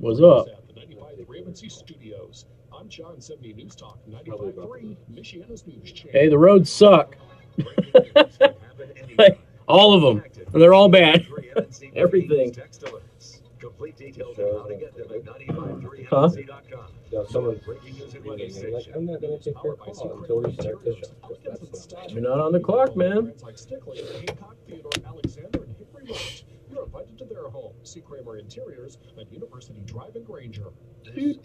What's up? Hey, the roads suck. All of them. They're all bad. Everything. Huh? Yeah, someone's like, I'm not going to take your call until we start the show. You're not on the clock, man. You're invited to their home. See Kramer Interiors at University Drive in Granger. What an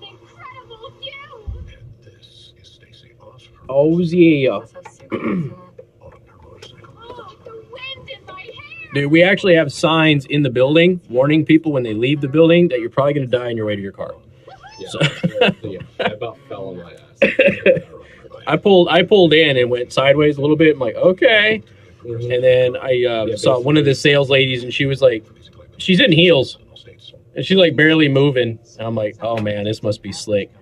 incredible view! And this is Stacy Oscar. Oh, yeah. Oh, the wind in my hair! Dude, we actually have signs in the building warning people when they leave the building that you're probably going to die on your way to your car. Yeah, So- yeah, I about fell on my ass. I pulled in and went sideways a little bit. I'm like, okay. Mhm. And then I saw one of the sales ladies, and she was like, she's in heels, and she's like barely moving. And I'm like, oh man, this must be slick.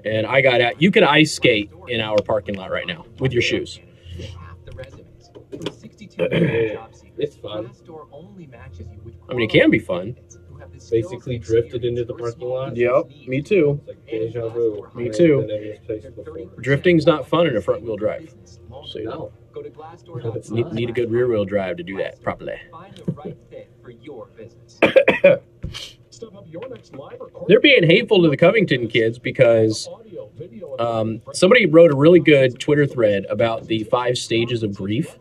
And I got out. You can ice skate in our parking lot right now with your shoes. It's fun. I mean, it can be fun. Basically drifted into the parking lot. Yep, me too. It's like deja vu. Me too. I've been in this place before. Drifting's not fun in a front wheel drive. So you know, No. need a good rear wheel drive to do that properly. They're being hateful to the Covington kids because somebody wrote a really good Twitter thread about the 5 stages of grief,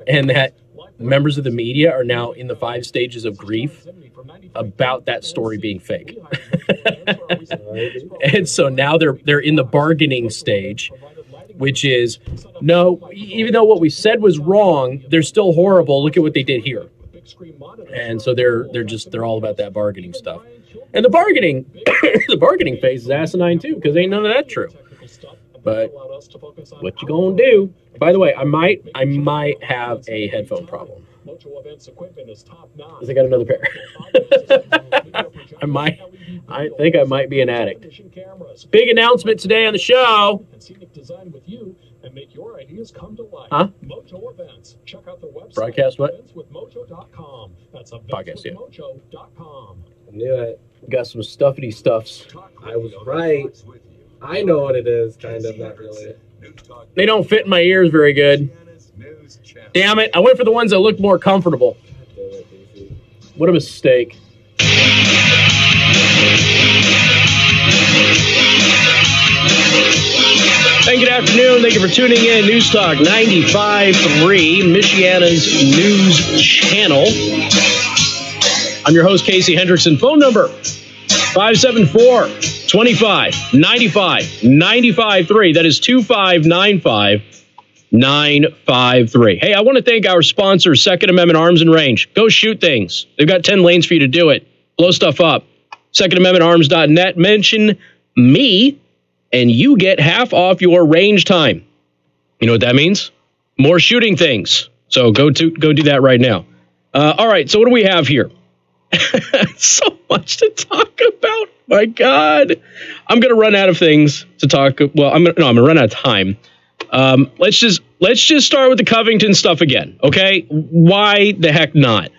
and that members of the media are now in the 5 stages of grief about that story being fake. And so now they're in the bargaining stage, which is, no, even though what we said was wrong, they're still horrible. Look at what they did here. And so they're all about that bargaining stuff. And the bargaining the bargaining phase is asinine too, because ain't none of that true. But what you gonna do? By the way, I might have a headphone problem. Because I got another pair. I think I might be an addict. Big announcement today on the show. And make your ideas come to life. Huh? Mojo Events. Check out their website. Broadcast what? eventswithmojo.com. That's Podcast, yeah. eventswithmojo.com. I knew it. Got some stuffity stuffs. I was right. I know what it is, kind of, not really. They don't fit in my ears very good. Damn it. I went for the ones that looked more comfortable. What a mistake. Hey, good afternoon. Thank you for tuning in. News Talk 95.3, Michiana's news channel. I'm your host, Casey Hendrickson. Phone number 574-25-95-95.3. That is 2595-953. Hey, I want to thank our sponsor, Second Amendment Arms and Range. Go shoot things. They've got 10 lanes for you to do it. Blow stuff up. SecondAmendmentArms.net. Mention me, and you get half off your range time. You know what that means? More shooting things. So go do that right now. All right, so what do we have here? So much to talk about. My God. I'm going to run out of things to talk. Well, I'm going to run out of time. Let's just start with the Covington stuff again. Okay. Why the heck not?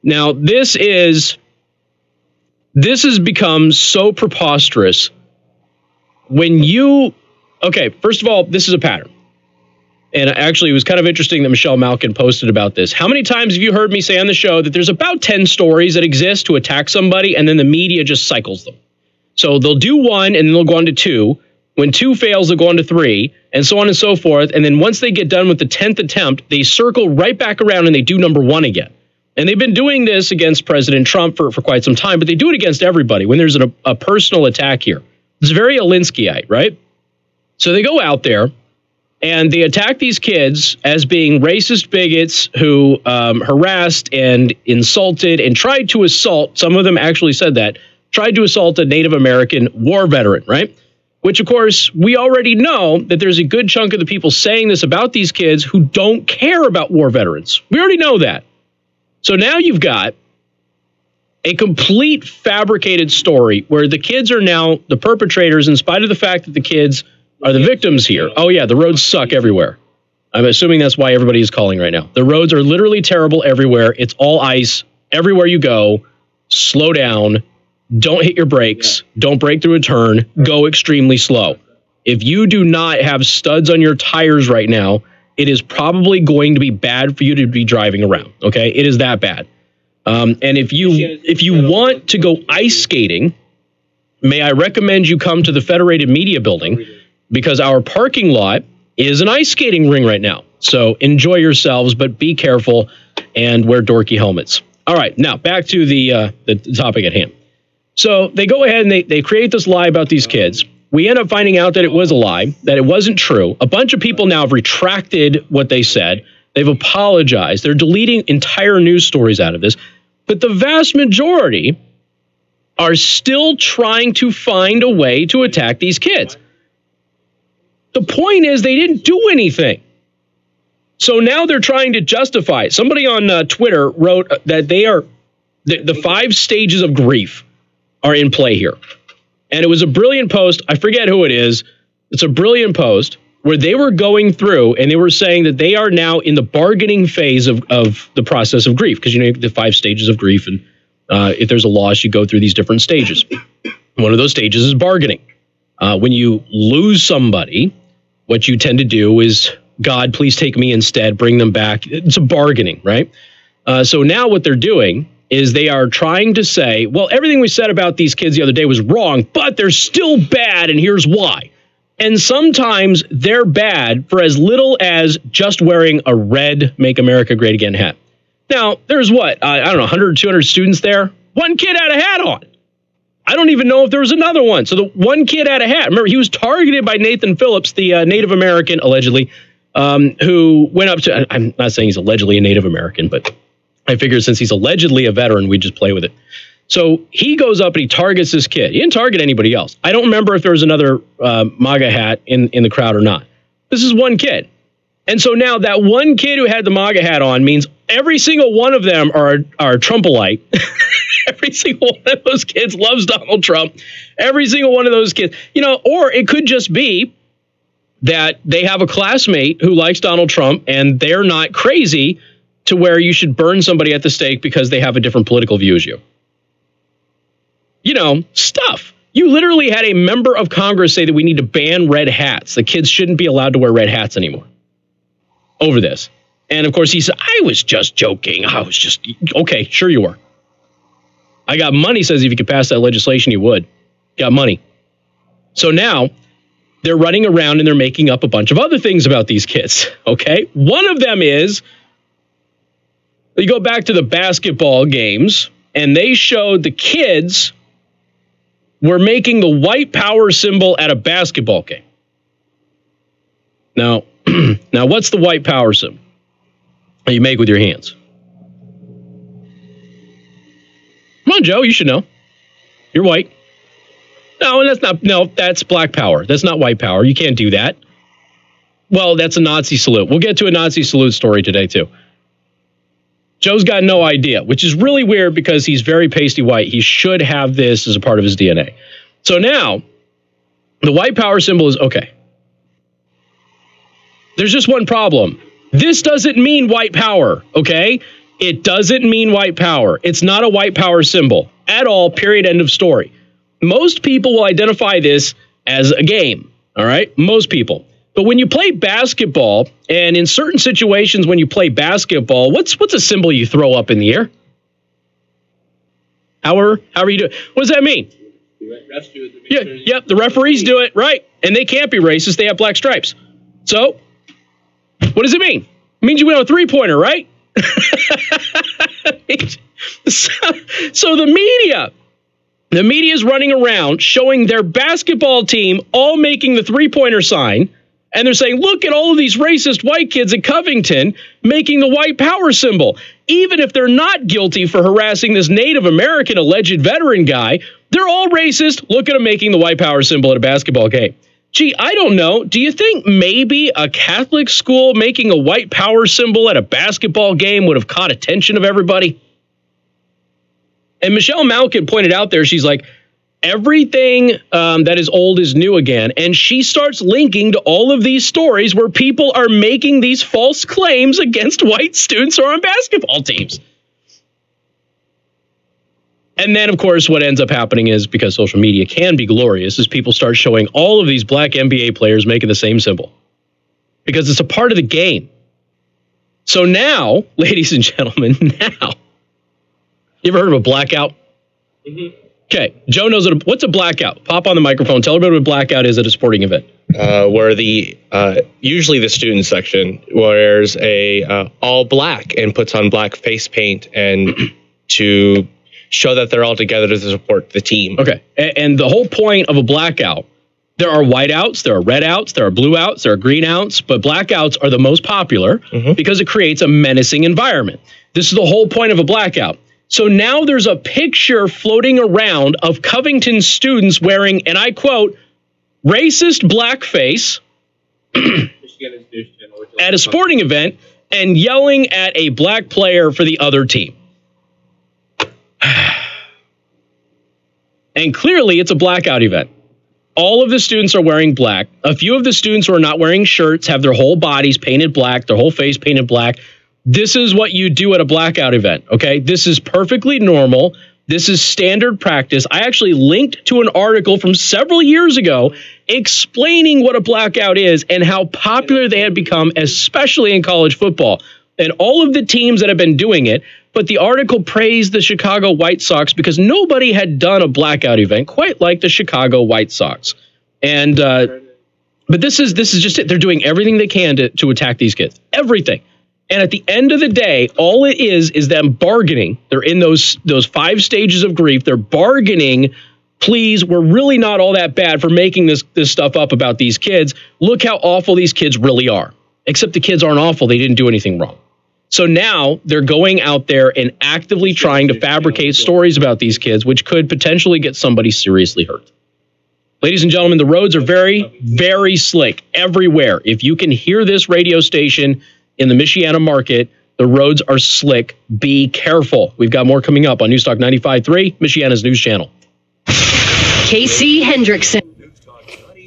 Now, this has become so preposterous when first of all, this is a pattern. And actually, it was kind of interesting that Michelle Malkin posted about this. How many times have you heard me say on the show that there's about 10 stories that exist to attack somebody, and then the media just cycles them? So they'll do one, and then they'll go on to 2. When 2 fails, they'll go on to 3, and so on and so forth. And then once they get done with the 10th attempt, they circle right back around and they do number 1 again. And they've been doing this against President Trump for quite some time, but they do it against everybody when there's a personal attack here. It's very Alinskyite, right? So they go out there, and they attack these kids as being racist bigots who harassed and insulted and tried to assault. Some of them actually said that. Tried to assault a Native American war veteran, right? Which, of course, we already know that there's a good chunk of the people saying this about these kids who don't care about war veterans. We already know that. So now you've got a complete fabricated story where the kids are now the perpetrators in spite of the fact that the kids are the victims here. Oh, yeah, the roads suck everywhere. I'm assuming that's why everybody is calling right now. The roads are literally terrible everywhere. It's all ice. everywhere you go, slow down, don't hit your brakes, don't brake through a turn, go extremely slow. If you do not have studs on your tires right now, it is probably going to be bad for you to be driving around. Okay, it is that bad. And if you want to go ice skating, may I recommend you come to the Federated Media Building, because our parking lot is an ice skating ring right now. So enjoy yourselves, but be careful and wear dorky helmets. All right, now back to the topic at hand. So they go ahead and they create this lie about these kids. We end up finding out that it was a lie, that it wasn't true. A bunch of people now have retracted what they said. They've apologized. They're deleting entire news stories out of this. But the vast majority are still trying to find a way to attack these kids. The point is they didn't do anything. So now they're trying to justify it. Somebody on Twitter wrote that they are the 5 stages of grief are in play here. And it was a brilliant post. I forget who it is. It's a brilliant post where they were going through and they were saying that they are now in the bargaining phase of the process of grief. Because, you know, the 5 stages of grief. And if there's a loss, you go through these different stages. One of those stages is bargaining. When you lose somebody, what you tend to do is, God, please take me instead, bring them back. It's a bargaining, right? So now what they're doing is they are trying to say, well, everything we said about these kids the other day was wrong, but they're still bad, and here's why. And sometimes they're bad for as little as just wearing a red Make America Great Again hat. Now, there's what? I don't know, 100 or 200 students there. One kid had a hat on. I don't even know if there was another one. So the one kid had a hat. Remember, he was targeted by Nathan Phillips, the Native American, allegedly, who went up to, I'm not saying he's allegedly a Native American, but I figured since he's allegedly a veteran, we just play with it. So he goes up and he targets this kid. He didn't target anybody else. I don't remember if there was another MAGA hat in the crowd or not. This is one kid. And so now that one kid who had the MAGA hat on means every single one of them are Trumpalite. Every single one of those kids loves Donald Trump. Every single one of those kids, you know, or it could just be that they have a classmate who likes Donald Trump and they're not crazy to where you should burn somebody at the stake because they have a different political view as you. You know, stuff. You literally had a member of Congress say that we need to ban red hats. The kids shouldn't be allowed to wear red hats anymore over this. And of course, he said, I was just joking. I was just, okay, sure you were. I got money, says if you could pass that legislation, you would. Got money. So now they're running around and they're making up a bunch of other things about these kids. Okay. One of them is, you go back to the basketball games and they showed the kids were making the white power symbol at a basketball game. Now, what's the white power symbol that you make with your hands? Come on, Joe, you should know. You're white. No, that's black power. That's not white power. You can't do that. Well, that's a Nazi salute. We'll get to a Nazi salute story today, too. Joe's got no idea, which is really weird because he's very pasty white. He should have this as a part of his DNA. So now, the white power symbol is okay. There's just one problem. This doesn't mean white power, okay? It doesn't mean white power. It's not a white power symbol at all, period, end of story. Most people will identify this as a game, all right? Most people. But when you play basketball, and in certain situations when you play basketball, what's a symbol you throw up in the air? How are you doing? What does that mean? Refs do it. Yeah, yep, the referees do it, right. And they can't be racist. They have black stripes. So, what does it mean? It means you went on a three-pointer, right? So the media is running around showing their basketball team all making the three-pointer sign. And they're saying, look at all of these racist white kids at Covington making the white power symbol. Even if they're not guilty for harassing this Native American alleged veteran guy, they're all racist. Look at them making the white power symbol at a basketball game. Gee, I don't know. Do you think maybe a Catholic school making a white power symbol at a basketball game would have caught attention of everybody? And Michelle Malkin pointed out there, she's like, everything that is old is new again. And she starts linking to all of these stories where people are making these false claims against white students who are on basketball teams. And then, of course, what ends up happening is, because social media can be glorious, is people start showing all of these black NBA players making the same symbol. Because it's a part of the game. So now, ladies and gentlemen, now, you ever heard of a blackout? Mm-hmm. Okay, Joe knows what's a blackout. Pop on the microphone. Tell everybody what a blackout is at a sporting event. Where usually the student section wears a all black and puts on black face paint and to show that they're all together to support the team. Okay, and the whole point of a blackout, there are white outs, there are red outs, there are blue outs, there are green outs, but blackouts are the most popular because it creates a menacing environment. This is the whole point of a blackout. So now there's a picture floating around of Covington students wearing, and I quote, racist blackface at a sporting event and yelling at a black player for the other team. And clearly it's a blackout event. All of the students are wearing black. A few of the students who are not wearing shirts have their whole bodies painted black, their whole face painted black. This is what you do at a blackout event, okay? This is perfectly normal. This is standard practice. I actually linked to an article from several years ago explaining what a blackout is and how popular they had become, especially in college football. And all of the teams that have been doing it, but the article praised the Chicago White Sox because nobody had done a blackout event quite like the Chicago White Sox. And but this is just it. They're doing everything they can to attack these kids. Everything. And at the end of the day, all it is them bargaining. They're in those 5 stages of grief. They're bargaining. Please, we're really not all that bad for making this stuff up about these kids. Look how awful these kids really are. Except the kids aren't awful. They didn't do anything wrong. So now they're going out there and actively trying to fabricate stories about these kids, which could potentially get somebody seriously hurt. Ladies and gentlemen, the roads are very, very slick everywhere. If you can hear this radio station in the Michiana market, the roads are slick. Be careful. We've got more coming up on Newstalk 95.3, Michiana's news channel. Casey Hendrickson. Newstalk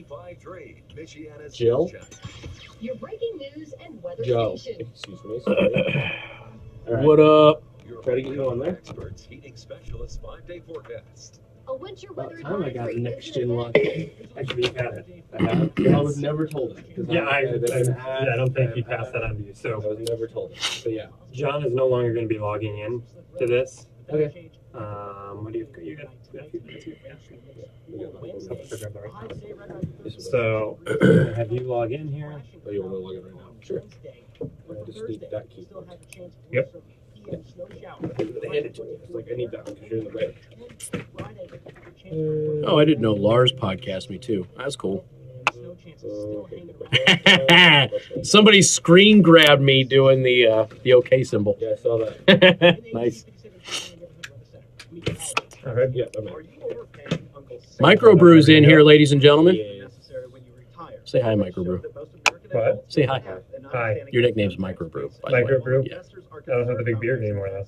95.3, Michiana's Jill? news channel. Your breaking news and weather Joe. station. Excuse me. Sorry. All right. What up? Your Try to get you on there. experts heating specialists 5-day forecast. A winter weather About time I got advisory next is gen in luck. effect. Actually, you had it. I have. Yeah, I was never told it. 'Cause Yeah, I don't think he I- passed that on to you. I So, was never told it. But yeah. John is no longer going to be logging in to this. Okay. What do you got? A few minutes here? We got my phone. So grab that right now. This is So, have you log in here? Oh, you want me to log in right now? Sure. I just need that keyboard. Yep. They hand it to me. It's like, I need that because you're in the red. Oh, I didn't know Lars podcast me too. That's cool. Okay. Somebody screen grabbed me doing the OK symbol. Yeah, I saw that. Nice. All right. Yeah, I'm in. Microbrew's in here, ladies and gentlemen. Yeah. Say hi, Microbrew. What? Say hi. Hi. Your nickname's Microbrew. by the way. Microbrew? Yeah. I don't have the big beard anymore, though.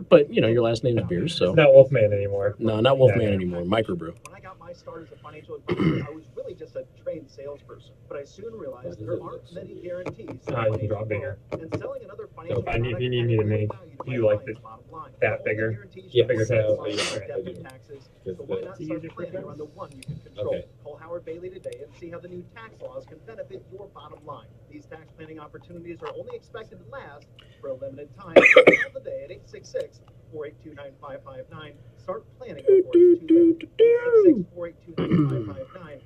But, you know, your last name's Beers, so. It's not Wolfman anymore. No, not Wolfman Yeah. anymore. Microbrew. When I got my start as a financial advisor, I was really just a trained salesperson. But I soon realized there aren't many guarantees. You can draw bigger. And selling another financial So if you need me to make you like the that bigger, Yeah, bigger so, tabs. yeah, I do. taxes. So why not start planning around the one you can control? Okay. Call Howard Bailey today and see how the new tax laws can benefit your bottom line. These tax planning opportunities are only expected to last for a limited time. Call today at 866-482-9559. Start planning before it's too late. 866-482-9559.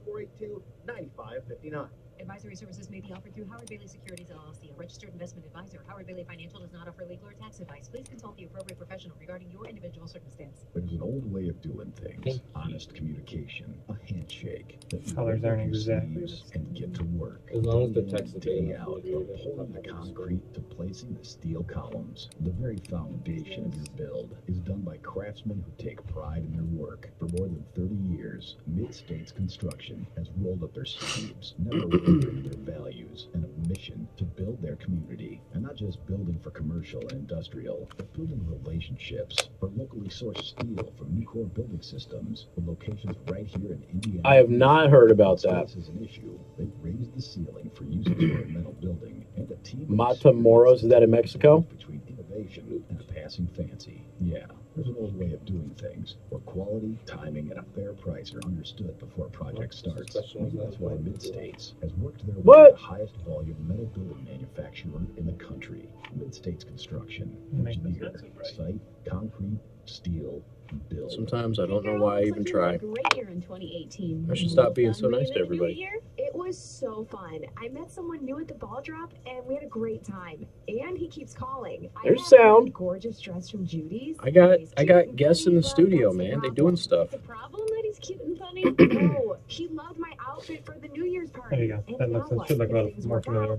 866-482-9559. Advisory services may be offered through Howard Bailey Securities LLC, a registered investment advisor. Howard Bailey Financial does not offer legal or tax advice. Please consult the appropriate professional regarding your individual circumstance. There's an old way of doing things. Honest communication, a handshake. That Colors aren't exactly use and get to work. As long as the Day in, text is day in, out, from pouring the concrete to placing the steel columns. The very foundation of your build is done by craftsmen who take pride in their work. For more than 30 years, Mid-States Construction has rolled up their sleeves, never wavering their values, and a mission to build their community. And not just building for commercial and industrial, but building relationships for locally sourced steel from Nucor Building Systems, with locations right here in Indiana. I have not heard about that. Space is an issue. They've raised the ceiling for usage for a metal building, and a team of Matamoros, is that in Mexico? between innovation and a passing fancy. Yeah, There's an old way of doing things, where quality, timing, and a fair price are understood before a project starts. Maybe that's why Mid-States has worked their way to the highest volume metal building manufacturer in the country. Mid-States Construction. Engineer, site, concrete, steel, build. Sometimes I don't know why I even try. Great year in 2018. I should stop being so nice to everybody. It was so fun. I met someone new at the ball drop, and we had a great time. And he keeps calling. There's sound. Gorgeous dress from Judy's. I got guests in the studio, man. They doing stuff. The problem that he's cute and funny? No, he loved my outfit for the New Year's party. There you go. That should look a little more familiar.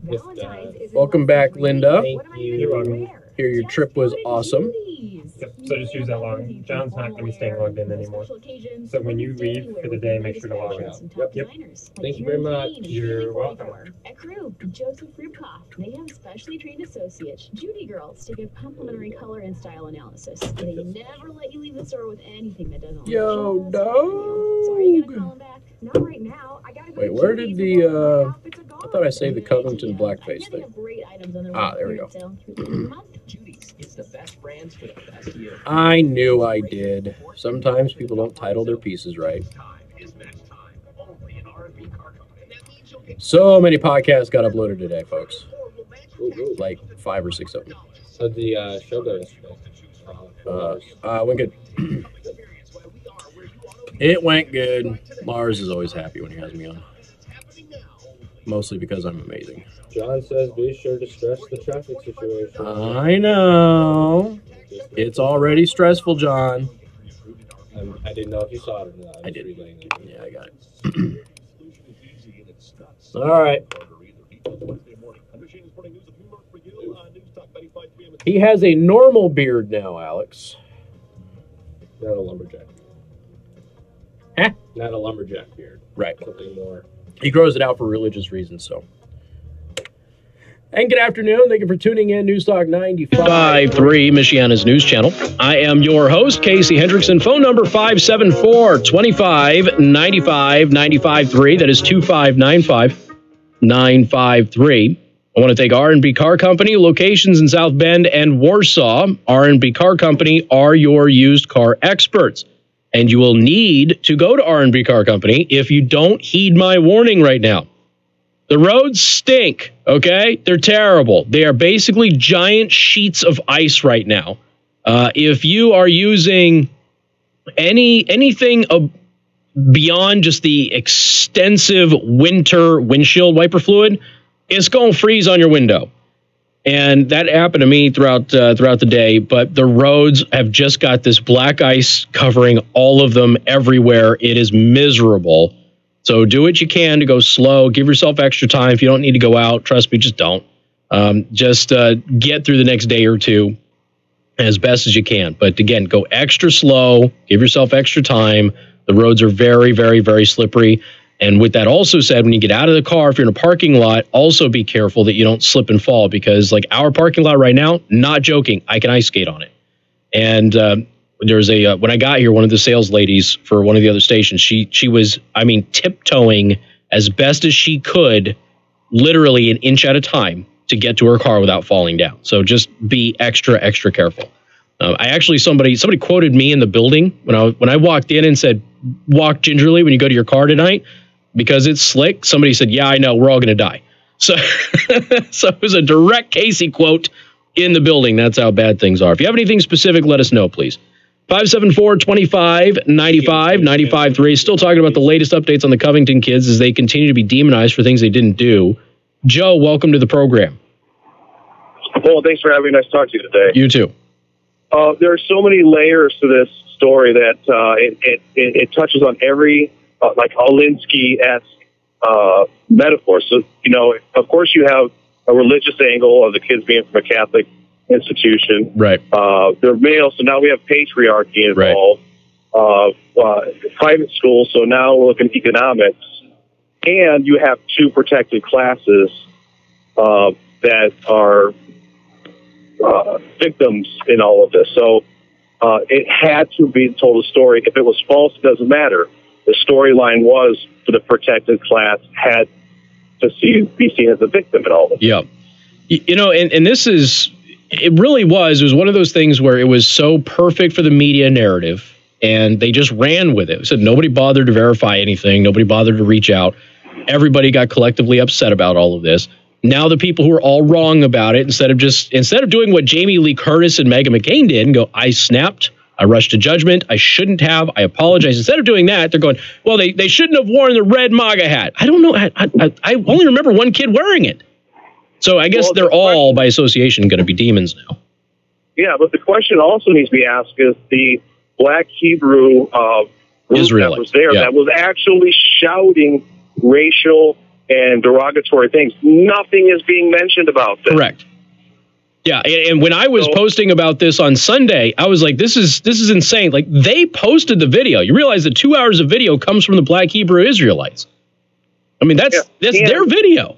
Welcome back, Linda. Thank you. You're welcome. Hear your trip was awesome. Yep, so just use that log. John's not going to be staying logged in anymore. So when you leave for the day, make sure to log out. Yep. Thank you very much. You're welcome. At Crew, Joseph Rubkoff. They have specially trained associates, Judy girls, to give complimentary color and style analysis. They never let you leave the store with anything that doesn't. Yo, dog. So are you gonna call him back? Not right now. I gotta go. Wait, where did the I thought I saved the Covington blackface thing. Ah, there we go. Judy's is the best brands for the best year. I knew I did. Sometimes people don't title their pieces right. So many podcasts got uploaded today, folks. Like 5 or 6 of them. How'd the show go yesterday? Went good. It went good. Lars is always happy when he has me on. Mostly because I'm amazing. John says be sure to stress the traffic situation. I know. It's already stressful, John. I didn't know if you saw it or not. I did. Yeah, I got it. All right. He has a normal beard now, Alex. Not a lumberjack beard. Huh? Not a lumberjack beard. Right. Something more. He grows it out for religious reasons, so. And good afternoon. Thank you for tuning in. Newstalk 95.3, Michiana's news channel. I am your host, Casey Hendrickson. Phone number 574-25-95-95.3. That is 2595-953. I want to thank R&B Car Company, locations in South Bend and Warsaw. R&B Car Company are your used car experts. And you will need to go to R&B Car Company if you don't heed my warning right now. The roads stink, okay? They're terrible. They are basically giant sheets of ice right now. If you are using anything beyond just the extensive winter windshield wiper fluid, it's going to freeze on your window. And that happened to me throughout the day, but the roads have just got this black ice covering all of them everywhere. It is miserable. So do what you can to go slow. Give yourself extra time. If you don't need to go out, trust me, just don't. Just get through the next day or two as best as you can. But again, go extra slow. Give yourself extra time. The roads are very, very, very slippery. And with that also said, when you get out of the car, if you're in a parking lot, also be careful that you don't slip and fall, because like our parking lot right now, not joking, I can ice skate on it. And there's when I got here, one of the sales ladies for one of the other stations, she was, tiptoeing as best as she could, literally an inch at a time to get to her car without falling down. So just be extra, extra careful. I actually, somebody quoted me in the building when I walked in and said, walk gingerly when you go to your car tonight, because it's slick. Somebody said, yeah, I know, we're all going to die. So, so it was a direct Casey quote in the building. That's how bad things are. If you have anything specific, let us know, please. 574-25-95-95.3. Still talking about the latest updates on the Covington kids as they continue to be demonized for things they didn't do. Joe, welcome to the program. Well, thanks for having me. Nice to talk to you today. You too. There are so many layers to this story that it touches on every like Alinsky-esque metaphor. So, of course you have a religious angle of the kids being from a Catholic institution. Right. They're male, so now we have patriarchy involved. Right. Private schools, so now we're looking at economics. And you have two protected classes that are victims in all of this. So it had to be told a story. If it was false, it doesn't matter. The storyline was for the protected class had to be seen as a victim in all of this. Yeah. And this is, it really was. It was one of those things where it was so perfect for the media narrative, and they just ran with it. Said nobody bothered to verify anything. Nobody bothered to reach out. Everybody got collectively upset about all of this. Now the people who are all wrong about it, instead of doing what Jamie Lee Curtis and Meghan McCain did and go, I snapped, I rushed to judgment, I shouldn't have, I apologize. Instead of doing that, they're going, well, they shouldn't have worn the red MAGA hat. I don't know. I only remember one kid wearing it. So I guess they're all, by association, going to be demons now. Yeah, but the question also needs to be asked is the Black Hebrew group that was there that was actually shouting racial and derogatory things. Nothing is being mentioned about this. Correct. Yeah, and when I was posting about this on Sunday, I was like, this is insane. Like, they posted the video. You realize that 2 hours of video comes from the Black Hebrew Israelites. I mean, that's their video.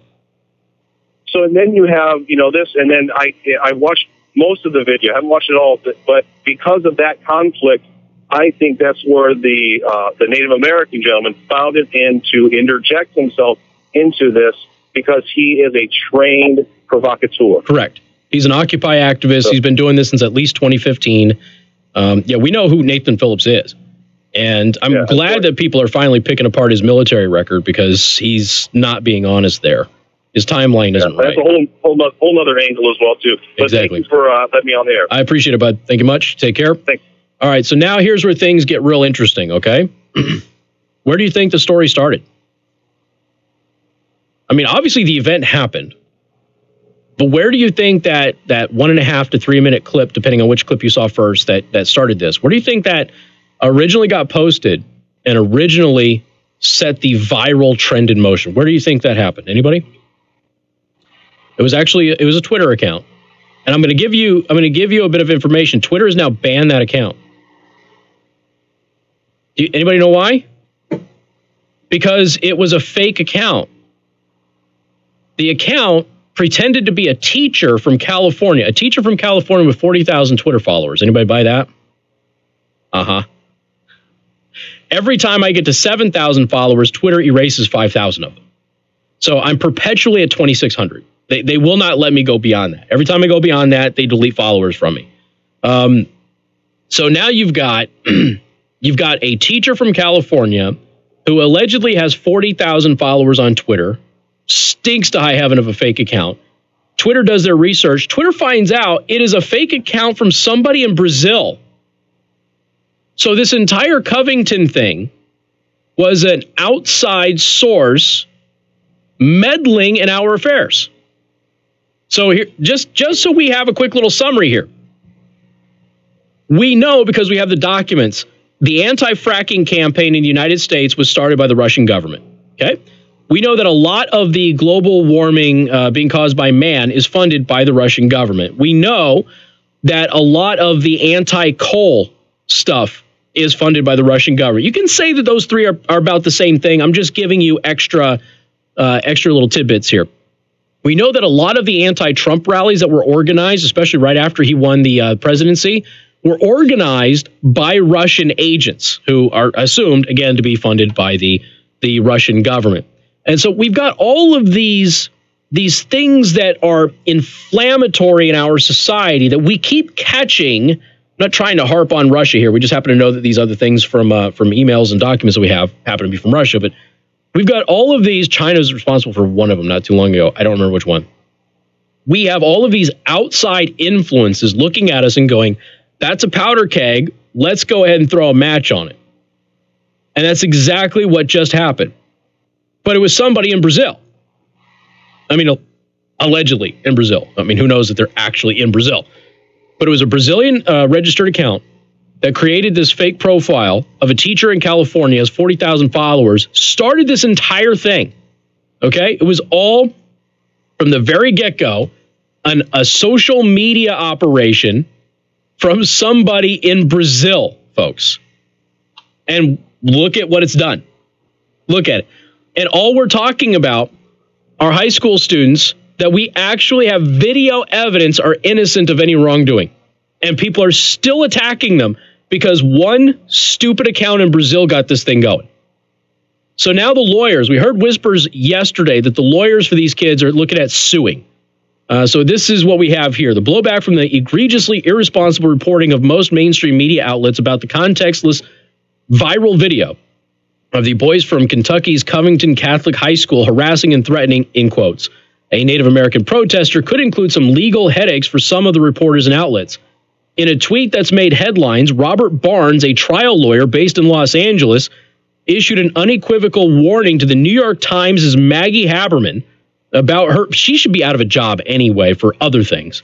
So and then you have, this, and then I watched most of the video. I haven't watched it all, but because of that conflict, I think that's where the Native American gentleman found it in to interject himself into this because he is a trained provocateur. Correct. He's an Occupy activist. So, he's been doing this since at least 2015. We know who Nathan Phillips is. And I'm glad that people are finally picking apart his military record because he's not being honest there. His timeline isn't right. That's a whole other angle as well, too. But exactly. Thank you for letting me on the air. I appreciate it, bud. Thank you much. Take care. Thanks. All right, so now here's where things get real interesting, okay? Where do you think the story started? I mean, obviously the event happened. But where do you think that 1.5 to 3 minute clip, depending on which clip you saw first, that started this? Where do you think that originally got posted and originally set the viral trend in motion? Where do you think that happened? Anybody? It was a Twitter account. And I'm going to give you a bit of information. Twitter has now banned that account. Anybody know why? Because it was a fake account. The account pretended to be a teacher from California. A teacher from California with 40,000 Twitter followers. Anybody buy that? Uh-huh. Every time I get to 7,000 followers, Twitter erases 5,000 of them. So I'm perpetually at 2,600. They will not let me go beyond that. Every time I go beyond that, they delete followers from me. So now you've got a teacher from California who allegedly has 40,000 followers on Twitter, stinks to high heaven of a fake account. Twitter does their research. Twitter finds out it is a fake account from somebody in Brazil. So this entire Covington thing was an outside source meddling in our affairs. So here, just so we have a quick little summary here. We know, because we have the documents, the anti-fracking campaign in the United States was started by the Russian government. Okay? We know that a lot of the global warming being caused by man is funded by the Russian government. We know that a lot of the anti-coal stuff is funded by the Russian government. You can say that those three are about the same thing. I'm just giving you extra little tidbits here. We know that a lot of the anti-Trump rallies that were organized, especially right after he won the presidency, were organized by Russian agents who are assumed, again, to be funded by the Russian government. And so we've got all of these things that are inflammatory in our society that we keep catching. I'm not trying to harp on Russia here. We just happen to know that these other things from emails and documents that we have happen to be from Russia. But we've got all of these. China's responsible for one of them not too long ago. I don't remember which one. We have all of these outside influences looking at us and going, that's a powder keg. Let's go ahead and throw a match on it. And that's exactly what just happened. But it was somebody in Brazil. I mean, allegedly in Brazil. I mean, who knows that they're actually in Brazil. But it was a Brazilian registered account that created this fake profile of a teacher in California, has 40,000 followers, started this entire thing. Okay? It was all, from the very get-go, a social media operation from somebody in Brazil, folks. And look at what it's done. Look at it. And all we're talking about are high school students that we actually have video evidence are innocent of any wrongdoing. And people are still attacking them because one stupid account in Brazil got this thing going. So now the lawyers, we heard whispers yesterday that the lawyers for these kids are looking at suing. So this is what we have here. The blowback from the egregiously irresponsible reporting of most mainstream media outlets about the contextless viral video of the boys from Kentucky's Covington Catholic High School harassing and threatening, in quotes, a Native American protester could include some legal headaches for some of the reporters and outlets. In a tweet that's made headlines, Robert Barnes, a trial lawyer based in Los Angeles, issued an unequivocal warning to the New York Times' Maggie Haberman about her. She should be out of a job anyway for other things.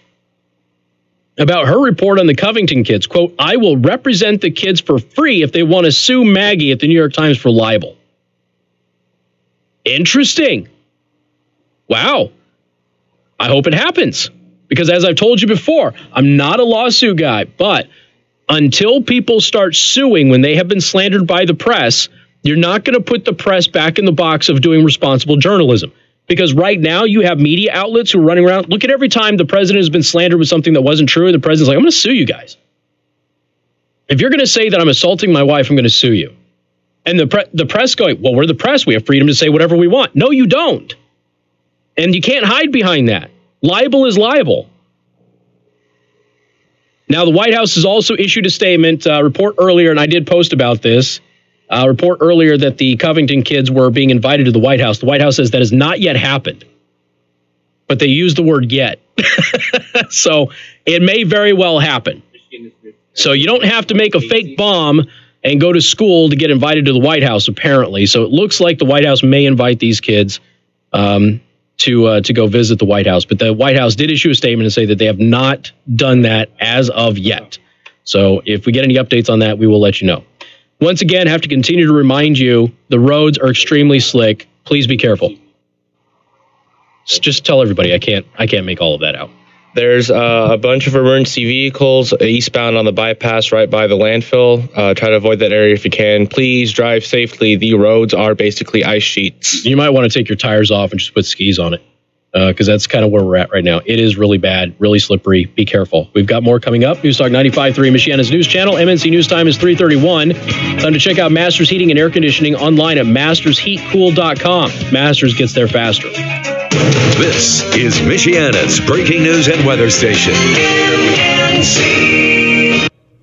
About her report on the Covington kids. Quote, I will represent the kids for free if they want to sue Maggie at the New York Times for libel. Interesting. Wow. I hope it happens. Because as I've told you before, I'm not a lawsuit guy, but until people start suing when they have been slandered by the press, you're not going to put the press back in the box of doing responsible journalism. Because right now you have media outlets who are running around. Look at every time the president has been slandered with something that wasn't true. The president's like, I'm going to sue you guys. If you're going to say that I'm assaulting my wife, I'm going to sue you. And the press going, well, we're the press. We have freedom to say whatever we want. No, you don't. And you can't hide behind that. Libel is libel. Now, the White House has also issued a statement, report earlier, and I did post about this, report earlier that the Covington kids were being invited to the White House. The White House says that has not yet happened, but they used the word yet. So it may very well happen. So you don't have to make a fake bomb and go to school to get invited to the White House, apparently. So it looks like the White House may invite these kids to go visit the White House. But the White House did issue a statement and say that they have not done that as of yet. So if we get any updates on that, we will let you know. Once again, have to continue to remind you, the roads are extremely slick. Please be careful. Just tell everybody, I can't make all of that out. There's a bunch of emergency vehicles eastbound on the bypass right by the landfill. Try to avoid that area if you can. Please drive safely. The roads are basically ice sheets. You might want to take your tires off and just put skis on it, because that's kind of where we're at right now. It is really bad, really slippery. Be careful. We've got more coming up. News Talk 95.3, Michiana's news channel. MNC News Time is 3:31. Time to check out Masters Heating and Air Conditioning online at mastersheatcool.com. Masters gets there faster. This is Michiana's breaking news and weather station.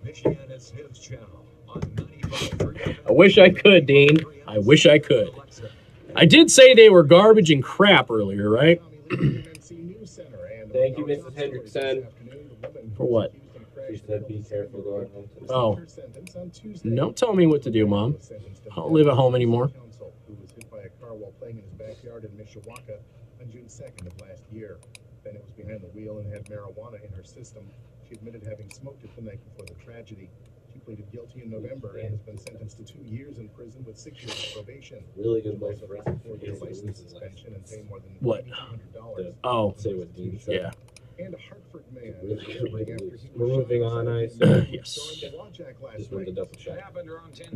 Michiana's news channel on 95.3. I wish I could, Dean. I wish I could. I did say they were garbage and crap earlier, right? Thank you, Mrs. Hendrickson. For what? She said be careful going home. Oh. Don't tell me what to do, Mom. I don't live at home anymore. Who was hit by a car while playing in his backyard in Mishawaka on June 2nd of last year. Bennett was behind the wheel and had marijuana in her system. She admitted having smoked it the night before the tragedy. She pleaded guilty in November and has been sentenced to 2 years in prison with 6 years of probation. Really good Also faced a 4-year license suspension and pay more than What? $1,500. Oh. Say what Dean said. Yeah. And a Hartford man. We're moving on, I Yes. just wanted to double check.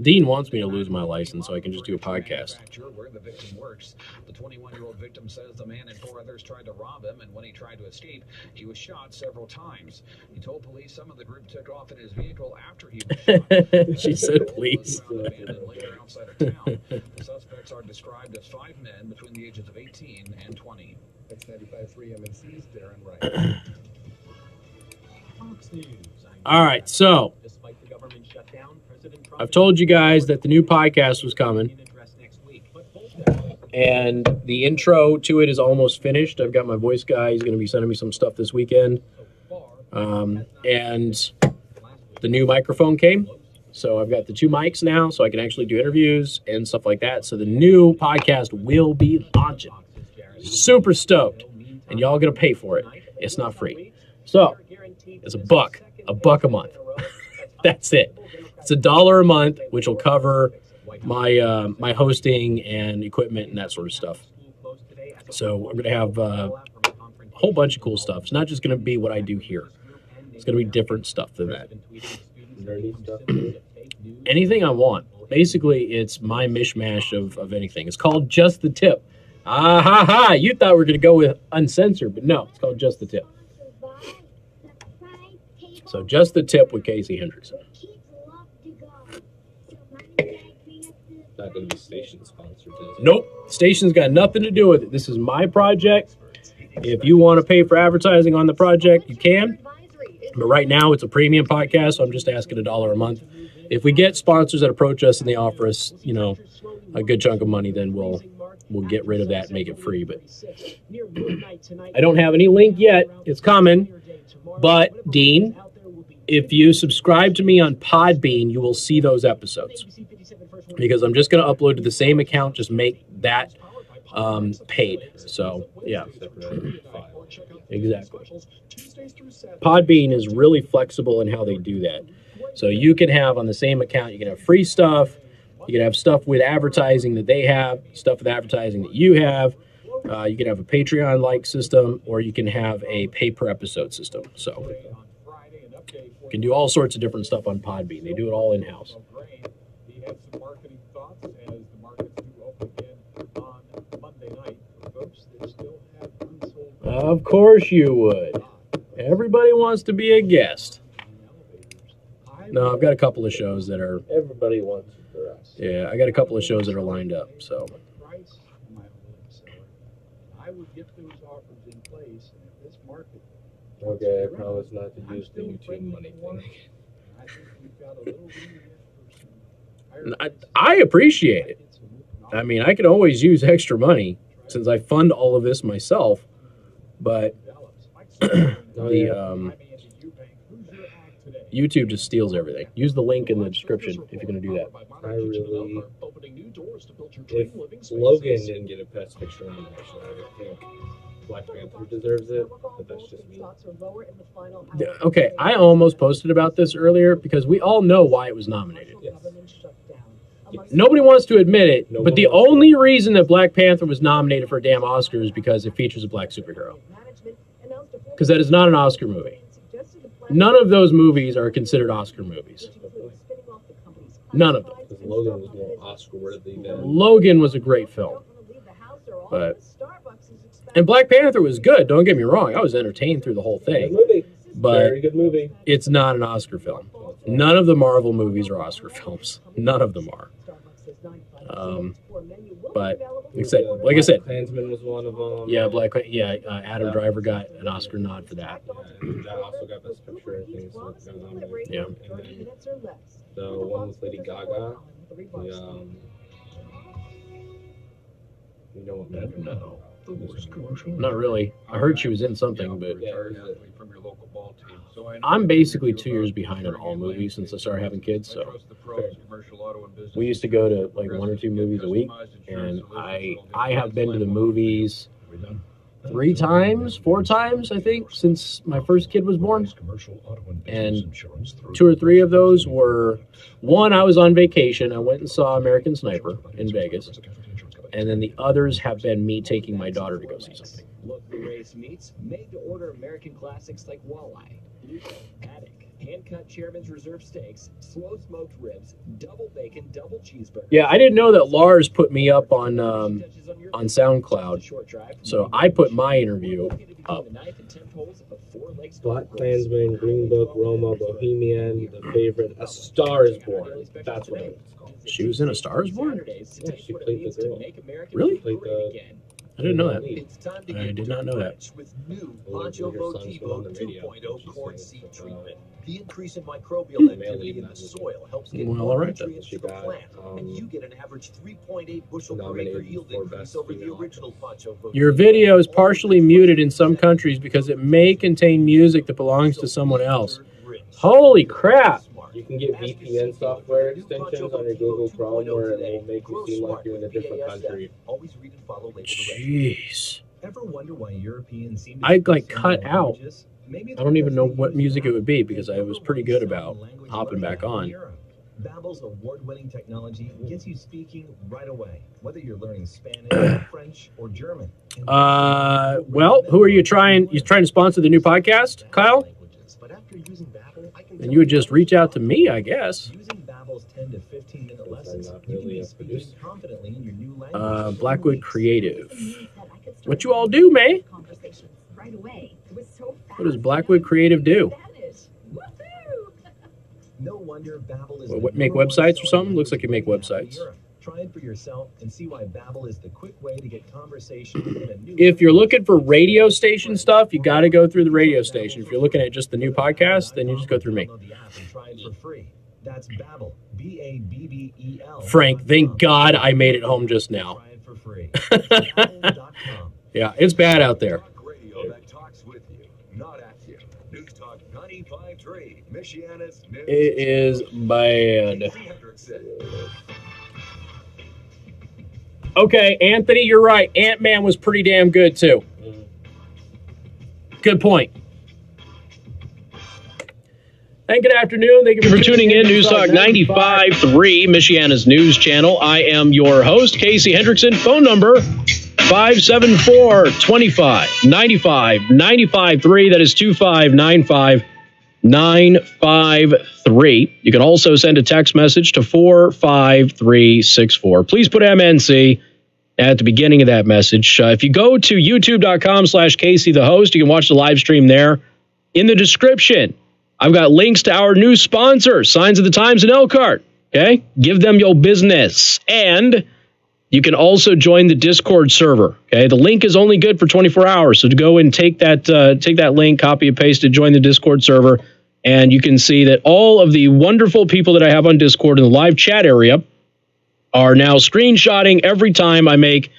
Dean wants me to lose my license so I can just do a podcast. Where the victim works. The 21-year-old victim says the man and 4 others tried to rob him, and when he tried to escape, he was shot several times. He told police some of the group took off in his vehicle after he was shot. She said, please. Later outside of town. The suspects are described as 5 men between the ages of 18 and 20. That's 95.3 MNC's Darren Wright. All right, so I've told you guys that the new podcast was coming, and the intro to it is almost finished. I've got my voice guy. He's going to be sending me some stuff this weekend, and the new microphone came, so I've got the 2 mics now, so I can actually do interviews and stuff like that. So the new podcast will be launching. Super stoked, and y'all going to pay for it. It's not free. So it's $1 a month. That's it. It's $1 a month, which will cover my my hosting and equipment and that sort of stuff. So we're going to have a whole bunch of cool stuff. It's not just going to be what I do here. It's going to be different stuff than that. Anything I want. Basically, it's my mishmash of anything. It's called Just the Tip. Ah ha ha! You thought we were going to go with uncensored, but no, it's called Just the Tip. So Just the Tip with Casey Hendrickson. Not going to be station sponsored, is it? Nope. Station's got nothing to do with it. This is my project, If you want to pay for advertising on the project, you can. But right now, it's a premium podcast, so I'm just asking $1 a month. If we get sponsors that approach us and they offer us, you know, a good chunk of money, then we'll get rid of that and make it free. But I don't have any link yet. It's coming. But, Dean, if you subscribe to me on Podbean, you will see those episodes. Because I'm just going to upload to the same account, just make that paid. So, yeah. Exactly. Podbean is really flexible in how they do that. So you can have on the same account, you can have free stuff, you can have stuff with advertising that they have, stuff with advertising that you have. You can have a Patreon-like system, or you can have a pay-per-episode system. So you can do all sorts of different stuff on Podbean. They do it all in-house. Of course you would. Everybody wants to be a guest. No, I've got a couple of shows that are... Everybody wants it for us. Yeah, I got a couple of shows that are lined up, so... I would get those offers in place in this market. Okay, I promise not to use the YouTube money thing. I think we've got a little room here for some I appreciate it. I mean, I can always use extra money since I fund all of this myself, but YouTube just steals everything. Use the link in the description if you're going to do that. I really... If Logan didn't get a Best Picture nomination, I would think Black Panther deserves it, but that's just me. Okay, I almost posted about this earlier because we all know why it was nominated. Yes. Nobody wants to admit it, but the only reason that Black Panther was nominated for a damn Oscar is because it features a black superhero. Because that is not an Oscar movie. None of those movies are considered Oscar movies. None of them. Because Logan was more Oscar-worthy than... Logan was a great film. And Black Panther was good, don't get me wrong. I was entertained through the whole thing. But very good movie. It's not an Oscar film. None of the Marvel movies are Oscar films. None of them are. But like I said, Klansman was one of them. Yeah, Adam Driver got an Oscar nod for that. That also got Best Picture, I think. So yeah. And then the one with Lady Gaga. You know what that No. Not really. I heard she was in something, but I'm basically 2 years behind on all movies since I started having kids. So we used to go to like 1 or 2 movies a week, and I have been to the movies 3 times, 4 times, I think, since my first kid was born. And 2 or 3 of those were, one, I was on vacation. I went and saw American Sniper in Vegas. And then the others have been me taking my daughter to go see something. Locally raised meats made to order American classics like walleye, haddock, hand-cut Chairman's Reserve steaks, slow-smoked ribs, double bacon, double cheeseburger. Yeah, I didn't know that Lars put me up on SoundCloud, so I put my interview up. Black Klansman, Green Book, Roma, Bohemian, The Favorite, A Star Is Born. That's what it was called. She was in A Star Is Born? Yeah, she played the girl. Really? Played the... I didn't know that. I did not know that. With new Poncho Motivo 2.0 corn seed treatment. The increase in microbial activity in the soil helps get all right, then. nutrients to the plant, and you get an average 3.8 bushel per acre yield increase over the original Poncho Motivo. Your video is partially muted in some countries because it may contain music that belongs to someone else. Holy crap! You can get VPN software extensions on your Google Chrome where it will make you seem like you're in a different country. Jeez. Ever wonder why Europeans seem I'd like cut out. I don't even know what music it would be because I was pretty good about hopping back on. Babbel's award-winning technology gets you speaking right away, whether you're learning Spanish, French, or German. Well, who are you trying? You trying to sponsor the new podcast, Kyle? And you would just reach out to me, I guess. Using Babbel's 10 to 15-minute lessons, you can be speaking confidently in your new language. Blackwood Creative. What you all do, man? What does Blackwood Creative do? No wonder Babbel is What, make websites or something? Looks like you make websites. Try it for yourself and see why Babbel is the quick way to get conversation in a new. If you're looking for radio station stuff, you got to go through the radio station. If you're looking at just the new podcast, then you just go through me. Try it for free. That's Babbel, Babbel. Frank, thank God I made it home just now. Try it for free. Yeah, it's bad out there. Radio that talks with you, not at you. News Talk 95.3, Michiana's News. It is bad. Hendrickson. Okay, Anthony, you're right. Ant-Man was pretty damn good, too. Good point. And good afternoon. Thank you for tuning in. News Talk 95.3, Michiana's news channel. I am your host, Casey Hendrickson. Phone number 574-25-95-95.3. That is 2595-953. You can also send a text message to 45364. Please put MNC at the beginning of that message. If you go to youtube.com/Casey the host, you can watch the live stream there. In the description, I've got links to our new sponsor, Signs of the Times and Elkhart. Okay? Give them your business. And you can also join the Discord server. Okay? The link is only good for 24 hours. So to go and take that link, copy and paste it, join the Discord server, and you can see that all of the wonderful people that I have on Discord in the live chat area are now screenshotting every time I make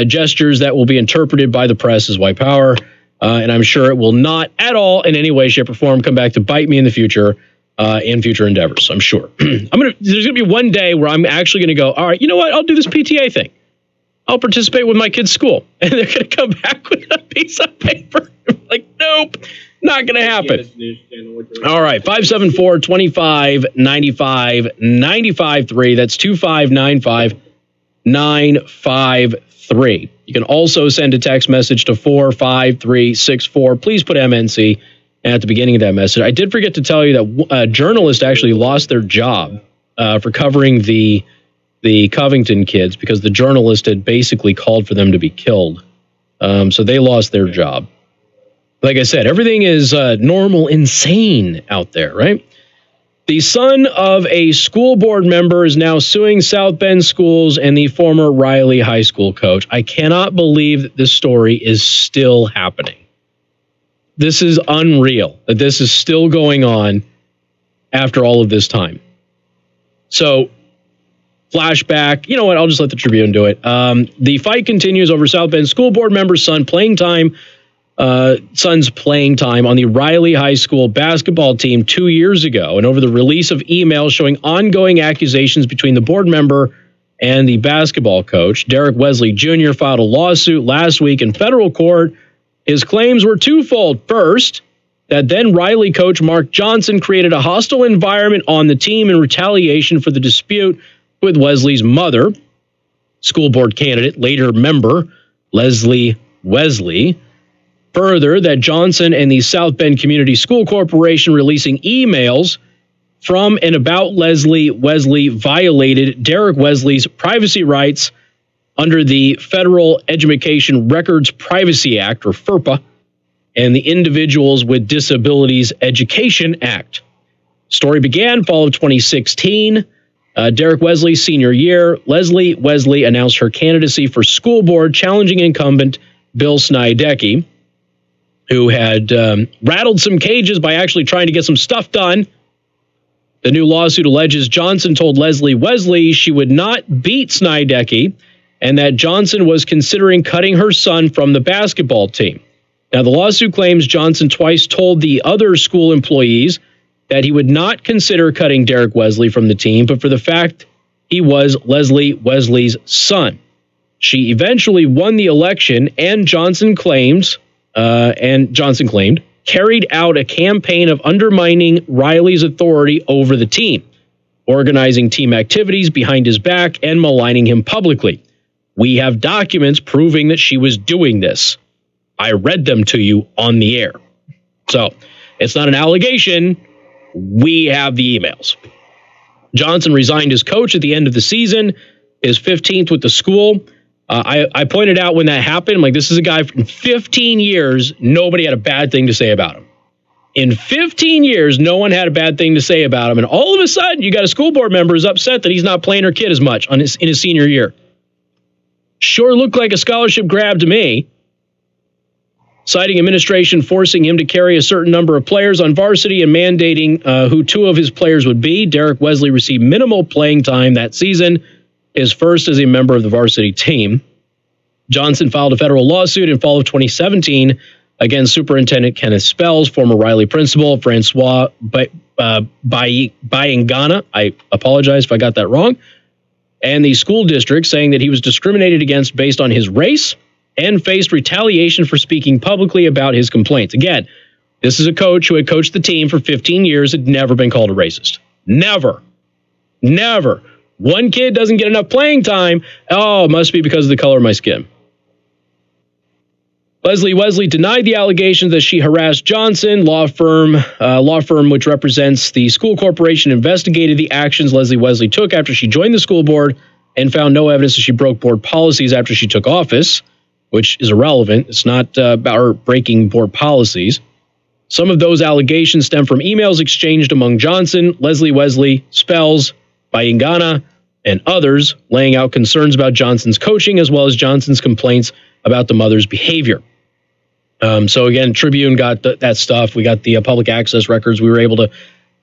gestures that will be interpreted by the press as white power. And I'm sure it will not at all in any way, shape, or form come back to bite me in the future in future endeavors. I'm sure. There's going to be one day where I'm actually going to go, all right, you know what? I'll do this PTA thing. I'll participate with my kid's school. And they're going to come back with a piece of paper. Like, nope, not going to happen. All right, 574-25-95-95.3. That's 2595-953. You can also send a text message to 45364. Please put MNC at the beginning of that message. I did forget to tell you that a journalist actually lost their job for covering the Covington kids because the journalist had basically called for them to be killed. So they lost their job. Like I said, everything is normal, insane out there, right? The son of a school board member is now suing South Bend schools and the former Riley High School coach. I cannot believe that this story is still happening. This is unreal that this is still going on after all of this time. So, flashback. You know what? I'll just let the Tribune do it. The fight continues over South Bend school board member's son's playing time on the Riley High School basketball team 2 years ago, and over the release of emails showing ongoing accusations between the board member and the basketball coach. Derek Wesley Jr. filed a lawsuit last week in federal court. His claims were twofold. First, that then Riley coach Mark Johnson created a hostile environment on the team in retaliation for the dispute with Wesley's mother, school board candidate, later member Leslie Wesley. Further, that Johnson and the South Bend Community School Corporation releasing emails from and about Leslie Wesley violated Derek Wesley's privacy rights under the Federal Education Records Privacy Act, or FERPA, and the Individuals with Disabilities Education Act. Story began fall of 2016. Derek Wesley's senior year, Leslie Wesley announced her candidacy for school board, challenging incumbent Bill Snydecki, who had rattled some cages by actually trying to get some stuff done. The new lawsuit alleges Johnson told Leslie Wesley she would not beat Snydecki and that Johnson was considering cutting her son from the basketball team. Now, the lawsuit claims Johnson twice told the other school employees that he would not consider cutting Derek Wesley from the team, but for the fact he was Leslie Wesley's son. She eventually won the election, and Johnson claimed, carried out a campaign of undermining Riley's authority over the team, organizing team activities behind his back and maligning him publicly. We have documents proving that she was doing this. I read them to you on the air. So it's not an allegation. We have the emails. Johnson resigned as coach at the end of the season, his 15th with the school. I pointed out when that happened, I'm like, this is a guy from 15 years. Nobody had a bad thing to say about him. In 15 years, no one had a bad thing to say about him. And all of a sudden, you got a school board member who's upset that he's not playing her kid as much in his senior year. Sure looked like a scholarship grab to me. Citing administration forcing him to carry a certain number of players on varsity and mandating who 2 of his players would be, Derek Wesley received minimal playing time that season, his first as a member of the varsity team. Johnson filed a federal lawsuit in fall of 2017 against Superintendent Kenneth Spells, former Riley principal, Francois Bayingana. I apologize if I got that wrong. And the school district, saying that he was discriminated against based on his race and faced retaliation for speaking publicly about his complaints. Again, this is a coach who had coached the team for 15 years, had never been called a racist. Never. Never. One kid doesn't get enough playing time. Oh, it must be because of the color of my skin. Leslie Wesley denied the allegations that she harassed Johnson. Law firm which represents the school corporation investigated the actions Leslie Wesley took after she joined the school board and found no evidence that she broke board policies after she took office, which is irrelevant. It's not about her breaking board policies. Some of those allegations stem from emails exchanged among Johnson, Leslie Wesley, Spells, Bayingana, and others, laying out concerns about Johnson's coaching as well as Johnson's complaints about the mother's behavior. So again, Tribune got that stuff. We got the public access records. We were able to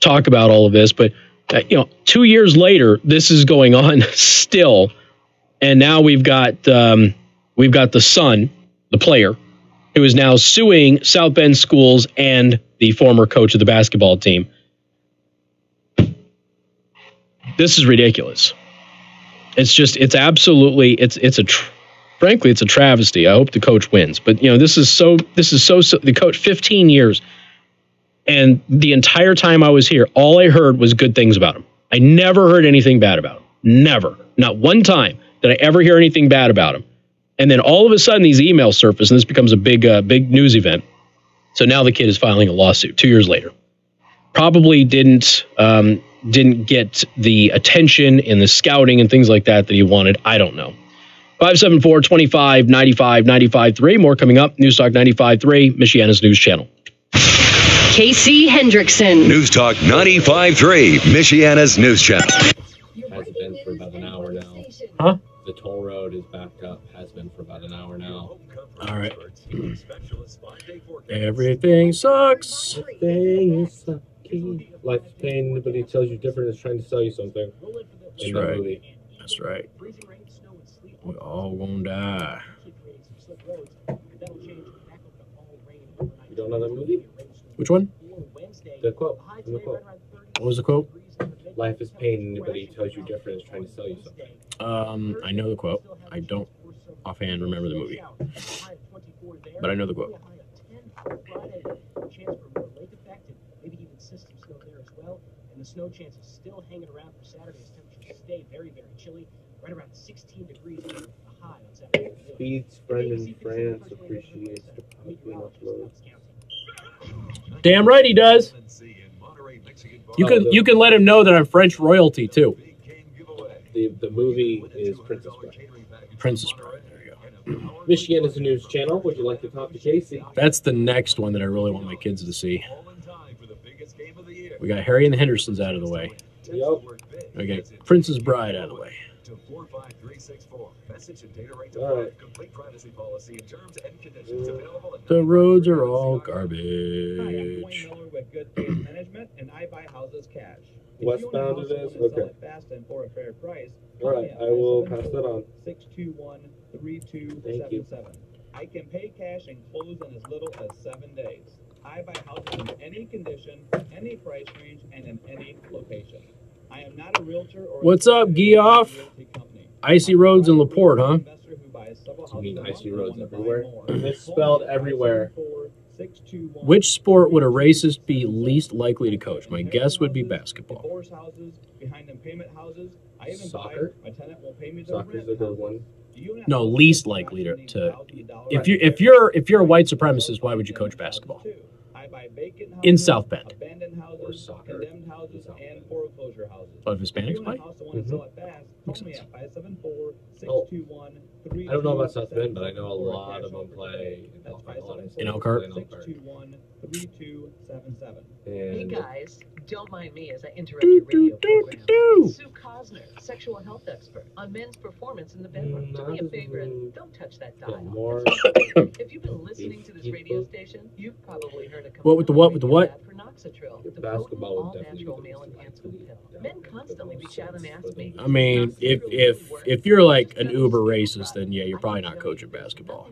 talk about all of this. But 2 years later, this is going on still, and now we've got the son, the player, who is now suing South Bend schools and the former coach of the basketball team. This is ridiculous. Frankly, it's a travesty. I hope the coach wins. But, this is so the coach, 15 years. And the entire time I was here, all I heard was good things about him. I never heard anything bad about him. Never. Not one time did I ever hear anything bad about him. And then all of a sudden, these emails surface, and this becomes a big news event. So now the kid is filing a lawsuit 2 years later. Probably didn't get the attention in the scouting and things like that he wanted. I don't know. 574-25-95-95-3. More coming up. News Talk 95.3, Michiana's news channel. Casey Hendrickson. News Talk 95.3, Michiana's news channel. Has been for about an hour now. Huh? The toll road is backed up. Has been for about an hour now. All right. Everything sucks. Everything is sucky. Life is pain. Nobody tells you different. Is trying to sell you something. That's right. That's right. We all gonna die. You don't know that movie? Which one? The quote. From the quote. What was the quote? Life is pain. Nobody tells you different. Is trying to sell you something. I know the quote. I don't offhand remember the movie, but I know the quote. The snow chance is still hanging around for Saturday as temperatures stay very, very chilly, right around 16 degrees with a high on Saturday. Beats friend in France appreciates the popular upload. Damn right he does. You can let him know that I'm French royalty too. The movie is Princess Bride. Princess Bride. There you go. Michiana's news channel. Would you like to talk to Casey? That's the next one that I really want my kids to see. We got Harry and the Hendersons out of the way. Yep. Okay, Princess Bride out of the way. All right. The roads are all garbage. Westbound it is? Okay. All right, I will pass that on. 621-3277. I can pay cash and close in as little as 7 days. I buy houses in any condition, any price range, and in any location. I am not a realtor or What's up, Geoff? Icy roads in LaPorte, huh? You mean icy roads everywhere? Misspelled everywhere. Which sport would a racist be least likely to coach? My guess would be basketball. Soccer? Soccer's a good one. No, least likely to if you're a white supremacist, why would you coach basketball? In South Bend. Or soccer. Oh, if Hispanics play? Makes sense. Oh, I don't know about South Bend, but I know a lot of them play in Elkhart. 3277. Hey And guys, don't mind me as I interrupt your radio program. It's Sue Cosner, sexual health expert on men's performance in the bedroom. Do me a favor and don't touch that dial. more If you've been listening to this radio station, you've probably heard a What with the what? With the what? for Noxatril, the basketball would potent definitely all-natural male enhancement pill. Men constantly reach out and ask me. I mean, if you're like an uber racist, then yeah, you're probably not coaching basketball.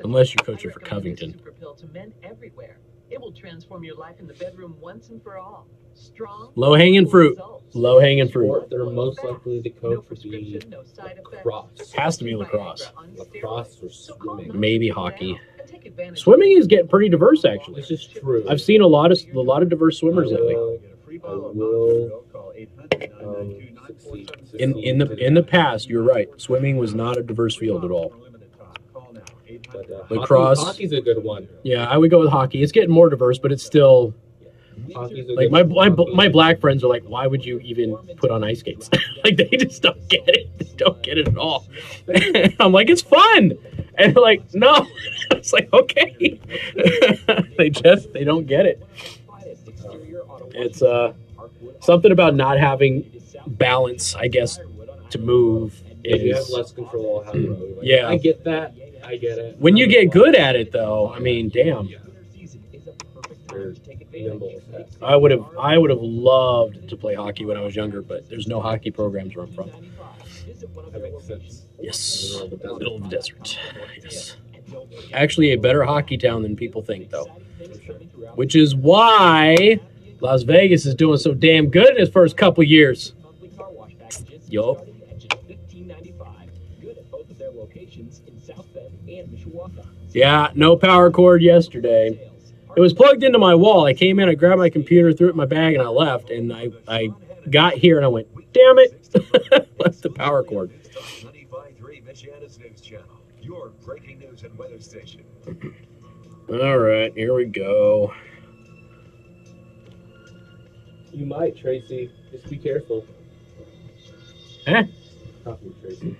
Unless you're coaching for Covington. Super pill to men everywhere. It will transform your life in the bedroom once and for all. Strong, Low-hanging fruit. Low-hanging fruit. sport they're most likely to coach would be lacrosse. Has to be lacrosse. Lacrosse or swimming. Maybe hockey. Swimming is getting pretty diverse, actually. This is true. I've seen a lot of diverse swimmers lately. I will succeed. In the past, you're right. Swimming was not a diverse field at all. But, Lacrosse. Hockey's a good one. Yeah, I would go with hockey. It's getting more diverse, but it's still Hockey's a like good my black friends are like, why would you even put on ice skates? Like they just don't get it. They don't get it at all. And I'm like, it's fun. And they're like, no. It's like, okay. they don't get it. It's something about not having balance, I guess, to move. If you have less control how to move. Like, Yeah. I get that. I get it. When you get good at it, though, I mean, damn. You're nimble as heck. I would have loved to play hockey when I was younger, but there's no hockey programs where I'm from. That makes sense. Yes, middle of the desert. Yes, actually a better hockey town than people think, though. Which is why Las Vegas is doing so damn good in its first couple years. Yup. Yeah, no power cord yesterday. It was plugged into my wall. I came in, I grabbed my computer, threw it in my bag, and I left. And I got here and I went, damn it. Left the power cord. 95.3 Michiana's News Channel, your breaking news and weather station. All right, here we go. You might, Tracy. Just be careful. Huh? Copy, Tracy.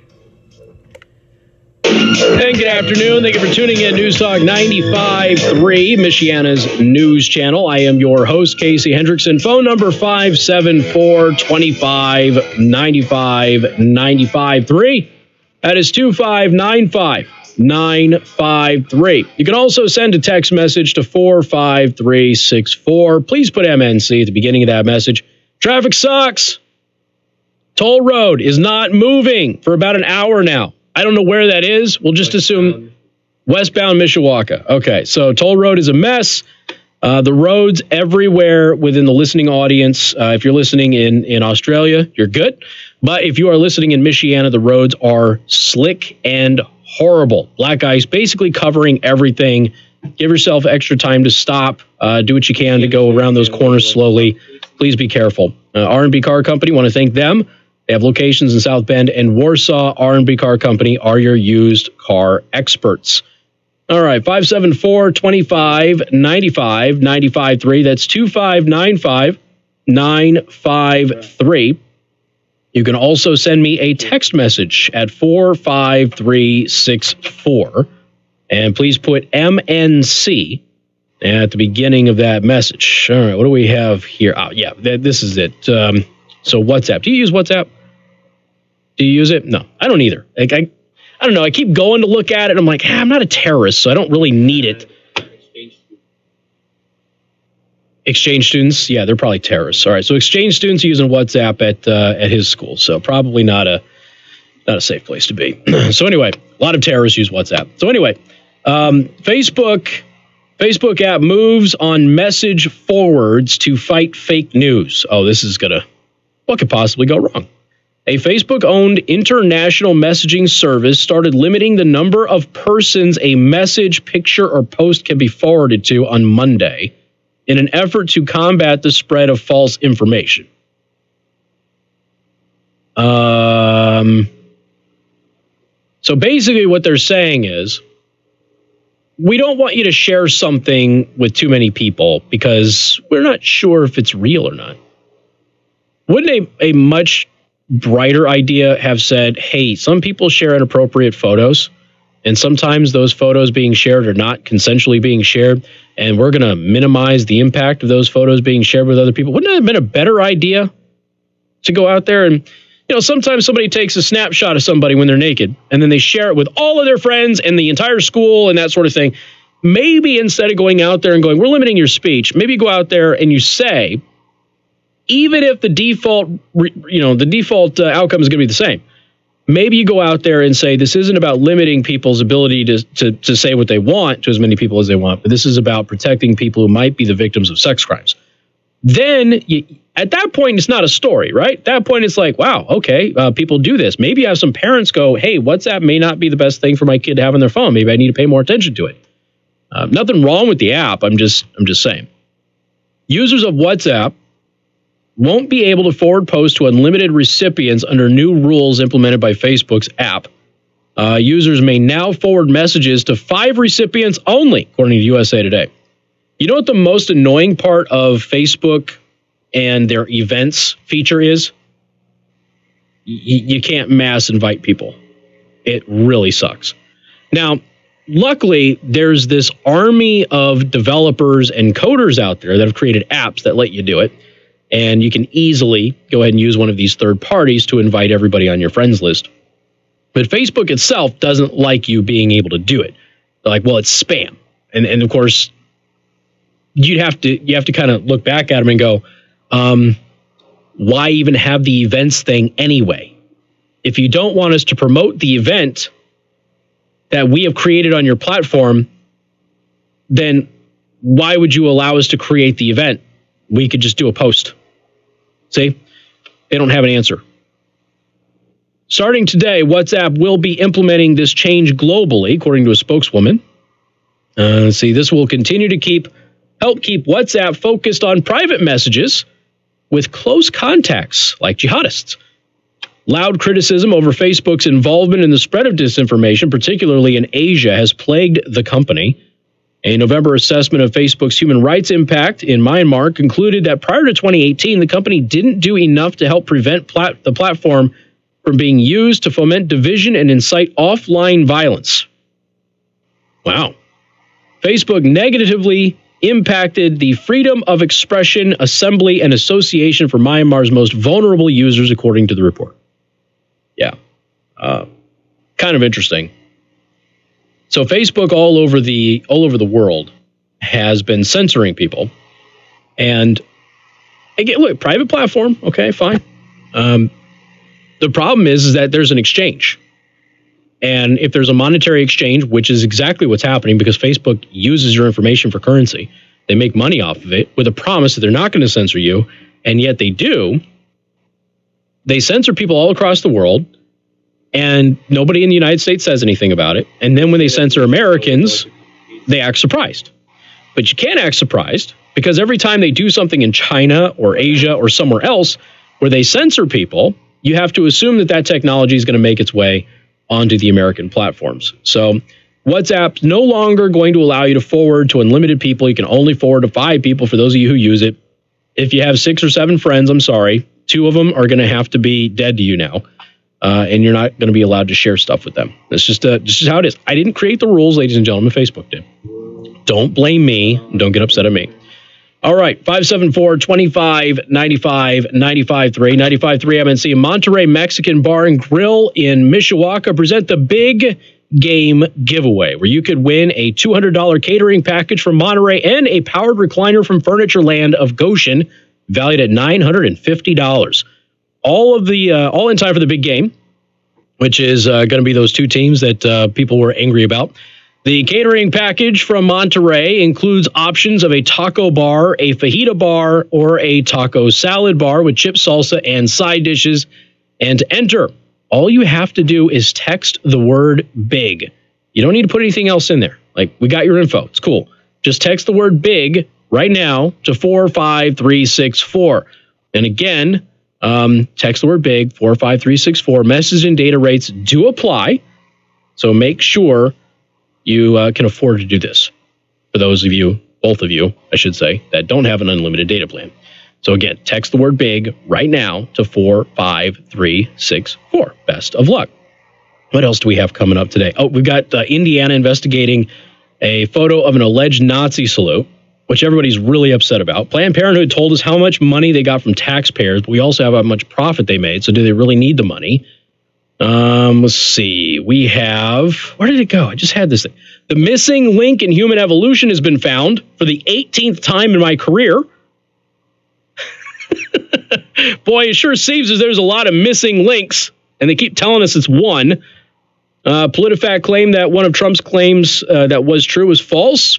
And good afternoon. Thank you for tuning in. News Talk 95.3, Michiana's news channel. I am your host, Casey Hendrickson. Phone number 574-25-95-95.3. That is 2595-953. You can also send a text message to 45364. Please put MNC at the beginning of that message. Traffic sucks. Toll road is not moving for about an hour now. I don't know where that is. We'll just assume westbound Mishawaka. Okay, so toll road is a mess. The roads everywhere within the listening audience. If you're listening in Australia, you're good. But if you are listening in Michiana, the roads are slick and horrible. Black ice basically covering everything. Give yourself extra time to stop. Do what you can to go around those corners slowly. Please be careful. R&B Car Company, want to thank them. They have locations in South Bend and Warsaw. R&B Car Company are your used car experts. All right, 574-25-95-95.3. That's 2595-953. You can also send me a text message at 45364. And please put MNC at the beginning of that message. All right, what do we have here? Oh, yeah, this is it. So WhatsApp. Do you use WhatsApp? Do you use it? No, I don't either. Like I don't know. I keep going to look at it. And I'm like, I'm not a terrorist, so I don't really need it. Exchange students, yeah, they're probably terrorists. All right, so exchange students are using WhatsApp at his school, so probably not a safe place to be. So anyway, a lot of terrorists use WhatsApp. So anyway, Facebook app moves on message forwards to fight fake news. Oh, this is what could possibly go wrong? A Facebook-owned international messaging service started limiting the number of persons a message, picture, or post can be forwarded to on Monday in an effort to combat the spread of false information. So basically what they're saying is, we don't want you to share something with too many people because we're not sure if it's real or not. Wouldn't a much brighter idea have said, hey, some people share inappropriate photos. And sometimes those photos being shared are not consensually being shared. And we're going to minimize the impact of those photos being shared with other people. Wouldn't it have been a better idea to go out there and, sometimes somebody takes a snapshot of somebody when they're naked and then they share it with all of their friends and the entire school and that sort of thing. Maybe instead of going out there and going, we're limiting your speech, maybe you go out there and you say, even if the default outcome is going to be the same, maybe you go out there and say, this isn't about limiting people's ability to say what they want to as many people as they want, but this is about protecting people who might be the victims of sex crimes. Then at that point, it's not a story, right? At that point, it's like, wow, okay, people do this. Maybe you have some parents go, hey, WhatsApp may not be the best thing for my kid to have on their phone. Maybe I need to pay more attention to it. Nothing wrong with the app. I'm just saying. Users of WhatsApp won't be able to forward posts to unlimited recipients under new rules implemented by Facebook's app. Users may now forward messages to 5 recipients only, according to USA Today. You know what the most annoying part of Facebook and their events feature is? You can't mass invite people. It really sucks. Now, luckily, there's this army of developers and coders out there that have created apps that let you do it. And you can easily go ahead and use one of these third parties to invite everybody on your friends list. But Facebook itself doesn't like you being able to do it. They're like, well, it's spam. And of course, you have to kind of look back at them and go, why even have the events thing anyway? If you don't want us to promote the event that we have created on your platform, then why would you allow us to create the event? We could just do a post. See, they don't have an answer. Starting today, WhatsApp will be implementing this change globally, according to a spokeswoman. This will continue to help keep WhatsApp focused on private messages with close contacts like jihadists. Loud criticism over Facebook's involvement in the spread of disinformation, particularly in Asia, has plagued the company. A November assessment of Facebook's human rights impact in Myanmar concluded that prior to 2018, the company didn't do enough to help prevent the platform from being used to foment division and incite offline violence. Wow. Facebook negatively impacted the freedom of expression, assembly, and association for Myanmar's most vulnerable users, according to the report. Yeah. Kind of interesting. So Facebook all over the world has been censoring people. And again, look, private platform, okay, fine. The problem is that there's an exchange. And if there's a monetary exchange, which is exactly what's happening because Facebook uses your information for currency, they make money off of it with a promise that they're not going to censor you, and yet they do. They censor people all across the world, and nobody in the United States says anything about it. And then when they censor Americans, they act surprised. But you can't act surprised because every time they do something in China or Asia or somewhere else where they censor people, you have to assume that that technology is going to make its way onto the American platforms. So WhatsApp's no longer going to allow you to forward to unlimited people. You can only forward to 5 people for those of you who use it. If you have 6 or 7 friends, I'm sorry, 2 of them are going to have to be dead to you now. And you're not going to be allowed to share stuff with them. That's just how it is. I didn't create the rules, ladies and gentlemen. Facebook did. Don't blame me. Don't get upset at me. All right, 574-2595-95-3, 95.3 MNC. Monterey Mexican Bar and Grill in Mishawaka present the Big Game Giveaway, where you could win a $200 catering package from Monterey and a powered recliner from Furniture Land of Goshen, valued at $950. All in time for the big game, which is going to be those 2 teams that people were angry about. The catering package from Monterey includes options of a taco bar, a fajita bar, or a taco salad bar with chip salsa and side dishes. And to enter, all you have to do is text the word BIG. You don't need to put anything else in there. Like, we got your info. It's cool. Just text the word BIG right now to 45364. And again, text the word BIG, 45364. Message and data rates do apply. So make sure you can afford to do this. For those of you, both of you, I should say, that don't have an unlimited data plan. So again, text the word BIG right now to 45364. Best of luck. What else do we have coming up today? Oh, we've got Indiana investigating a photo of an alleged Nazi salute, which everybody's really upset about. Planned Parenthood told us how much money they got from taxpayers, but we also have how much profit they made. So do they really need the money? Let's see. We have, where did it go? I just had this thing. The missing link in human evolution has been found for the 18th time in my career. Boy, it sure seems as there's a lot of missing links, and they keep telling us it's one. PolitiFact claimed that one of Trump's claims that was true was false.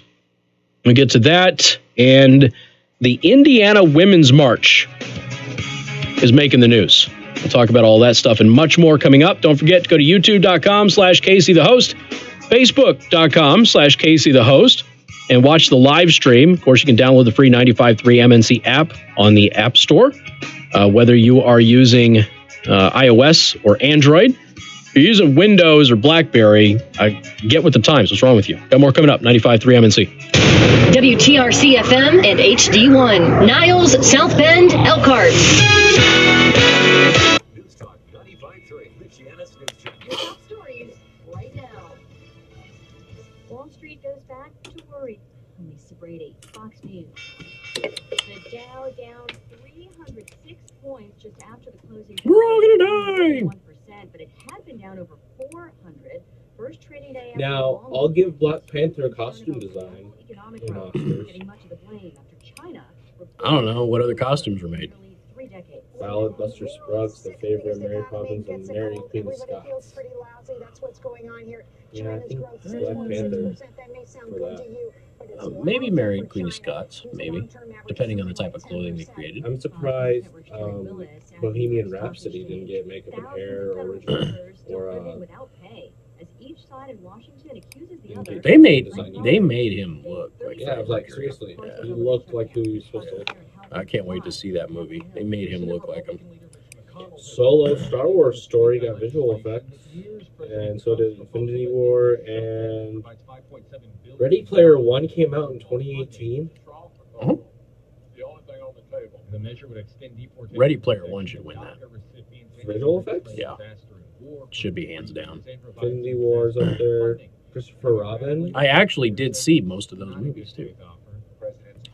We'll get to that. And the Indiana Women's March is making the news. We'll talk about all that stuff and much more coming up. Don't forget to go to youtube.com/CaseyTheHost, Facebook.com/CaseyTheHost, and watch the live stream. Of course, you can download the free 95.3 MNC app on the App Store, whether you are using iOS or Android. If you're using Windows or BlackBerry, get with the times. What's wrong with you? Got more coming up. 95.3 MNC. WTRC-FM and HD1. Niles, South Bend, Elkhart. News Talk 95.3, Michiana's News Channel. Top stories right now. Wall Street goes back to worry. I'm Lisa Brady, Fox News. The Dow down 306 points just after the closing. We're all gonna die. 1%, but it had been down over 400. First trading day. Now, I'll give Black Panther costume design an Oscars. Getting much of the blame after China. I don't know what other costumes were made. Salad, Buster Scruggs, The Favorite, Mary Poppins, and Mary Queen of Scots. Yeah, I think Black Panther for that. Maybe Mary Queen of Scots, maybe, depending on the type of clothing they created. I'm surprised Bohemian Rhapsody didn't get makeup and hair or original They made him look like. Yeah, I was like, seriously, he looked like who he was supposed to look. I can't wait to see that movie. They made him look like him. Solo Star Wars story got visual effects, and so did Infinity War, and Ready Player One came out in 2018. Uh-huh. Ready Player One should win that. Visual effects? Yeah. Should be hands down. Infinity War's up there. Christopher Robin. I actually did see most of those movies too.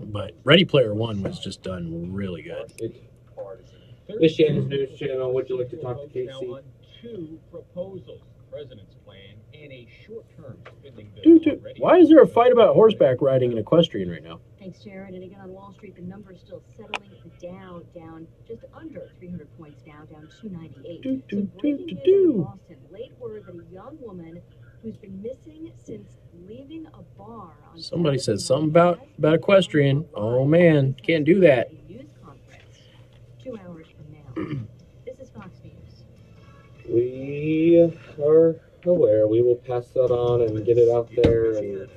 But Ready Player One was just done really good. Michiana's News Channel, would you like to talk to Casey? Two proposals. President's plan and a short-term spending bill. Dude, why is there a fight about horseback riding and equestrian right now? Thanks, Jared. And again on Wall Street, the numbers still settling down just under 300 points now, down 298. So breaking news in Boston, late word that a young woman who's been missing since leaving a bar on Somebody said something about equestrian. Oh man, can't do that. news conference 2 hours from now. This is Fox News. We are aware. We will pass that on and get it out there and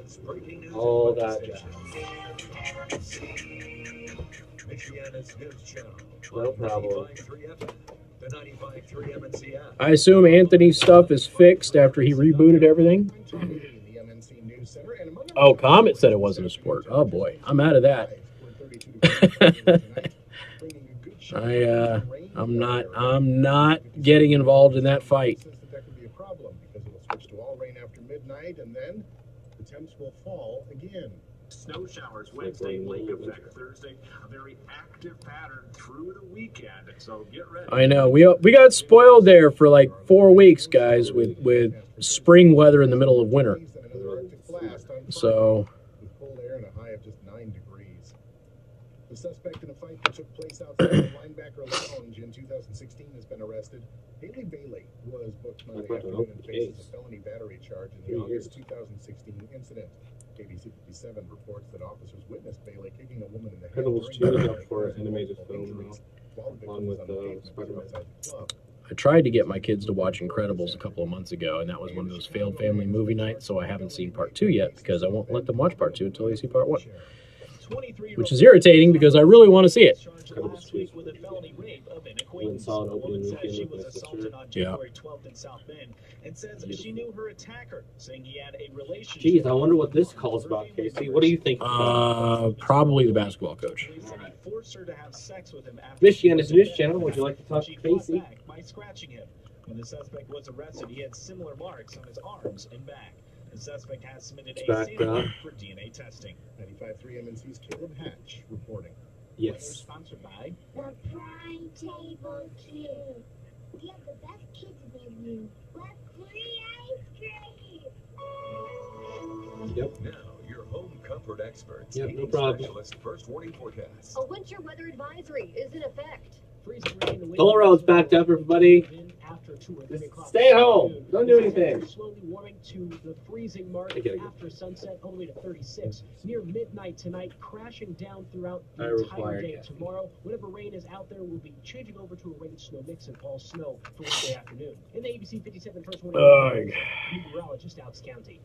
all that jazz. Michiana's News Channel. No problem. The 95.3 MNC app. I assume Anthony's stuff is fixed after he rebooted everything. Oh, Comet said it wasn't a sport. Oh boy, I'm out of that. I'm not getting involved in that fight. That could be a problem because it will switch to all rain after midnight, and then the temps will fall again. Snow showers Wednesday, lake effect Thursday. A very active pattern through the weekend, so get ready. I know we got spoiled there for like 4 weeks, guys, with spring weather in the middle of winter. So. With cold air and a high of just 9 degrees. The suspect in a fight that took place outside the linebacker lounge in 2016 has been arrested. Haley Bailey was booked Monday afternoon and faces a felony battery charge in the August 2016 incident. KBC 57 reports that officers witnessed Bailey kicking a woman in the head. Incredibles 2 is up for an animated film along with Spider-Man. I tried to get my kids to watch Incredibles a couple of months ago, and that was one of those failed family movie nights, so I haven't seen part 2 yet because I won't let them watch part 2 until they see part 1. Which is irritating because I really want to see it. Yeah. Jeez, I wonder what this call's about, Casey. What do you think? Probably the basketball coach. Michiana's News Channel. Would you like to talk to Casey? When the suspect was arrested, he had similar marks on his arms and back. The suspect has submitted a Back sample up. for DNA testing. 95.3 MNC's Caleb Hatch reporting. Weather Yes. sponsored by The Prime Table Kids. We have the best kids menu with free ice cream. Yep. Now, your home comfort experts. Yep, no Heating problem. Specialist first warning forecast. A winter weather advisory is in effect. freezing rain and wind. Toll road's backed up, everybody. After 2 or 3 o'clock. Stay home. Don't do anything. Slowly warming to the freezing mark I get it. after sunset, all the way to 36. Near midnight tonight, crashing down throughout I the require entire day. gas. Tomorrow, whatever rain is out there will be changing over to a rain snow mix and all snow for Wednesday afternoon. In the ABC 57 first warning, meteorologist Alex County.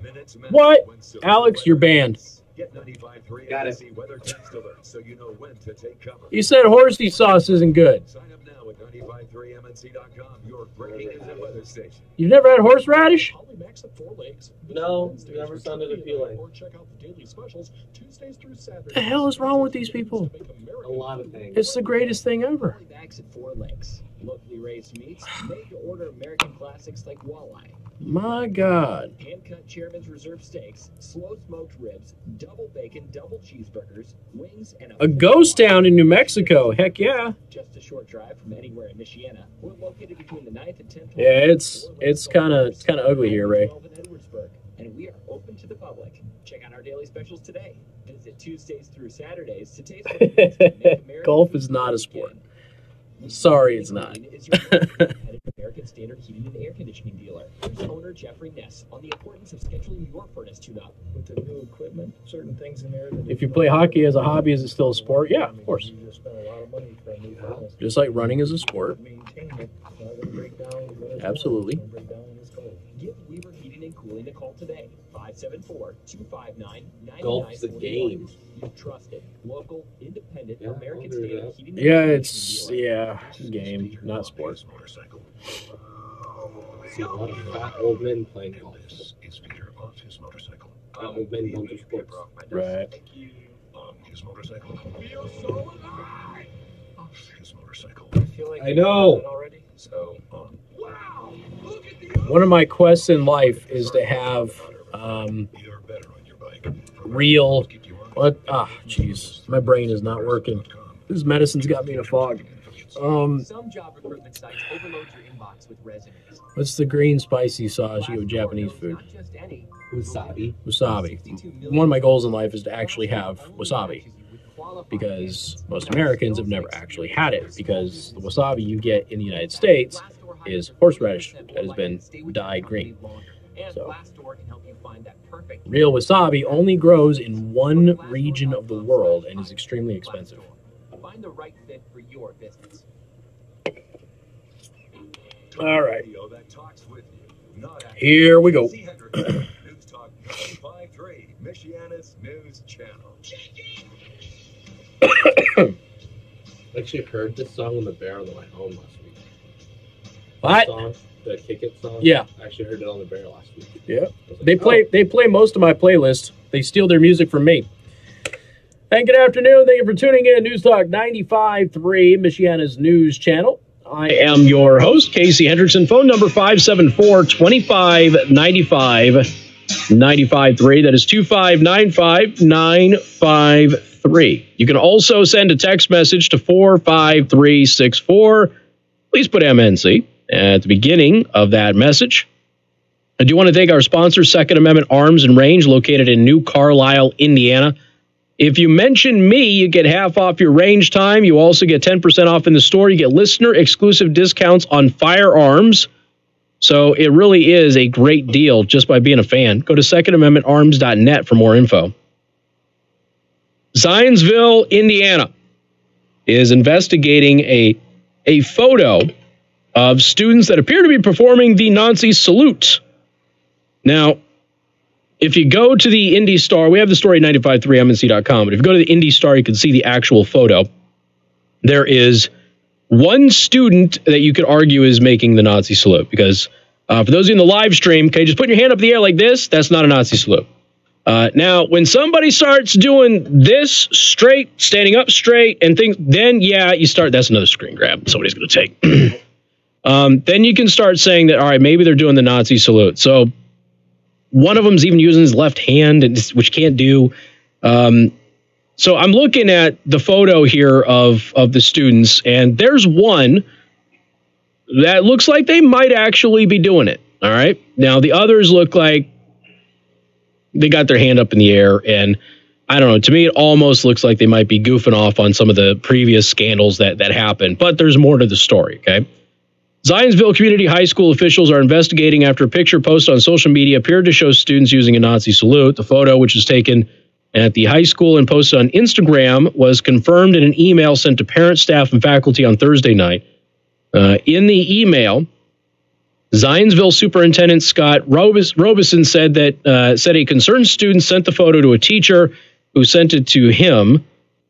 Minutes, What? when so- Alex, you're banned. Get 95.3 Got it. MNC weather text alerts so you know when to take cover. You said horsey sauce isn't good. Sign up now at 953mnc.com, your breaking news and weather station. You've never had horseradish? Polymax at 4 Lakes. No, never sounded appealing. Or check out the daily specials Tuesdays through Saturdays. What the hell is wrong with these people? A lot of things. It's the greatest thing ever. Polymax at 4 Lakes. Locally raised meats, made to order American classics like walleye. My God. Hand-cut Chairman's Reserve steaks, slow-smoked ribs, double bacon, double cheeseburgers, wings, and A ghost town in New Mexico. Heck yeah. Just a short drive from anywhere in Michiana. We're located between the 9th and 10th. Yeah, it's kind of ugly here, Ray. in Edwardsburg, and we are open to the public. Check out our daily specials today. Visit Tuesdays through Saturdays to taste what it means to make America Golf is not a sport. Sorry, it's not. is your independent American Standard Heating and Air Conditioning dealer. Here's owner Jeffrey Ness on the importance of scheduling your furnace tune-up. With the new equipment, certain things in there that If you play hockey as a hobby, is it still a sport? Yeah, of course. you just spend a lot of money for a new furnace. Just like running is a sport. Maintain it, it's not gonna break down when it's Absolutely. cold. It's gonna break down when it's cold. Give Weaver Heating and Cooling a call today. 574-259-9941. Golf's the game. You trusted, local, independent, Yeah, American I'll do Standard that. Heating and Yeah, Air it's game, not sport. Motorcycle. See a lot of fat old men playing golf. This is Peter on his motorcycle. Fat old men don't do sports. Right. On his motorcycle. Feel so alive. Off his motorcycle. I know. So on. Wow! Look at the One of my quests in life is to have You're better on your bike. real. What? Ah, jeez, my brain is not working. This medicine's got me in a fog. Some job recruitment sites overload your inbox with resumes. What's the green spicy sauce you have Japanese food? Not just any. Wasabi. Wasabi. One of my goals in life is to actually have wasabi, because most Americans have never actually had it, because the wasabi you get in the United States is horseradish that has been dyed green. So real wasabi only grows in one region of the world and is extremely expensive. Find the right fit for your business. All right, That talks with you. Not at here we go. Hendrickson, News Talk 95.3, Michiana's news channel. I actually heard this song on the Bear on the way home last week. What? Song, the Kick It song. Yeah. I actually heard it on the Bear last week. Yeah, I was like, they play most of my playlist. They steal their music from me. And good afternoon. Thank you for tuning in. News Talk 95.3, Michiana's news channel. I am your host, Casey Hendrickson. Phone number 574-2595-95.3. That is 2595-953. You can also send a text message to 45364. Please put MNC at the beginning of that message. I do want to thank our sponsor, Second Amendment Arms and Range, located in New Carlisle, Indiana. If you mention me, you get half off your range time. You also get 10% off in the store. You get listener-exclusive discounts on firearms. So it really is a great deal just by being a fan. Go to secondamendmentarms.net for more info. Zionsville, Indiana, is investigating a photo of students that appear to be performing the Nazi salute. Now, if you go to the Indy Star, we have the story at 953mnc.com, but if you go to the Indy Star, you can see the actual photo. There is one student that you could argue is making the Nazi salute, because for those of you in the live stream, okay, just put your hand up in the air like this. That's not a Nazi salute. Now, when somebody starts doing this straight, standing up straight, and things, then, yeah, you start, that's another screen grab somebody's going to take. then you can start saying that, all right, maybe they're doing the Nazi salute. So one of them's even using his left hand, which can't do. So I'm looking at the photo here of the students, and there's one that looks like they might actually be doing it. All right. Now, the others look like they got their hand up in the air, and I don't know. To me, it almost looks like they might be goofing off on some of the previous scandals that happened, but there's more to the story. Okay. Zionsville Community High School officials are investigating after a picture posted on social media appeared to show students using a Nazi salute. The photo, which was taken at the high school and posted on Instagram, was confirmed in an email sent to parents, staff, and faculty on Thursday night. In the email, Zionsville Superintendent Scott Robeson said that a concerned student sent the photo to a teacher who sent it to him.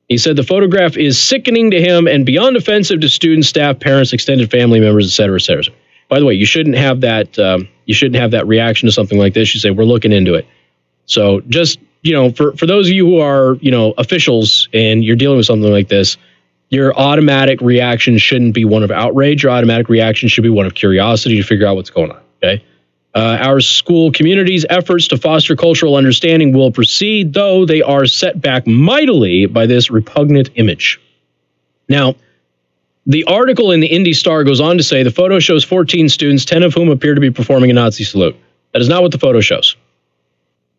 He said the photograph is sickening to him and beyond offensive to students, staff, parents, extended family members, et cetera, et cetera. By the way, you shouldn't have that. You shouldn't have that reaction to something like this. You say, we're looking into it. So just, for those of you who are, officials and you're dealing with something like this, your automatic reaction shouldn't be one of outrage. Your automatic reaction should be one of curiosity to figure out what's going on. Okay. Our school community's efforts to foster cultural understanding will proceed, though they are set back mightily by this repugnant image. Now, the article in the Indy Star goes on to say the photo shows 14 students, 10 of whom appear to be performing a Nazi salute. That is not what the photo shows.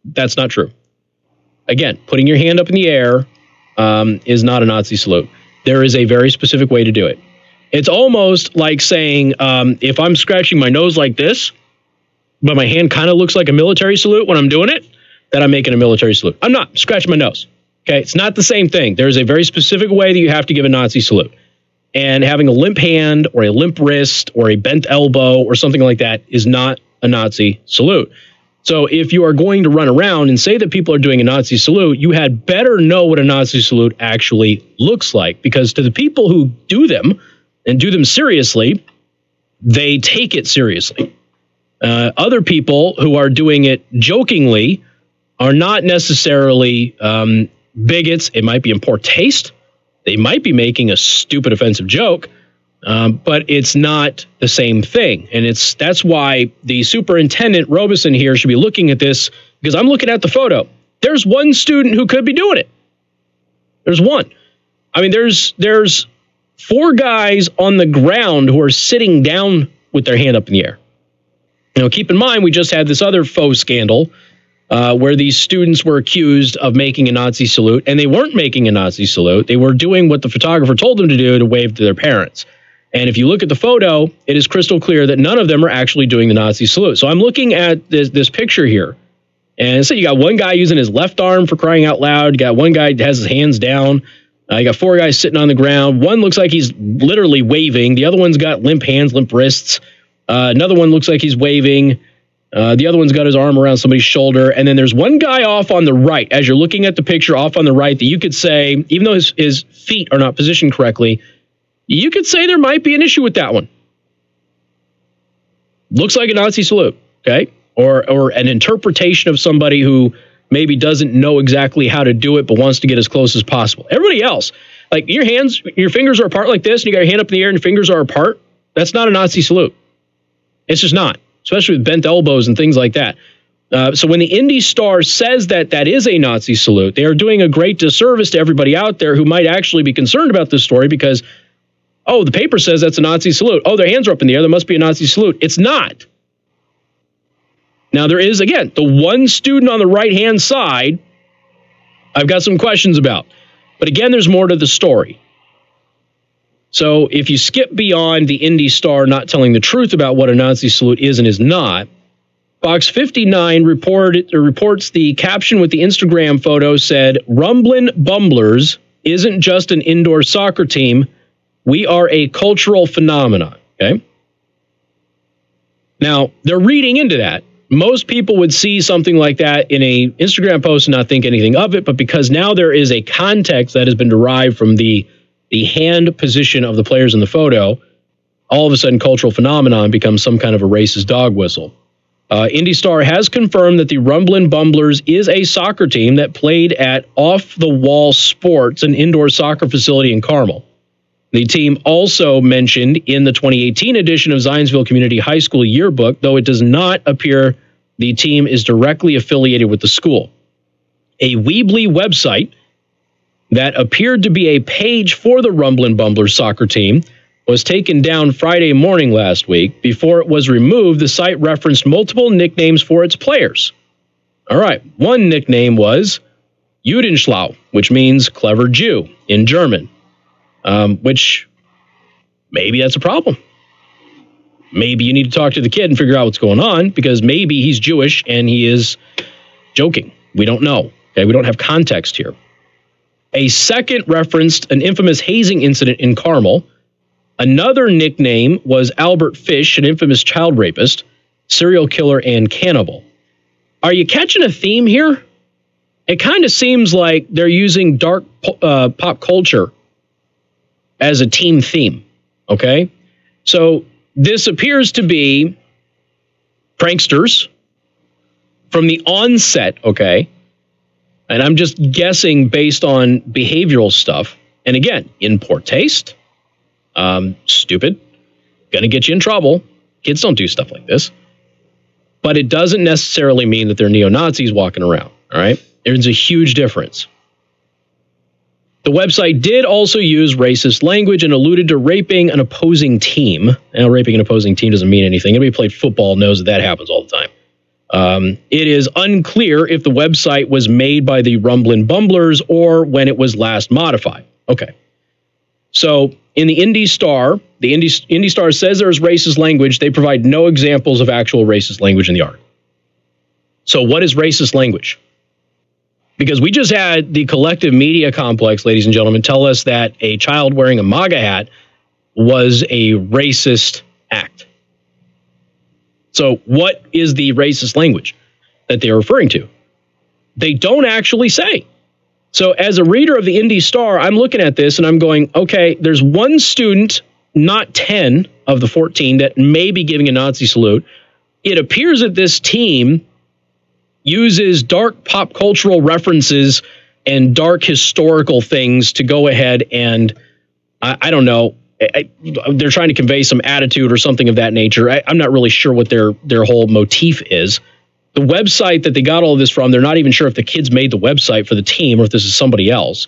That's not true. Again, putting your hand up in the air is not a Nazi salute. There is a very specific way to do it. It's almost like saying, if I'm scratching my nose like this, but my hand kind of looks like a military salute when I'm doing it, that I'm making a military salute. I'm not. Scratch my nose. Okay, it's not the same thing. There's a very specific way that you have to give a Nazi salute. And having a limp hand or a limp wrist or a bent elbow or something like that is not a Nazi salute. So if you are going to run around and say that people are doing a Nazi salute, you had better know what a Nazi salute actually looks like, because to the people who do them and do them seriously, they take it seriously. Other people who are doing it jokingly are not necessarily bigots. It might be in poor taste. They might be making a stupid, offensive joke, but it's not the same thing. And that's why the superintendent, Robeson, here should be looking at this, because I'm looking at the photo. There's one student who could be doing it. There's one. I mean, there's 4 guys on the ground who are sitting down with their hand up in the air. Keep in mind, we just had this other faux scandal where these students were accused of making a Nazi salute, and they weren't making a Nazi salute. They were doing what the photographer told them to do, to wave to their parents. And if you look at the photo, it is crystal clear that none of them are actually doing the Nazi salute. So I'm looking at this picture here, and so you got one guy using his left arm, for crying out loud. You got one guy that has his hands down. You got 4 guys sitting on the ground. One looks like he's literally waving. The other one's got limp hands, limp wrists. Another one looks like he's waving. The other one's got his arm around somebody's shoulder. And then there's one guy off on the right, as you're looking at the picture off on the right, that you could say, even though his feet are not positioned correctly, you could say there might be an issue with that one. Looks like a Nazi salute, okay? Or an interpretation of somebody who maybe doesn't know exactly how to do it, but wants to get as close as possible. Everybody else, like your fingers are apart like this, and you got your hand up in the air and your fingers are apart. That's not a Nazi salute. It's just not, especially with bent elbows and things like that. So when the Indy Star says that that is a Nazi salute, they are doing a great disservice to everybody out there who might actually be concerned about this story because, oh, the paper says that's a Nazi salute. Oh, their hands are up in the air. There must be a Nazi salute. It's not. Now, there is, again, the one student on the right-hand side I've got some questions about. But again, there's more to the story. So if you skip beyond the Indy Star not telling the truth about what a Nazi salute is and is not, Fox 59 reports the caption with the Instagram photo said, "Rumblin' Bumblers isn't just an indoor soccer team. We are a cultural phenomenon." Okay. Now, they're reading into that. Most people would see something like that in an Instagram post and not think anything of it, but because now there is a context that has been derived from the hand position of the players in the photo, all of a sudden cultural phenomenon becomes some kind of a racist dog whistle. Indy Star has confirmed that the Rumblin' Bumblers is a soccer team that played at Off the Wall Sports, an indoor soccer facility in Carmel. The team also mentioned in the 2018 edition of Zionsville Community High School yearbook, though it does not appear the team is directly affiliated with the school. A Weebly website that appeared to be a page for the Rumblin' Bumblers soccer team was taken down Friday morning last week. Before it was removed, the site referenced multiple nicknames for its players. All right, one nickname was Judenschlau, which means clever Jew in German, which maybe that's a problem. Maybe you need to talk to the kid and figure out what's going on, because maybe he's Jewish and he is joking. We don't know. Okay, we don't have context here. A second referenced an infamous hazing incident in Carmel. Another nickname was Albert Fish, an infamous child rapist, serial killer, and cannibal. Are you catching a theme here? It kind of seems like they're using dark pop culture as a team theme, okay? So this appears to be pranksters from the onset, okay? And I'm just guessing based on behavioral stuff. And again, in poor taste, stupid, gonna get you in trouble. Kids don't do stuff like this. But it doesn't necessarily mean that they're neo-Nazis walking around, all right? There's a huge difference. The website did also use racist language and alluded to raping an opposing team. Now, raping an opposing team doesn't mean anything. Anybody who played football knows that happens all the time. It is unclear if the website was made by the Rumblin' Bumblers or when it was last modified. Okay. So in the Indy Star says there is racist language. They provide no examples of actual racist language in the article. So what is racist language? Because we just had the collective media complex, ladies and gentlemen, tell us that a child wearing a MAGA hat was a racist act. So what is the racist language that they're referring to? They don't actually say. So as a reader of the Indy Star, I'm looking at this and I'm going, okay, there's one student, not 10 of the 14, that may be giving a Nazi salute. It appears that this team uses dark pop cultural references and dark historical things to go ahead and, I don't know, they're trying to convey some attitude or something of that nature. I'm not really sure what their whole motif is. The website that they got all of this from, they're not even sure if the kids made the website for the team or if this is somebody else.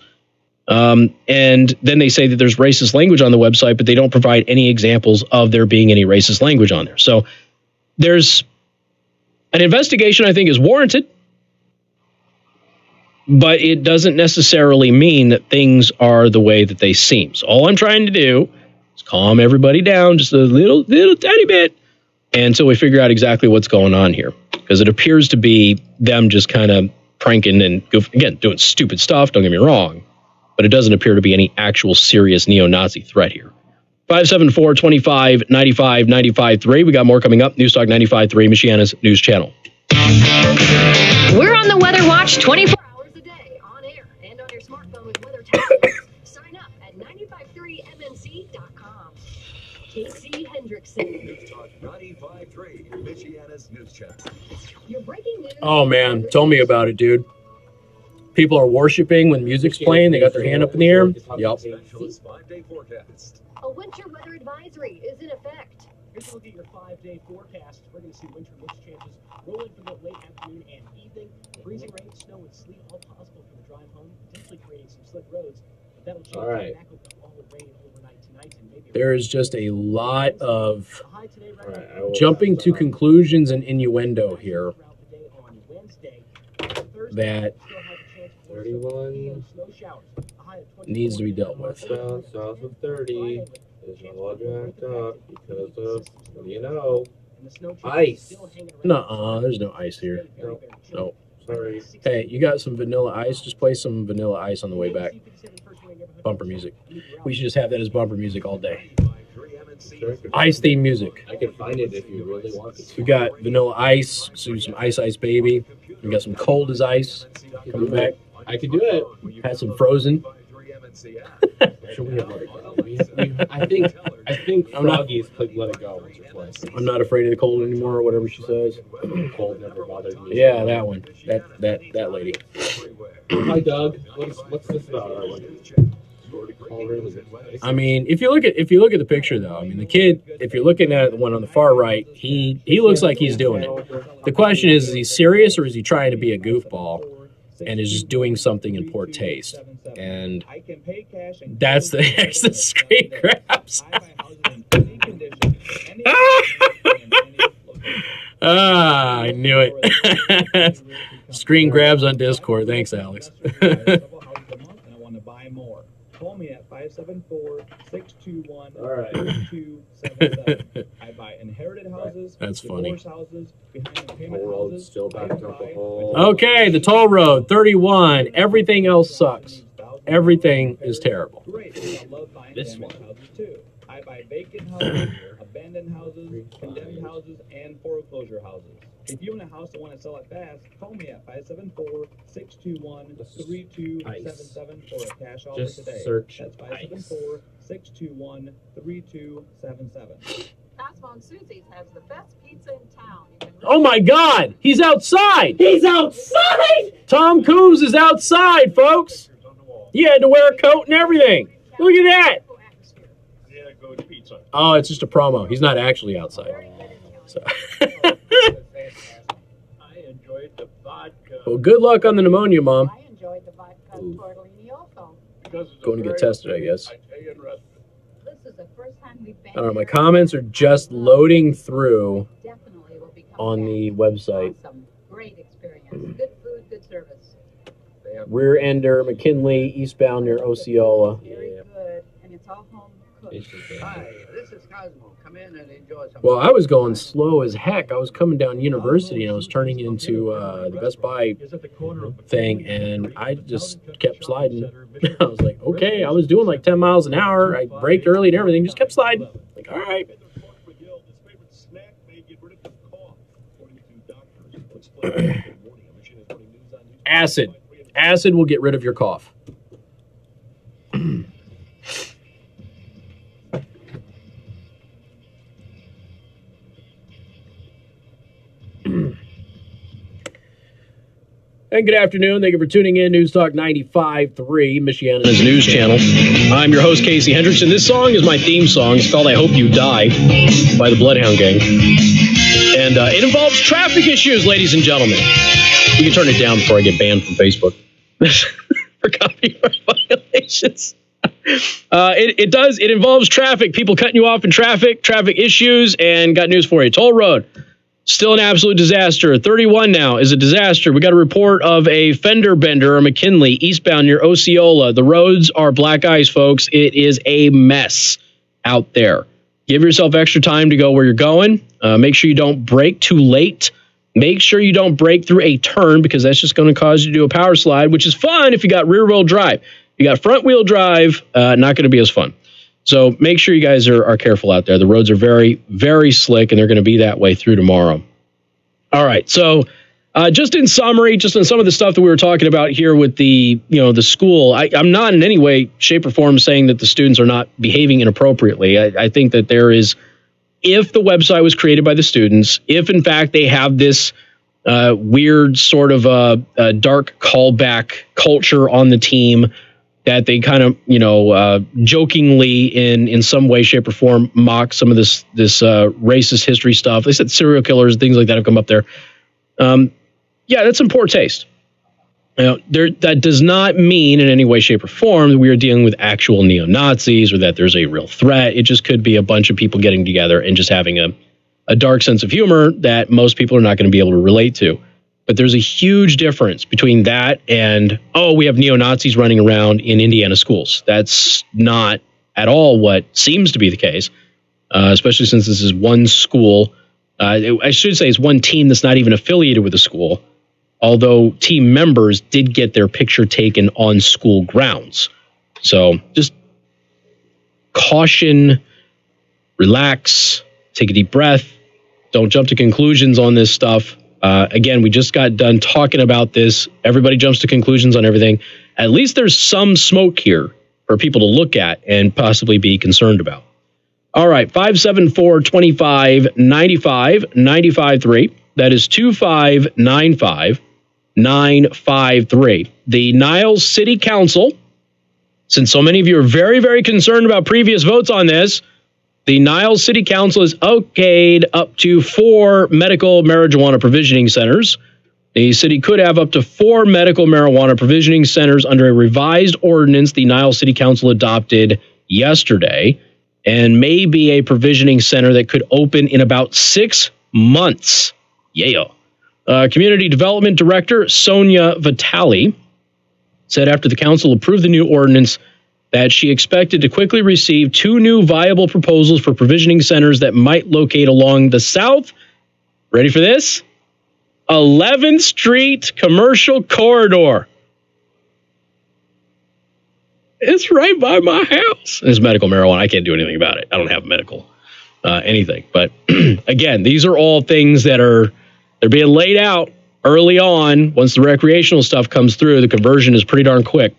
And then they say that there's racist language on the website, but they don't provide any examples of there being any racist language on there. So there's an investigation, I think, is warranted, but it doesn't necessarily mean that things are the way that they seem. So all I'm trying to do is calm everybody down just a little tiny bit until we figure out exactly what's going on here. Because it appears to be them just kind of pranking and, again, doing stupid stuff, don't get me wrong, but it doesn't appear to be any actual serious neo-Nazi threat here. 574-25-95-95-3. We got more coming up. News Talk 95.3, Michiana's news channel. We're on the Weather Watch 24 hours a day, on air and on your smartphone with weather tablets. Sign up at 953mnc.com. Casey Hendrickson. News Talk 95.3, Michiana's news channel. Your breaking news. Oh, man. Tell me about it, dude. People are worshiping when music's playing. They got their hand up in the air. Yep. A winter weather advisory is in effect. Here's a look at your 5-day forecast. We're going to see winter mix chances rolling for the late afternoon and evening. Freezing rain, snow, and sleet all possible for the drive home, potentially creating some slick roads. But that'll change back with all the rain overnight tonight and maybe. There is just a lot of jumping to conclusions and innuendo here that 31 needs to be dealt with. south of 30 is all jacked up because of, you know, ice. Nuh-uh, there's no ice here. No. Sorry. Hey, you got some vanilla ice? Just play some vanilla ice on the way back. Bumper music. We should just have that as bumper music all day. Ice theme music. I can find it if you really want to. We got vanilla ice, some Ice Ice Baby. We got some cold as ice coming back. I could do it. Had some frozen. I think Froggies could let it go once or twice. I'm not afraid of the cold anymore, or whatever she says. Cold never bothered me. Yeah, that one. That lady. Hi, Doug. What's this about? I mean, if you look at the picture though, I mean the kid, if you're looking at the one on the far right, he looks like he's doing it. The question is he serious or is he trying to be a goofball and is just doing something in poor taste? And that's the screen grabs. I knew it. Screen grabs on Discord. Thanks, Alex. Call me at 574-621-3277. I buy inherited houses, That's funny. houses, behind the payment houses. Still backed up a whole. Okay, the toll road, 31. Everything else sucks. Everything is terrible. This one. I buy vacant houses, abandoned houses, condemned houses, and foreclosure houses. If you own a house and want to sell it fast, call me at 574-621-3277 for a cash offer today. Search That's 574-621-3277. Fastbone Susie's has the best pizza in town. Oh my God, he's outside. He's outside. Tom Coombs is outside, folks. He had to wear a coat and everything. Look at that. Oh, it's just a promo. He's not actually outside. So. Well, good luck on the pneumonia, Mom. I enjoyed the vodka tortellini also. Going to get tested, I guess. This is the first time we've been I don't know, my comments are just loading through on the website. Awesome. Great experience. Good food, good service. Rear Ender, McKinley, eastbound near Osceola. Very good. And it's all home cooked. Hi, this is Cosmo. Come in and enjoy some. Well, I was going slow as heck. I was coming down University and I was turning into the Best Buy thing, and I just kept sliding. I was like, okay, I was doing like 10 miles an hour. I braked early and everything, just kept sliding. Like, all right. Acid. Acid will get rid of your cough. And good afternoon. Thank you for tuning in. News Talk 95.3, Michiana's news channel. I'm your host, Casey Hendrickson. This song is my theme song. It's called I Hope You Die by the Bloodhound Gang. And it involves traffic issues, ladies and gentlemen. You can turn it down before I get banned from Facebook for copyright violations. It does. It involves traffic. People cutting you off in traffic issues, and got news for you. Toll road. Still an absolute disaster. 31 now is a disaster. We got a report of a fender bender or McKinley eastbound near Osceola. The roads are black ice, folks. It is a mess out there. Give yourself extra time to go where you're going. Make sure you don't brake too late. Make sure you don't brake through a turn, because that's just going to cause you to do a power slide, which is fun if you got rear wheel drive. You got front wheel drive, not going to be as fun. So make sure you guys are careful out there. The roads are very, very slick, and they're going to be that way through tomorrow. All right. So just in summary, just on some of the stuff that we were talking about here with the school, I'm not in any way, shape, or form saying that the students are not behaving inappropriately. I think that there is, if the website was created by the students, if in fact they have this weird sort of dark callback culture on the team, that they kind of, jokingly in some way, shape, or form mock some of this racist history stuff. They said serial killers, things like that have come up there. Yeah, that's in poor taste. That does not mean in any way, shape, or form that we are dealing with actual neo-Nazis or that there's a real threat. It just could be a bunch of people getting together and just having a dark sense of humor that most people are not going to be able to relate to. But there's a huge difference between that and, we have neo-Nazis running around in Indiana schools. That's not at all what seems to be the case, especially since this is one school. I should say it's one team that's not even affiliated with the school, although team members did get their picture taken on school grounds. So just caution, relax, take a deep breath. Don't jump to conclusions on this stuff. Again, we just got done talking about this. Everybody jumps to conclusions on everything. At least there's some smoke here for people to look at and possibly be concerned about. All right, 574-25-95-95-3. That is 2595-953. The Niles City Council Since so many of you are very, very concerned about previous votes on this, the Niles City Council has okayed up to 4 medical marijuana provisioning centers. The city could have up to 4 medical marijuana provisioning centers under a revised ordinance the Niles City Council adopted yesterday, and may be a provisioning center that could open in about 6 months. Yeah. Community Development Director Sonia Vitali said after the council approved the new ordinance that she expected to quickly receive 2 new viable proposals for provisioning centers that might locate along the south, ready for this, 11th Street commercial corridor. It's right by my house. It's medical marijuana. I can't do anything about it. I don't have medical anything. But again, these are all things that they're being laid out early on. Once the recreational stuff comes through, the conversion is pretty darn quick.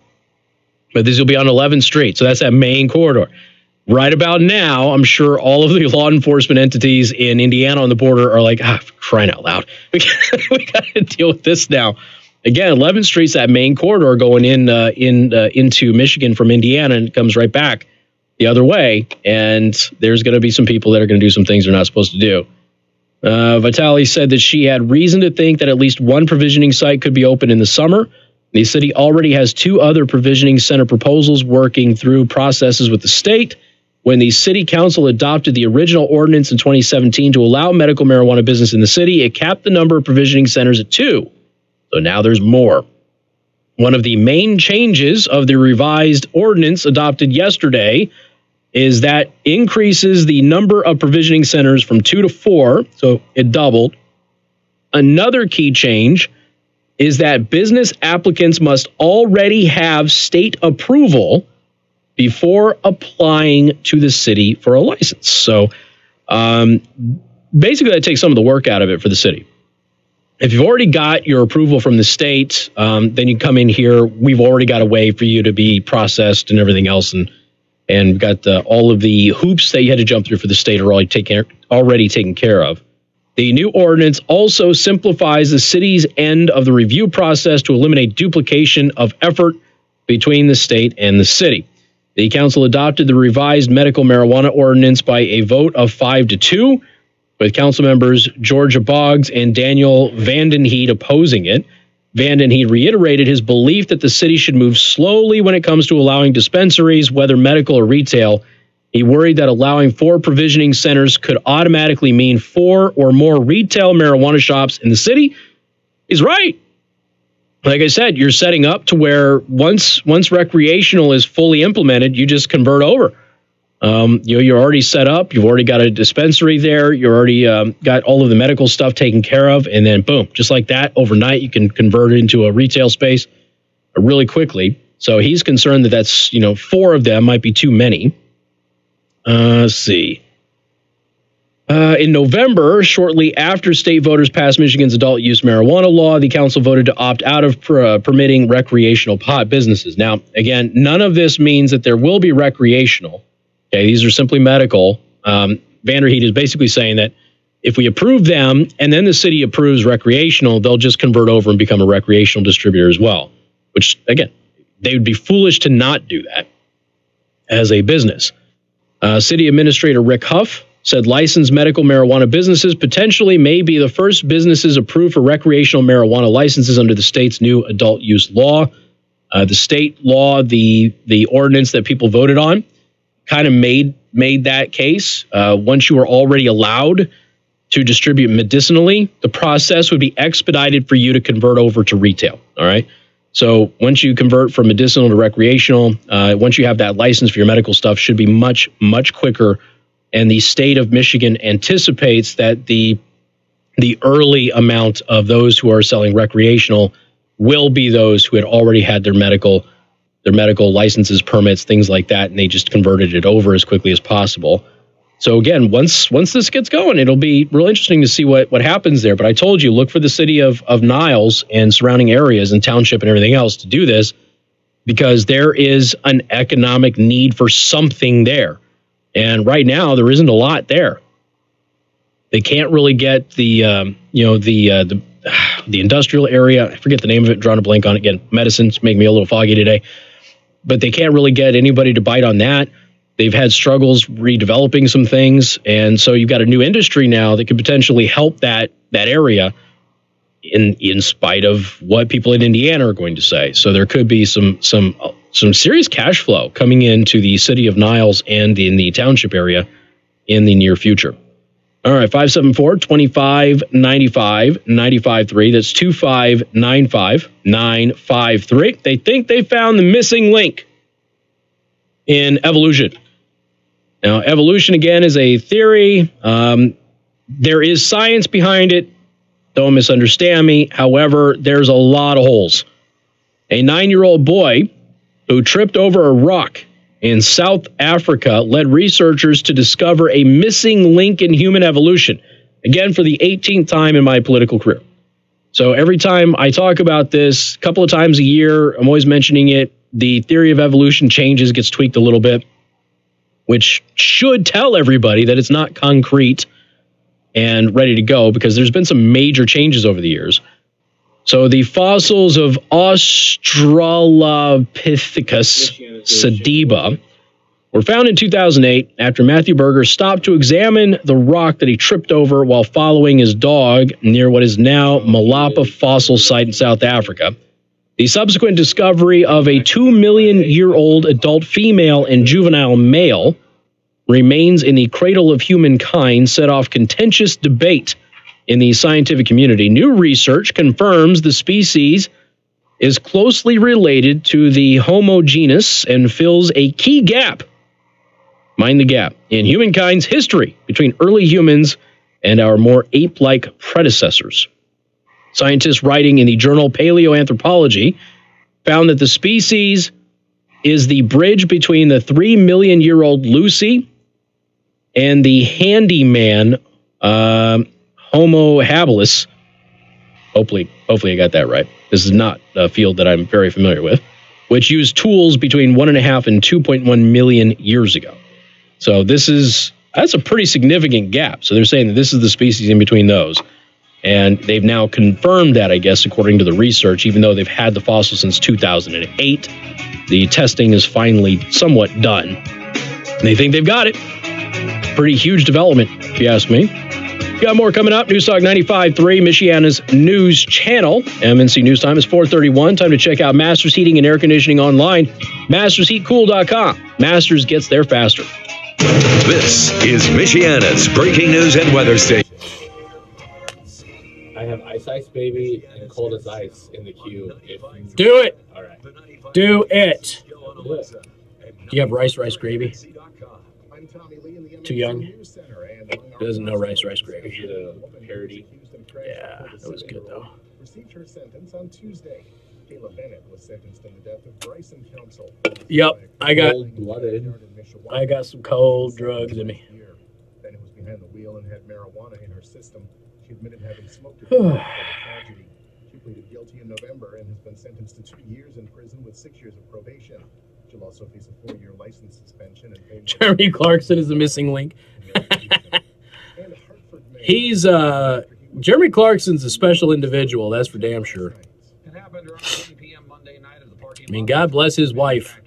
But these will be on 11th Street. So that's that main corridor. Right about now, I'm sure all of the law enforcement entities in Indiana on the border are like, crying out loud. We got to deal with this now. Again, 11th Street's that main corridor going into Michigan from Indiana, and it comes right back the other way. And there's going to be some people that are going to do some things they're not supposed to do. Vitali said that she had reason to think that at least one provisioning site could be open in the summer. The city already has 2 other provisioning center proposals working through processes with the state. When the city council adopted the original ordinance in 2017 to allow medical marijuana business in the city, it capped the number of provisioning centers at 2. So now there's more. One of the main changes of the revised ordinance adopted yesterday is that increases the number of provisioning centers from 2 to 4, so it doubled. Another key change is that business applicants must already have state approval before applying to the city for a license. So basically that takes some of the work out of it for the city. If you've already got your approval from the state, then you come in here. We've already got a way for you to be processed and everything else, and got all of the hoops that you had to jump through for the state are already taken care of. The new ordinance also simplifies the city's end of the review process to eliminate duplication of effort between the state and the city. The council adopted the revised medical marijuana ordinance by a vote of 5-2, with council members Georgia Boggs and Daniel Vandenheed opposing it. Vandenheed reiterated his belief that the city should move slowly when it comes to allowing dispensaries, whether medical or retail. He worried that allowing 4 provisioning centers could automatically mean 4 or more retail marijuana shops in the city. He's right. Like I said, you're setting up to where once recreational is fully implemented, you just convert over. You're already set up. You've already got a dispensary there. You already got all of the medical stuff taken care of. And then boom, just like that, overnight, you can convert it into a retail space really quickly. So he's concerned that that's, 4 of them might be too many. Let's see. In November, shortly after state voters passed Michigan's adult use marijuana law, the council voted to opt out of permitting recreational pot businesses. Now, again, none of this means that there will be recreational. Okay, these are simply medical. Vanderheed is basically saying that if we approve them and then the city approves recreational, they'll just convert over and become a recreational distributor as well, which, again, they would be foolish to not do that as a business. City Administrator Rick Huff said licensed medical marijuana businesses potentially may be the first businesses approved for recreational marijuana licenses under the state's new adult use law. The state law, the ordinance that people voted on, kind of made that case. Once you were already allowed to distribute medicinally, the process would be expedited for you to convert over to retail. All right. So once you convert from medicinal to recreational, once you have that license for your medical stuff, should be much, much quicker. And the state of Michigan anticipates that the early amount of those who are selling recreational will be those who had already had their medical licenses, permits, things like that, and they just converted it over as quickly as possible. So again, once this gets going, it'll be real interesting to see what happens there. But I told you, look for the city of Niles and surrounding areas and township and everything else to do this, because there is an economic need for something there. And right now, there isn't a lot there. They can't really get the industrial area. I forget the name of it. Drawing a blank on it again. Medicine's making me a little foggy today. but they can't really get anybody to bite on that. They've had struggles redeveloping some things, and so you've got a new industry now that could potentially help that area in spite of what people in Indiana are going to say. So there could be some serious cash flow coming into the city of Niles and in the township area in the near future. All right, 574-2595-95.3. That's 2595-953. They think they found the missing link in evolution. Now, evolution, again, is a theory. There is science behind it. Don't misunderstand me. However, there's a lot of holes. A 9-year-old boy who tripped over a rock in South Africa led researchers to discover a missing link in human evolution. Again, for the 18th time in my political career. So every time I talk about this, a couple of times a year, I'm always mentioning it. The theory of evolution changes, gets tweaked a little bit, which should tell everybody that it's not concrete and ready to go, because there's been some major changes over the years. So the fossils of Australopithecus sediba were found in 2008 after Matthew Berger stopped to examine the rock that he tripped over while following his dog near what is now Malapa fossil site in South Africa. The subsequent discovery of a 2-million-year-old adult female and juvenile male remains in the cradle of humankind set off contentious debate in the scientific community. New research confirms the species is closely related to the Homo genus and fills a key gap, mind the gap, in humankind's history between early humans and our more ape-like predecessors. Scientists writing in the journal Paleoanthropology found that the species is the bridge between the 3-million-year-old Lucy and the handyman Homo habilis. Hopefully I got that right. This is not a field that I'm very familiar with, which used tools between 1.5 and 2.1 million years ago. So that's a pretty significant gap. So they're saying that this is the species in between those. And they've now confirmed that, I guess, according to the research, even though they've had the fossil since 2008. The testing is finally somewhat done. And they think they've got it. Pretty huge development, if you ask me. Got more coming up. Newstalk 95.3, Michiana's news channel. MNC News Time is 4:31. Time to check out Masters Heating and Air Conditioning online. MastersHeatCool.com. Masters gets there faster. This is Michiana's breaking news and weather station. I have Ice Baby and Cold as Ice in the queue. Do it. All right. Do it. Do you have rice gravy? Too young? Doesn't know rice gravy. Parody. Yeah, that was good though. Received her sentence on Tuesday. Kayla Bennett was sentenced in the death of Bryson Council. Yep, I got some cold drugs in me. Bennett was behind the wheel and had marijuana in her system. She admitted having smoked it before the tragedy. She pleaded guilty in November and has been sentenced to 2 years in prison with 6 years of probation. She'll also face a 4-year license suspension and pay. Jeremy Clarkson is the missing link. He's Jeremy Clarkson's a special individual, that's for damn sure. I mean, God bless his wife,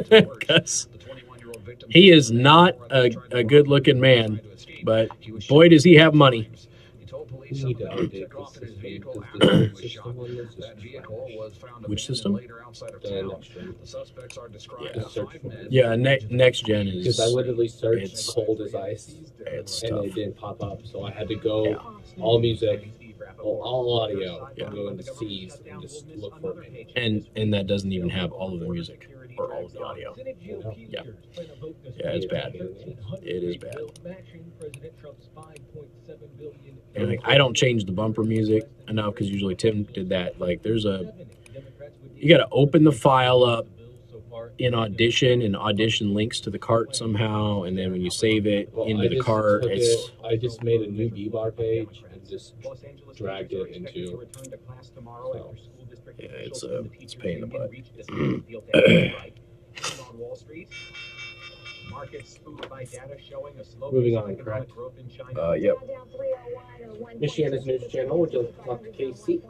because he is not a good-looking man, but boy, does he have money. Which system? Yeah, next gen is. Because I literally searched Cold as Ice, and it didn't pop up, so I had to go all music, all audio, and go into C's and just look for it. And that doesn't even have all of the music or all of the audio. Yeah, it's bad. It is bad. And like, I don't change the bumper music enough because usually Tim did that. Like, you got to open the file up in Audition, and Audition links to the cart somehow, and then when you save it into the cart, I just made a new B-bar page and just dragged it into. So. Yeah, it's a pain in the butt. Moving on, correct? Yep. Michiana's news channel. Would you like to talk to Casey?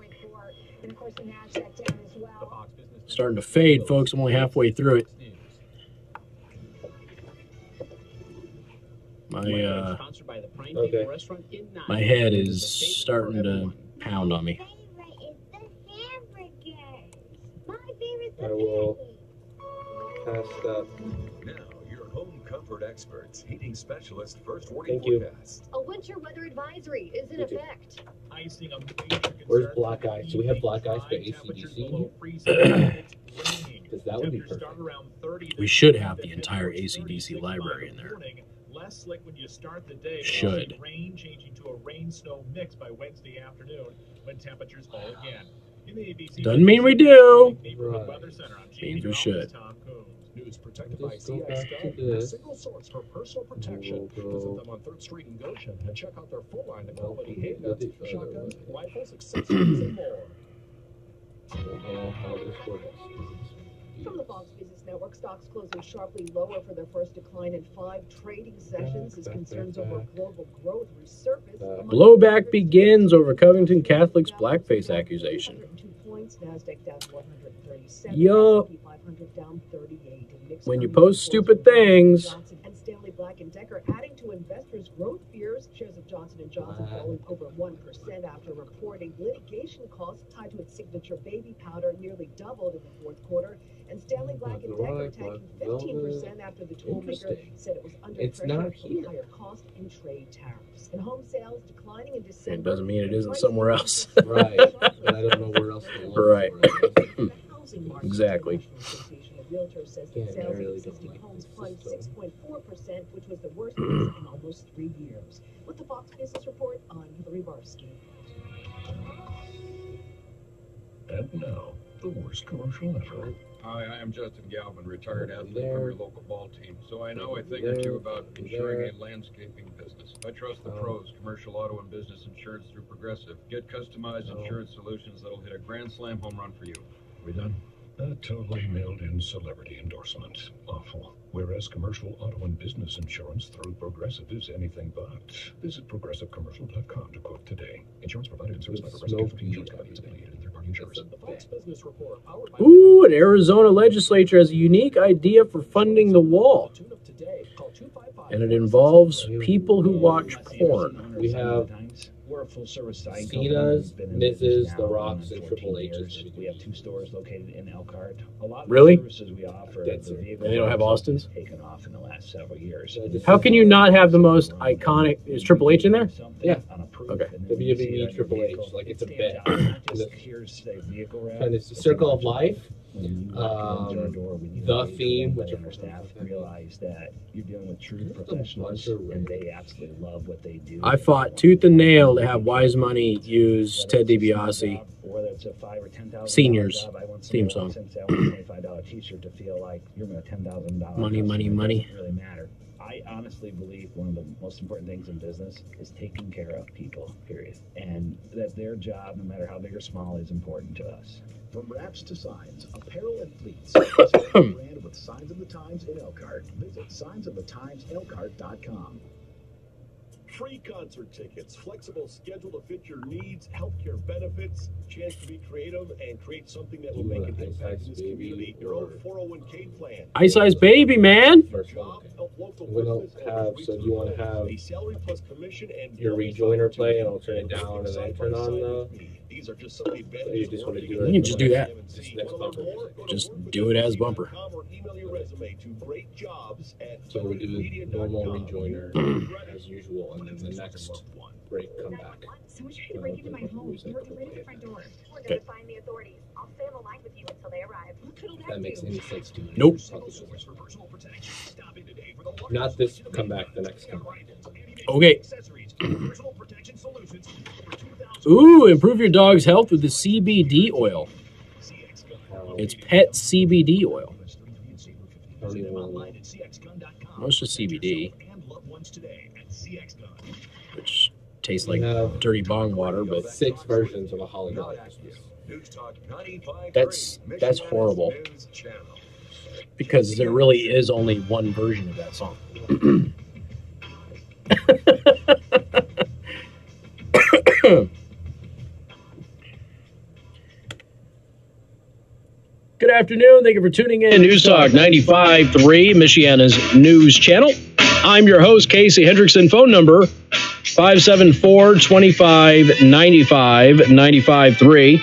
And of course, the Nasdaq down as well. Starting to fade, folks. I'm only halfway through it. My head is starting to pound on me. I will pass that. Now, your home comfort experts, heating specialist, first warning Thank you. forecast. A winter weather advisory is in effect. Icing a major concern. Where's black ice? Do we have black ice by ACDC in here? Because that would be perfect. We should have the entire ACDC library in there. Less slick when you start the day. Should. Rain changing to a rain-snow mix by Wednesday afternoon when temperatures fall again. In the ABC Doesn't mean we do. Neighborhood Weather Center, I'm Means we should. News protected by Just go CX back to Gun, a this. single source for personal protection. We'll Visit go- them on 3rd Street in Goshen and check out their full line of quality we'll do handguns, the other shotguns, way. rifles, accessories, and more. I don't know how this works. From the Fox Business Network, stocks closing sharply lower for their first decline in 5 trading sessions as concerns over global growth resurface. Blowback begins over Covington Catholic's blackface accusation. 102 points, Nasdaq down 137, Yup. S&P 500 down 38. And mixed When you earnings post reports stupid from things. Johnson and Stanley Black & Decker adding to investors' growth fears. Shares of Johnson & Johnson falling over 1% after reporting litigation costs tied to its signature baby powder nearly doubled in the 4th quarter. And Stanley Black & Decker tanking 15% after the toolmaker said it was under It's pressure not from here. higher cost and trade tariffs. And home sales declining in December. It doesn't mean it isn't somewhere else. Right. But I don't know where else to look. Right. The housing market. Exactly. The National Association of Realtors says Yeah, that I sales of really existing don't like homes this plunged system. 6.4%, which was the worst pace in almost 3 years. With the Fox Business Report, I'm Hillary Barsky. And now, the worst commercial ever. Hi, I am Justin Galvin, retired athlete from your local ball team. So I know a thing or two about insuring a landscaping business. I trust the pros, commercial auto and business insurance through Progressive. Get customized insurance solutions that'll hit a grand slam home run for you. We done? A totally mailed-in celebrity endorsement. Awful. Whereas commercial auto and business insurance through Progressive is anything but. Visit progressivecommercial.com to quote today. Insurance provided and serviced by Progressive Casualty Insurance Company, affiliated and third-party insurers. The Fox Business Report, powered by Ooh, an Arizona legislature has a unique idea for funding the wall. Tune up today. Call 255. And it involves people who watch porn. We have We're a full-service site. Cena's, Been in Mrs., business The now Rocks, going and on Triple 14 H's. years. We have 2 stores located in Elkhart. A lot of Really? the services we offer, Dead the serious. vehicle And they don't have rentals Austins? have taken off in the last several years. How can you not have the most iconic? Is Triple H in there? Yeah. Okay. WWE Triple H, like it's a bet. Here's a vehicle wrap. And it's the Circle of Life. When you walk into our door, we need The to make sure theme, that which our staff realize that you're dealing with true professionals, and they absolutely love what they do. I fought tooth and nail to have Wise Money use Ted DiBiase Whether it's a $5,000 or $10,000 Seniors job, I want theme somebody song. that sends out a $25 T-shirt to feel like you're a $10,000. Money, money, customer. money. It doesn't really matter. I honestly believe one of the most important things in business is taking care of people, period. And that their job, no matter how big or small, is important to us. From wraps to signs, apparel and fleets. Visit a brand with Signs of the Times in Elkhart. Visit signsofthetimeselkhart.com. Free concert tickets, flexible schedule to fit your needs, healthcare benefits, chance to be creative and create something that will make an impact in this community. Your own 401k plan. Ice Ice Baby, man. I'm gonna have. So do you want to have A salary plus commission and your rejoiner play, and I'll turn it down, and then turn on the. These are just some of the So you just want to do You it. can just do that. Just next bumper. Just do it as bumper. or email your resume to greatjobs@. So we do normal rejoiner as usual, and then the next break come back. Someone's trying to break into my home. You're right at the front door. We're Okay. notifying the authorities. I'll stay on the line with you until they arrive. If that makes any sense to you. Nope. Not this come back, the next come back. Okay. Ooh, improve your dog's health with the CBD oil. It's pet CBD oil. Well, it's just CBD, which tastes like dirty bong water, but 6 versions of a hologram. that's horrible. Because there really is only one version of that song. afternoon. Thank you for tuning in. News Talk 95.3, Michiana's news channel. I'm your host, Casey Hendrickson. Phone number 574-2595-95.3.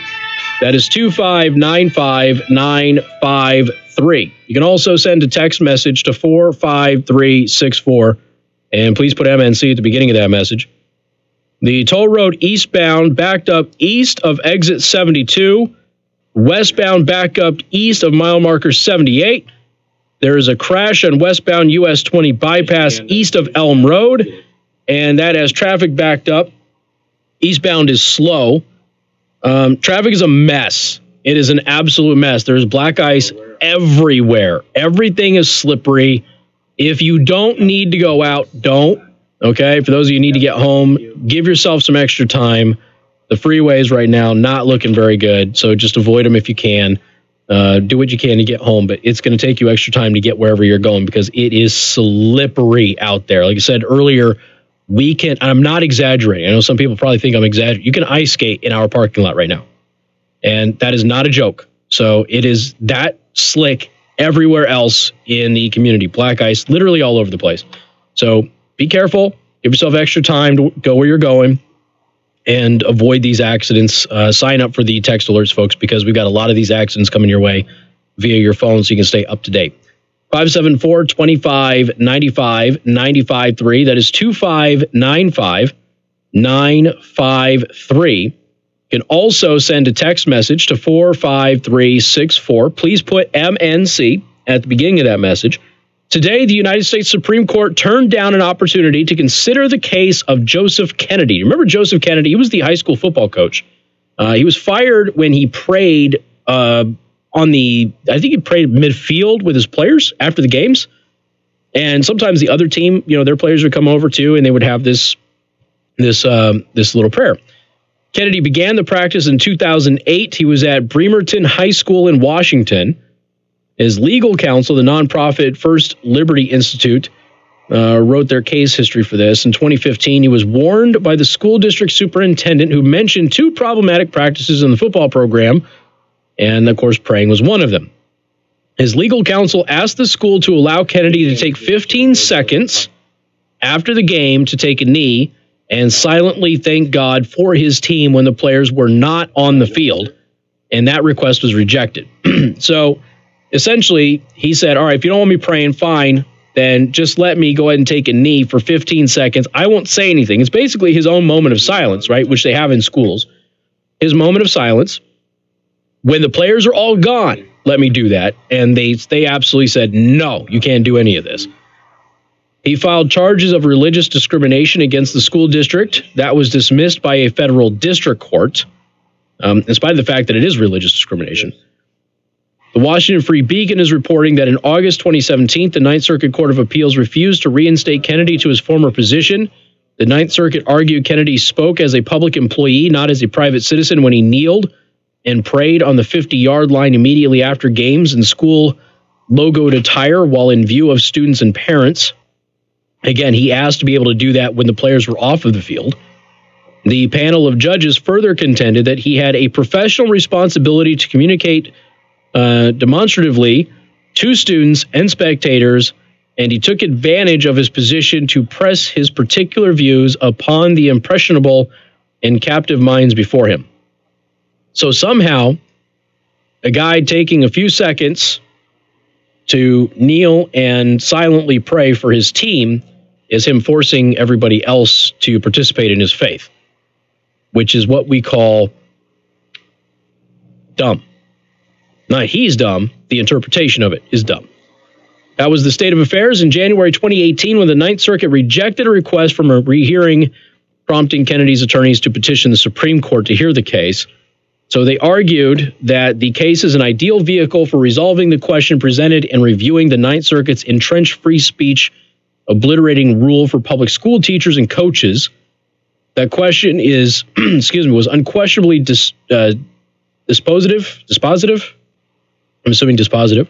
That is 2595953. You can also send a text message to 45364. And please put MNC at the beginning of that message. The toll road eastbound backed up east of exit 72. Westbound back up east of mile marker 78. There is a crash on westbound US 20 bypass east of Elm Road, and that has traffic backed up. Eastbound is slow. Traffic is a mess. It is an absolute mess. There's black ice everywhere. Everything is slippery. If you don't need to go out, don't. Okay? For those of you who need to get home, give yourself some extra time. The freeways right now not looking very good, so just avoid them if you can. Do what you can to get home, but it's going to take you extra time to get wherever you're going because it is slippery out there. Like I said earlier, I'm not exaggerating. I know some people probably think I'm exaggerating. You can ice skate in our parking lot right now, and that is not a joke. So it is that slick everywhere else in the community. Black ice literally all over the place. So be careful. Give yourself extra time to go where you're going. And avoid these accidents. Sign up for the text alerts, folks, because we've got a lot of these accidents coming your way via your phone so you can stay up to date. 574-2595-95.3. That is 2595953. You can also send a text message to 45364. Please put MNC at the beginning of that message. Today, the United States Supreme Court turned down an opportunity to consider the case of Joseph Kennedy. Remember Joseph Kennedy? He was the high school football coach. He was fired when he prayed I think he prayed midfield with his players after the games. And sometimes the other team, their players would come over too, and they would have this little prayer. Kennedy began the practice in 2008. He was at Bremerton High School in Washington. His legal counsel, the nonprofit First Liberty Institute, wrote their case history for this. In 2015, he was warned by the school district superintendent who mentioned two problematic practices in the football program, and, of course, praying was one of them. His legal counsel asked the school to allow Kennedy to take 15 seconds after the game to take a knee and silently thank God for his team when the players were not on the field, and that request was rejected. So essentially, he said, all right, if you don't want me praying, fine, then just let me go ahead and take a knee for 15 seconds. I won't say anything. It's basically his own moment of silence, right, which they have in schools. His moment of silence. When the players are all gone, let me do that. And they absolutely said, no, you can't do any of this. He filed charges of religious discrimination against the school district. That was dismissed by a federal district court, in spite of the fact that it is religious discrimination. The Washington Free Beacon is reporting that in August 2017, the Ninth Circuit Court of Appeals refused to reinstate Kennedy to his former position. The Ninth Circuit argued Kennedy spoke as a public employee, not as a private citizen, when he kneeled and prayed on the 50-yard line immediately after games in school logoed attire while in view of students and parents. Again, he asked to be able to do that when the players were off of the field. The panel of judges further contended that he had a professional responsibility to communicate demonstratively to students and spectators, and he took advantage of his position to press his particular views upon the impressionable and captive minds before him. So somehow, a guy taking a few seconds to kneel and silently pray for his team is him forcing everybody else to participate in his faith, which is what we call dumb. Not he's dumb, the interpretation of it is dumb. That was the state of affairs in January 2018 when the Ninth Circuit rejected a request from a rehearing, prompting Kennedy's attorneys to petition the Supreme Court to hear the case. So they argued that the case is an ideal vehicle for resolving the question presented and reviewing the Ninth Circuit's entrenched free speech obliterating rule for public school teachers and coaches. That question is, was unquestionably dispositive. I'm assuming dispositive.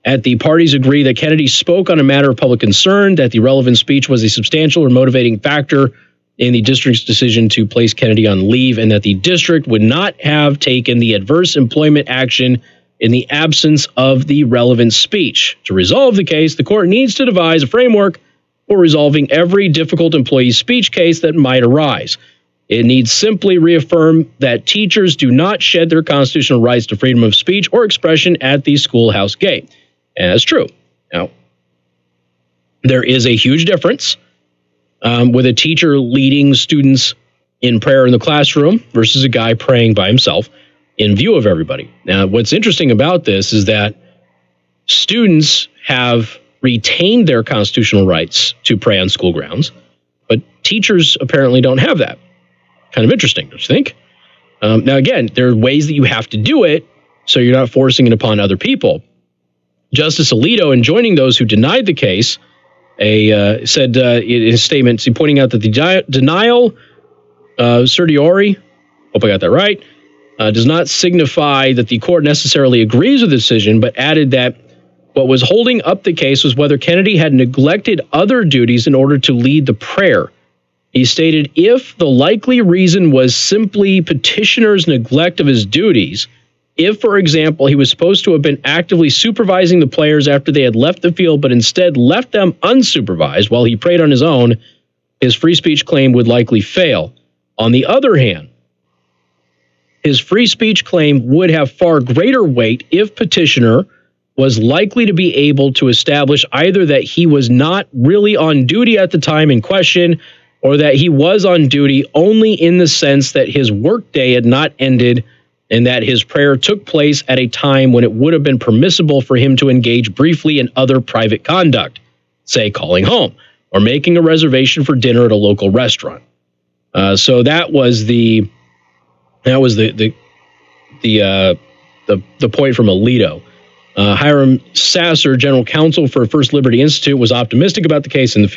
At the parties agree that Kennedy spoke on a matter of public concern, that the relevant speech was a substantial or motivating factor in the district's decision to place Kennedy on leave, and that the district would not have taken the adverse employment action in the absence of the relevant speech. To resolve the case, the court needs to devise a framework for resolving every difficult employee speech case that might arise. It needs simply reaffirm that teachers do not shed their constitutional rights to freedom of speech or expression at the schoolhouse gate. And that's true. Now, there is a huge difference with a teacher leading students in prayer in the classroom versus a guy praying by himself in view of everybody. Now, what's interesting about this is that students have retained their constitutional rights to pray on school grounds, but teachers apparently don't have that. Kind of interesting, don't you think? Now, again, there are ways that you have to do it so you're not forcing it upon other people. Justice Alito, in joining those who denied the case, said in his statement, pointing out that the denial certiorari, hope I got that right, does not signify that the court necessarily agrees with the decision, but added that what was holding up the case was whether Kennedy had neglected other duties in order to lead the prayer. He stated, if the likely reason was simply petitioner's neglect of his duties, if, for example, he was supposed to have been actively supervising the players after they had left the field, but instead left them unsupervised while he prayed on his own, his free speech claim would likely fail. On the other hand, his free speech claim would have far greater weight if petitioner was likely to be able to establish either that he was not really on duty at the time in question, or that he was on duty only in the sense that his workday had not ended and that his prayer took place at a time when it would have been permissible for him to engage briefly in other private conduct, say calling home or making a reservation for dinner at a local restaurant. So that was the point from Alito. Hiram Sasser, general counsel for First Liberty Institute, was optimistic about the case in the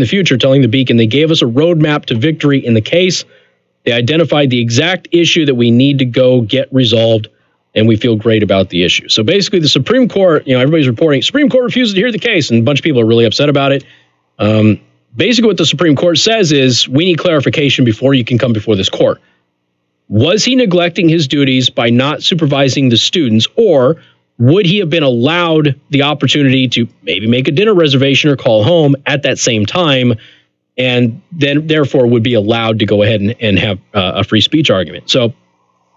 future, telling the Beacon they gave us a roadmap to victory in the case. They identified the exact issue that we need to go get resolved, and we feel great about the issue. So basically, the Supreme Court, everybody's reporting, Supreme Court refuses to hear the case, and a bunch of people are really upset about it. Basically, what the Supreme Court says is, we need clarification before you can come before this court. Was he neglecting his duties by not supervising the students, or would he have been allowed the opportunity to maybe make a dinner reservation or call home at that same time, and then therefore would be allowed to go ahead and have a free speech argument? So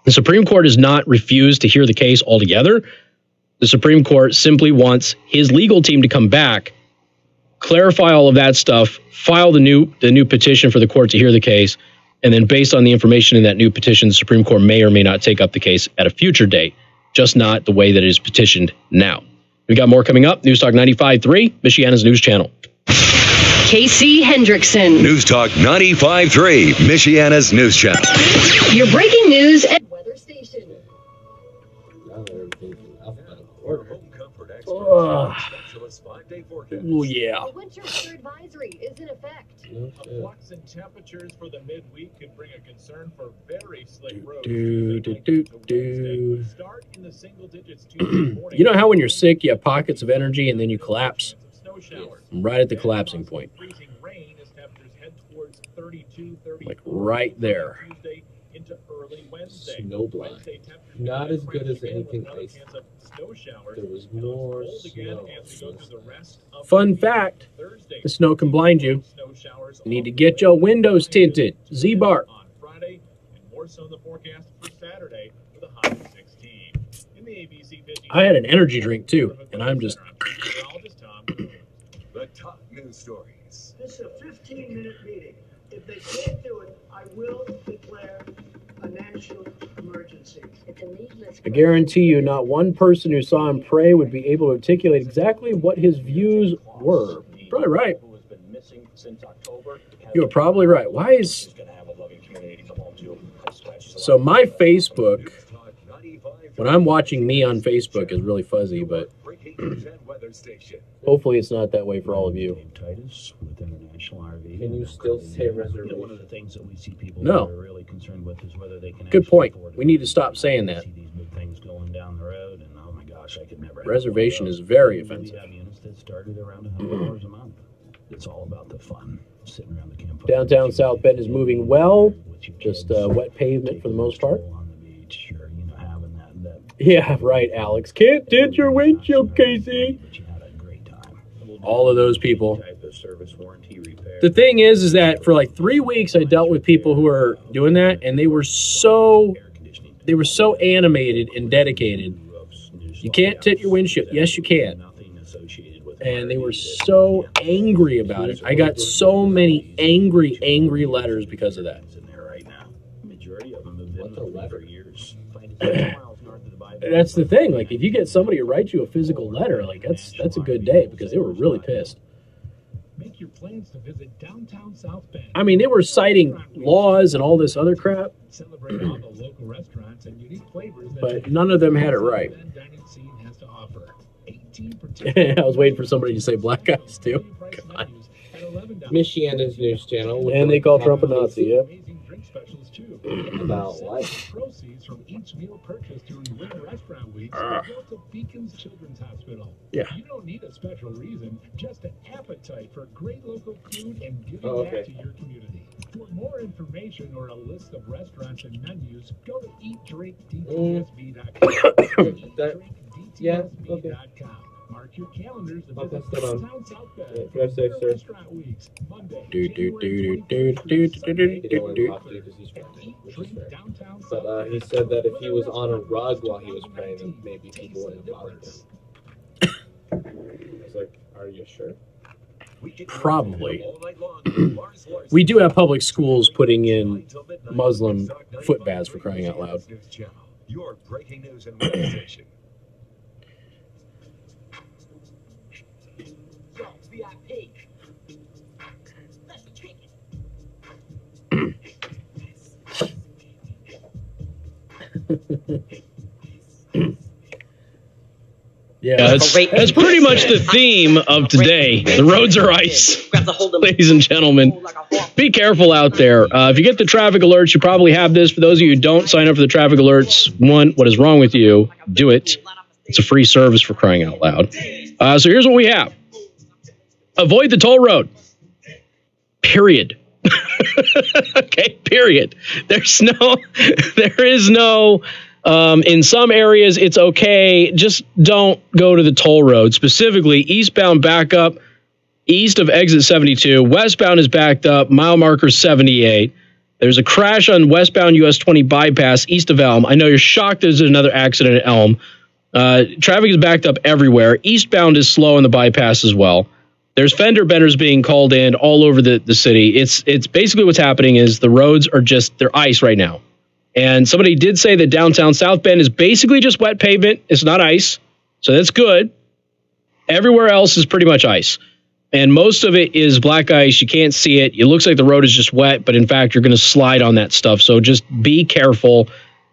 the Supreme Court has not refused to hear the case altogether. The Supreme Court simply wants his legal team to come back, clarify all of that stuff, file the new petition for the court to hear the case, and then based on the information in that new petition, the Supreme Court may or may not take up the case at a future date, just not the way that it is petitioned now. We got more coming up. News Talk 95.3, Michiana's news channel. Casey Hendrickson. News Talk 95.3, Michiana's news channel. Your breaking news and weather station. Oh, yeah. The winter weather advisory is in effect. A flux in temperatures for the midweek could bring a concern for very slick roads. Start in the single digits Tuesday morning. You know how when you're sick, you have pockets of energy and then you collapse? I'm right at the collapsing point. Freezing rain as temperatures head towards 32, 34. Like right there. Tuesday into early Wednesday. Snow blind. Not as good as anything ice. There was more snow. Fun fact, the snow can blind you. You need to get your windows tinted. Z-Bar. On Friday, and more so in the forecast for Saturday with a high of 16. In the ABC 50. I had an energy drink too, and I'm just... The top news stories. This is a 15-minute meeting. If they can't do it, I will declare a national emergency. I guarantee you not one person who saw him pray would be able to articulate exactly what his views were. Probably right. You're probably right. Why is... So my Facebook, when I'm watching me on Facebook, is really fuzzy, but hopefully it's not that way for all of you. Can you still say reservation? One of the things that we see people No. are really concerned with is whether they can. Good point. We need to stop saying that. See these big things going down the road, and oh my gosh, I could never. Reservation is very We offensive. have units that started around $100 a month. It's all about the fun, sitting around the campfire. Downtown South Bend is moving well. Just wet pavement for the most part. On the beach, or having that Yeah, right, Alex. Can't tint your windshield, Casey. All of those people. The thing is that for like 3 weeks, I dealt with people who were doing that, and they were so animated and dedicated. You can't tint your windshield. Yes, you can. And they were so angry about it. I got so many angry letters because of that. That's the thing. Like, if you get somebody to write you a physical letter, like that's a good day, because they were really pissed. Make your plans to visit downtown South Bend. I mean, they were citing laws and all this other crap, Celebrate all the local restaurants and unique flavors that but none of them had it right. the dining scene has to offer. 18 I was waiting for somebody to say black guys too. God. Michiana's news channel. And they call Trump a Nazi, yeah. specials too. About what? Proceeds from each meal purchased during Winter Restaurant Weeks will go to Beacon's Children's Hospital. Yeah. You don't need a special reason, just an appetite for great local food and giving back to your community. For more information or a list of restaurants and menus, go to eatdrinkdtsb.com. eatdrinkdtsb.com. Mark your calendars to visit downtown South Bend. Drive safe, sir. Restaurant Weeks, Monday, But he said that if he was on a rug while he was praying, then maybe people wouldn't bother him. I was like, are you sure? Probably. We do have public schools putting in Muslim foot baths, for crying out loud. Your breaking news and realization. VIP. Let's kick Yeah, that's pretty much the theme of today. The roads are ice, ladies and gentlemen. Be careful out there. If you get the traffic alerts, you probably have this. For those of you who don't sign up for the traffic alerts, one, what is wrong with you? Do it. It's a free service, for crying out loud. So here's what we have. Avoid the toll road. Period. Okay, period. There is no, in some areas it's okay. Just don't go to the toll road. Specifically, eastbound backup east of exit 72. Westbound is backed up, mile marker 78. There's a crash on westbound US 20 bypass east of Elm. I know you're shocked there's another accident at Elm. Traffic is backed up everywhere. Eastbound is slow on the bypass as well. There's fender benders being called in all over the city. It's basically what's happening is the roads are they're ice right now. And somebody did say that downtown South Bend is basically just wet pavement. It's not ice. So that's good. Everywhere else is pretty much ice. And most of it is black ice. You can't see it. It looks like the road is just wet, but in fact, you're going to slide on that stuff. So just be careful.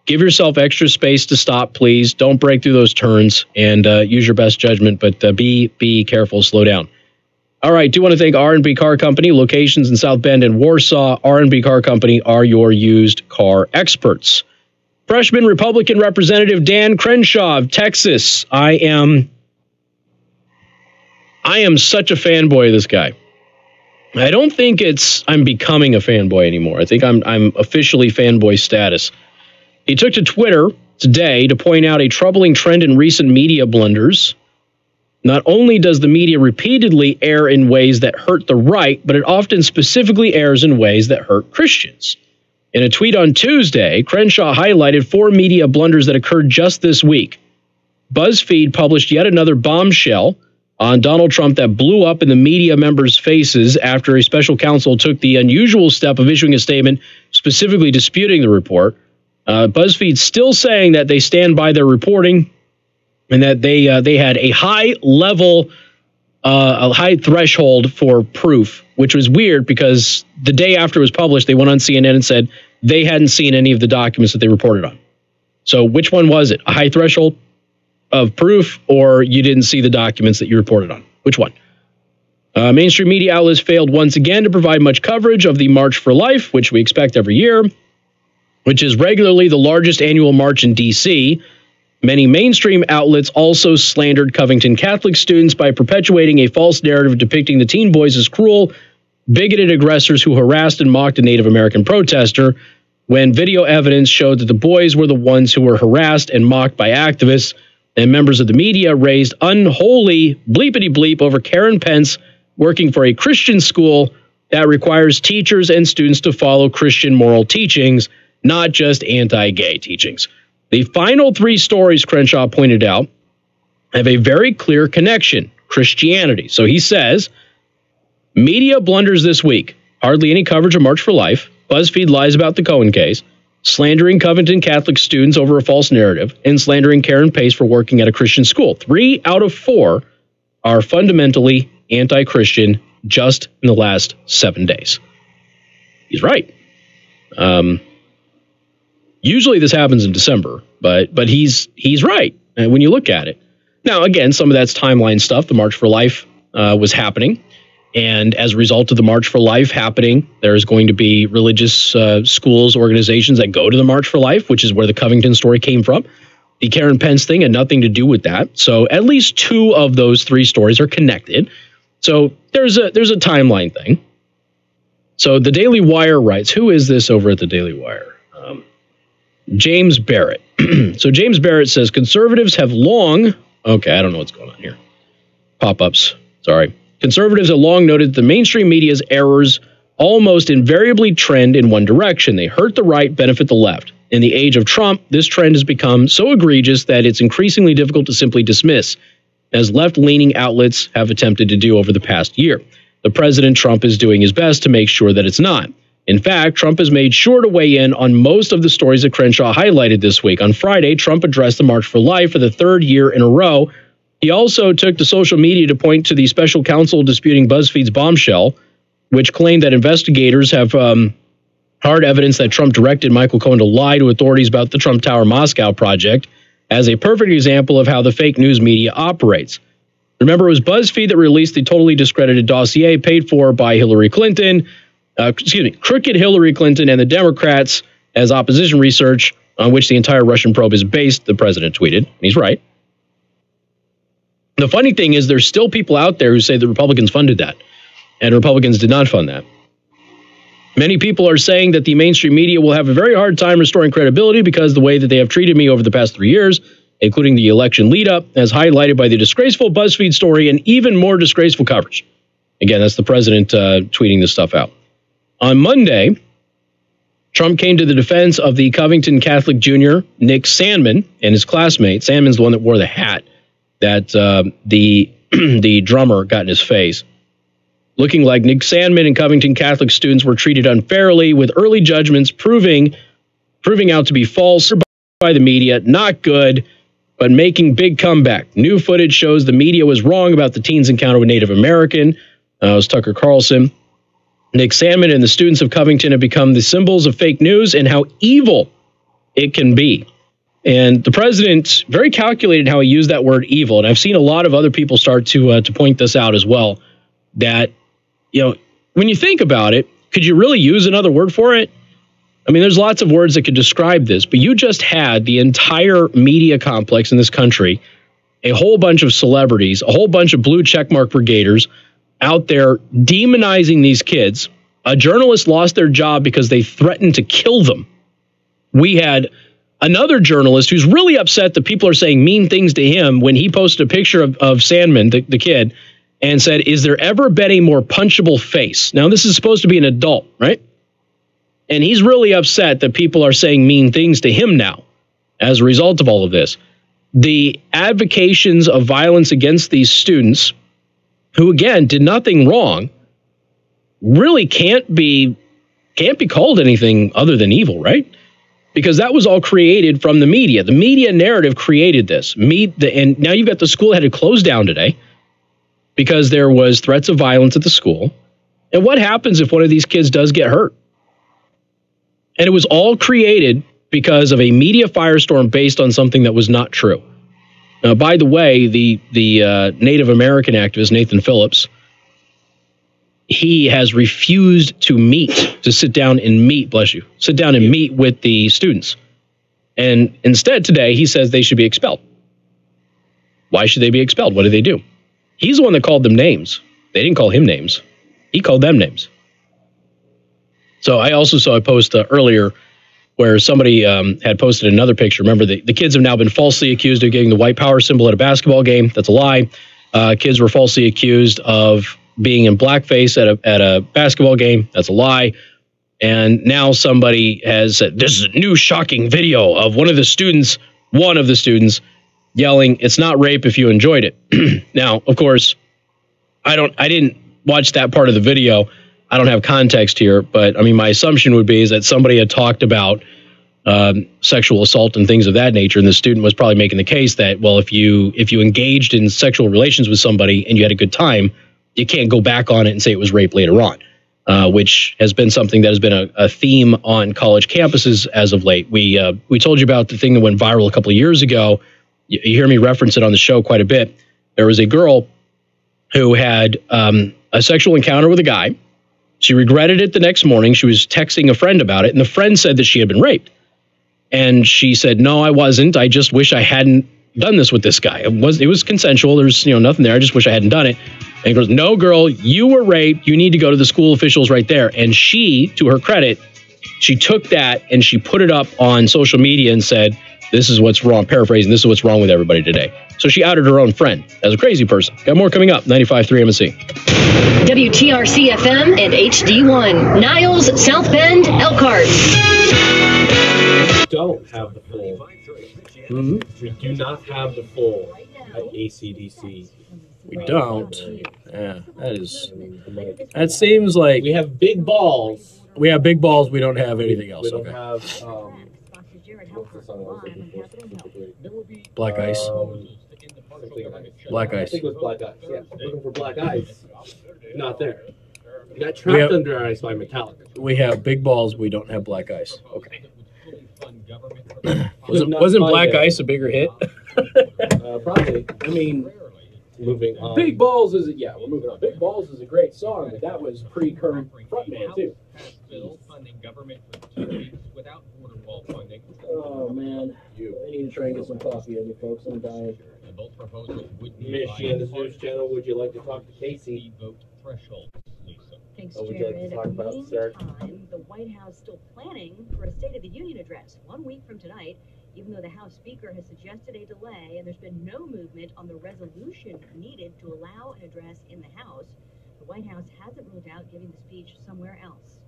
Give yourself extra space to stop, please. Don't break through those turns, and use your best judgment, but be careful. Slow down. All right, do want to thank R&B Car Company, locations in South Bend and Warsaw. R&B Car Company are your used car experts. Freshman Republican Representative Dan Crenshaw of Texas. I am such a fanboy of this guy. I don't think I'm becoming a fanboy anymore. I think I'm officially fanboy status. He took to Twitter today to point out a troubling trend in recent media blunders. Not only does the media repeatedly err in ways that hurt the right, but it often specifically errs in ways that hurt Christians. In a tweet on Tuesday, Crenshaw highlighted 4 media blunders that occurred just this week. BuzzFeed published yet another bombshell on Donald Trump that blew up in the media members' faces after a special counsel took the unusual step of issuing a statement specifically disputing the report. BuzzFeed's still saying that they stand by their reporting, and that they had a high level, a high threshold for proof, which was weird because the day after it was published, they went on CNN and said they hadn't seen any of the documents that they reported on. So which one was it? A high threshold of proof, or you didn't see the documents that you reported on? Which one? Mainstream media outlets failed once again to provide much coverage of the March for Life, which we expect every year, which is regularly the largest annual march in D.C., Many mainstream outlets also slandered Covington Catholic students by perpetuating a false narrative depicting the teen boys as cruel, bigoted aggressors who harassed and mocked a Native American protester, when video evidence showed that the boys were the ones who were harassed and mocked by activists, and members of the media raised unholy bleepity bleep over Karen Pence working for a Christian school that requires teachers and students to follow Christian moral teachings, not just anti-gay teachings. The final three stories, Crenshaw pointed out, have a very clear connection: Christianity. So he says, media blunders this week. Hardly any coverage of March for Life. BuzzFeed lies about the Cohen case. Slandering Covington Catholic students over a false narrative. And slandering Karen Pace for working at a Christian school. 3 out of 4 are fundamentally anti-Christian just in the last 7 days. He's right. Usually this happens in December, but he's right when you look at it. Now, again, some of that's timeline stuff. The March for Life was happening. And as a result of the March for Life happening, there's going to be religious schools, organizations that go to the March for Life, which is where the Covington story came from. The Karen Pence thing had nothing to do with that. So at least 2 of those 3 stories are connected. So there's a timeline thing. So the Daily Wire writes, who is this over at the Daily Wire? James Barrett. So James Barrett says, conservatives have long... Okay, I don't know what's going on here. Pop-ups. Sorry. Conservatives have long noted the mainstream media's errors almost invariably trend in one direction. They hurt the right, benefit the left. In the age of Trump, this trend has become so egregious that it's increasingly difficult to simply dismiss, as left-leaning outlets have attempted to do over the past year. The President Trump is doing his best to make sure that it's not. In fact, Trump has made sure to weigh in on most of the stories that Crenshaw highlighted this week. On Friday, Trump addressed the March for Life for the 3rd year in a row. He also took to social media to point to the special counsel disputing BuzzFeed's bombshell, which claimed that investigators have hard evidence that Trump directed Michael Cohen to lie to authorities about the Trump Tower Moscow project, as a perfect example of how the fake news media operates. Remember, it was BuzzFeed that released the totally discredited dossier paid for by Hillary Clinton, crooked Hillary Clinton and the Democrats as opposition research on which the entire Russian probe is based, the president tweeted. And he's right. The funny thing is there's still people out there who say the Republicans funded that, and Republicans did not fund that. Many people are saying that the mainstream media will have a very hard time restoring credibility because the way that they have treated me over the past 3 years, including the election lead-up, as highlighted by the disgraceful BuzzFeed story and even more disgraceful coverage. Again, that's the president tweeting this stuff out. On Monday, Trump came to the defense of the Covington Catholic junior, Nick Sandmann, and his classmate. Sandmann's the one that wore the hat that the drummer got in his face. Looking like Nick Sandmann and Covington Catholic students were treated unfairly, with early judgments proving out to be false by the media. Not good, but making big comeback. New footage shows the media was wrong about the teen's encounter with Native American. It was Tucker Carlson. Nick Sandmann and the students of Covington have become the symbols of fake news and how evil it can be. And the president very calculated how he used that word evil. And I've seen a lot of other people start to point this out as well, that, when you think about it, could you really use another word for it? I mean, there's lots of words that could describe this, but you just had the entire media complex in this country, a whole bunch of celebrities, a whole bunch of blue checkmark brigaders out there demonizing these kids. A journalist lost their job because they threatened to kill them. We had another journalist who's really upset that people are saying mean things to him when he posted a picture of Sandmann, the kid, and said, is there ever been a more punchable face? Now, this is supposed to be an adult, right? And he's really upset that people are saying mean things to him now as a result of all of this. The advocations of violence against these students, who, again, did nothing wrong, really can't be called anything other than evil, right? Because that was all created from the media. The media narrative created this. And now you've got the school that had to close down today because there was threats of violence at the school. And what happens if one of these kids does get hurt? And it was all created because of a media firestorm based on something that was not true. Now, by the way, the Native American activist, Nathan Phillips, he has refused to sit down and meet, bless you, sit down and meet with the students. And instead today, he says they should be expelled. Why should they be expelled? What did they do? He's the one that called them names. They didn't call him names. He called them names. So I also saw a post earlier where somebody had posted another picture. Remember, the kids have now been falsely accused of getting the white power symbol at a basketball game. That's a lie. Kids were falsely accused of being in blackface at a basketball game. That's a lie. And now somebody has said, this is a new shocking video of one of the students yelling, "It's not rape if you enjoyed it." Now, of course, I didn't watch that part of the video. I don't have context here, but I mean, my assumption would be is that somebody had talked about sexual assault and things of that nature, and the student was probably making the case that, well, if you engaged in sexual relations with somebody and you had a good time, you can't go back on it and say it was rape later on, which has been something that has been a theme on college campuses as of late. We told you about the thing that went viral a couple of years ago. You hear me reference it on the show quite a bit. There was a girl who had a sexual encounter with a guy. She regretted it the next morning. She was texting a friend about it, and the friend said that she had been raped. And she said, "No, I wasn't. I just wish I hadn't done this with this guy. It was consensual. There's nothing there. I just wish I hadn't done it." And he goes, "No, girl, you were raped. You need to go to the school officials right there." And she, to her credit, she took that and she put it up on social media and said, "This is what's wrong." Paraphrasing, "This is what's wrong with everybody today." So she outed her own friend as a crazy person. Got more coming up. 95.3 MSC. WTRC FM and HD1. Niles, South Bend, Elkhart. Don't have the full. We do not have the full at ACDC. We don't. Yeah, that seems like we have big balls. We have big balls. We don't have anything else. We don't Okay. have. What's the song I was looking for specifically? Black Ice. Black I Ice. think it was Black Ice. Yeah, looking for Black Ice. Not there. You got Trapped Under Ice by Metallica. We have big balls. We don't have Black Ice. Okay. Wasn't Black Ice a bigger hit? Probably. I mean, moving on. Big Balls is we're moving on. Big Balls is a great song, but that was pre-current frontman too. Bill funding government for 2 weeks without border wall funding. Oh man, I need to try and get some coffee in me, folks. I'm dying. And both proposals would be Michigan News Channel. Would you like to talk to Casey? vote threshold. Thanks, What would you like Jared. to talk about, Sarah? Meantime, the White House still planning for a State of the Union address 1 week from tonight, even though the House Speaker has suggested a delay and there's been no movement on the resolution needed to allow an address in the House. The White House hasn't ruled out giving the speech somewhere else.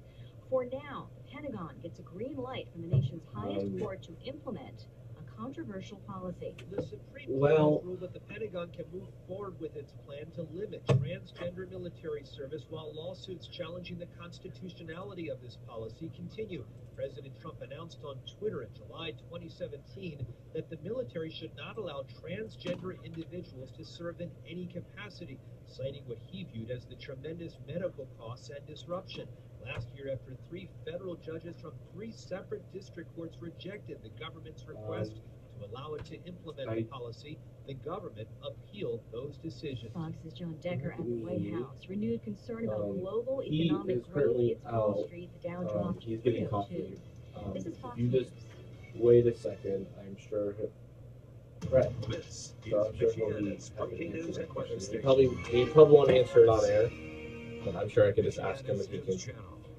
For now, the Pentagon gets a green light from the nation's highest court to implement a controversial policy. The Supreme Court has ruled that the Pentagon can move forward with its plan to limit transgender military service while lawsuits challenging the constitutionality of this policy continue. President Trump announced on Twitter in July 2017 that the military should not allow transgender individuals to serve in any capacity, citing what he viewed as the tremendous medical costs and disruption. Last year, after 3 federal judges from 3 separate district courts rejected the government's request to allow it to implement the policy, the government appealed those decisions. Fox's John Decker at the White House renewed concern about global economic growth. It's Wall Street, the Dow dropped He's getting 302. coffee. This is Fox You News. just wait a second. I'm sure. Right. This So I'm sure he'll be Michigan's breaking news and question he station. probably won't answer it on air, but I'm sure I could just ask him if he can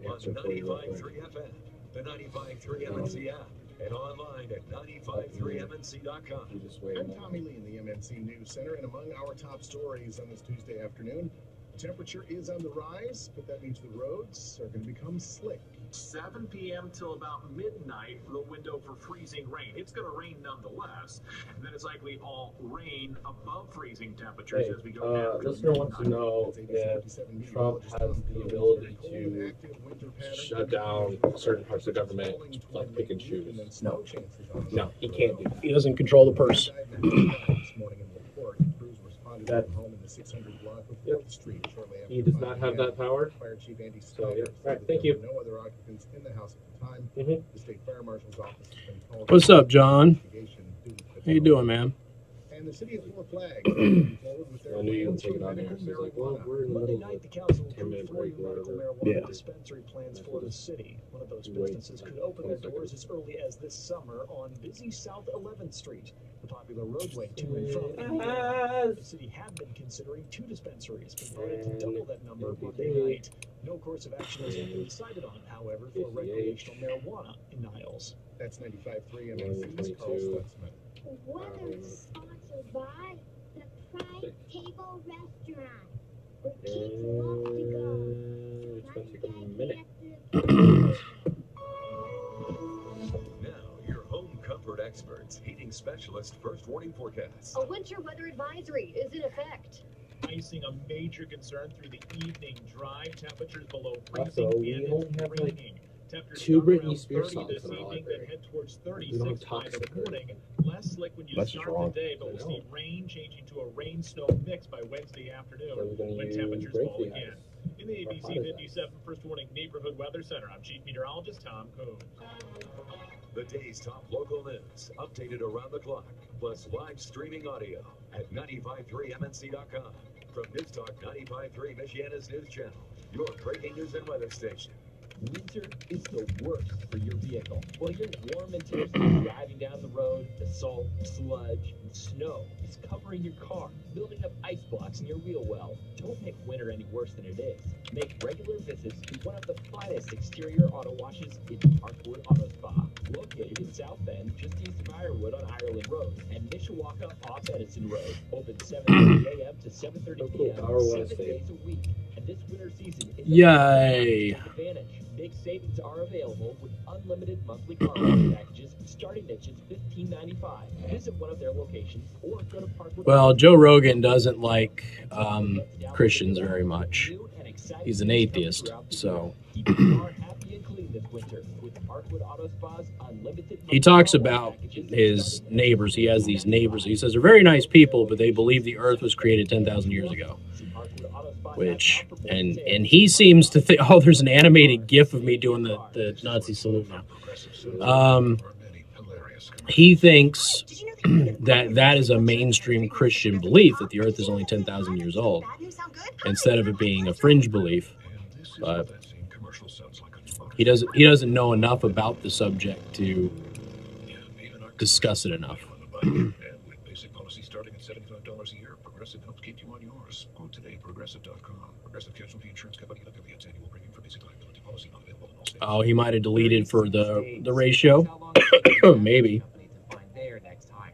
On answer for you. real quick. 95.3 FM, the 95.3 MNC app, and online at 95.3MNC.com. You just wait a I'm minute. Tommy Lee in the MNC News Center, and among our top stories on this Tuesday afternoon, temperature is on the rise, but that means the roads are going to become slick. 7 p.m. till about midnight, the window for freezing rain. It's going to rain nonetheless. And then it's likely all rain above freezing temperatures as we go down. Listener wants to know if Trump has the ability to shut down certain parts of the government, like pick and choose. No, No, he can't do that. he doesn't control the purse. That- He does not have that power. Fire Chief Andy So, Snyder yeah. said All right, that thank there you. were no other occupants in the house at the time. The state fire marshal's office has been called. What's up, John? Investigation due to How you doing, man? And And the city of Four Flags moving forward with their I knew you would plans take for it on there. medical So it's like, well, marijuana. we're in the Monday middle of night, the council a 10-minute approved 40 break, medical whatever. marijuana Yeah. dispensary plans for the city. One of those Wait, businesses could open their 20 doors as early as this summer on busy South 11th Street, the popular roadway to and from Indiana. The city had been considering 2 dispensaries, but voted to double that number Monday night. No course of action has yet been decided on, however, for recreational marijuana in Niles. That's 95.3 MNC's Carl Stutzman. Weather sponsored by the Prime Table Restaurant, where kids love to go. It's going to take a minute. Now, your home comfort experts, heating specialist first warning forecast. A winter weather advisory is in effect. Icing a major concern through the evening. Dry temperatures below freezing Also, we and only it's have like raining. Temperatures 2 start Britney around Spears 30 songs this in our evening, then library. head towards We don't 36 have by toxic the morning. Less slick when you That's start wrong. the day, but we'll see rain changing to a rain-snow mix by Wednesday afternoon when temperatures fall again. In the ABC 57 First Warning Neighborhood Weather Center, I'm Chief Meteorologist Tom Coon. The day's top local news, updated around the clock, plus live streaming audio at 953mnc.com. From News Talk 95.3, Michiana's news channel, your breaking news and weather station. Winter is the worst for your vehicle. While you're warm and toasty driving down the road, the salt, sludge, and snow is covering your car, building up ice blocks in your wheel well. Don't make winter any worse than it is. Make regular visits to one of the finest exterior auto washes in Parkwood Auto Spa, located in South Bend, just east of Ironwood on Ireland Road, and Mishawaka off Edison Road. Open 7:30 a.m. to 7:30 p.m. 7 days a week. And this winter season is Yay. a advantage. Big savings are available with unlimited monthly car wash packages starting at just $15.95. Visit one of their locations or go to Parkwood. Well, Joe Rogan doesn't like Christians very much. He's an atheist, so Keep your car happy and clean this winter with Parkwood Auto Spa's unlimited he talks about his neighbors. He has these neighbors. He says they're very nice people, but they believe the earth was created 10,000 years ago. Which, and he seems to think, oh, there's an animated GIF of me doing the Nazi salute now. He thinks that is a mainstream Christian belief, that the earth is only 10,000 years old, instead of it being a fringe belief. But he doesn't know enough about the subject to discuss it enough. And with basic policy starting at $75 a year, Progressive helps keep you on yours. Quote today, Progressive.com. Progressive Casualty Insurance Company and affiliates. Annual premium for basic liability policy not available in all states. Oh, he might have deleted for the ratio. Maybe. There next time.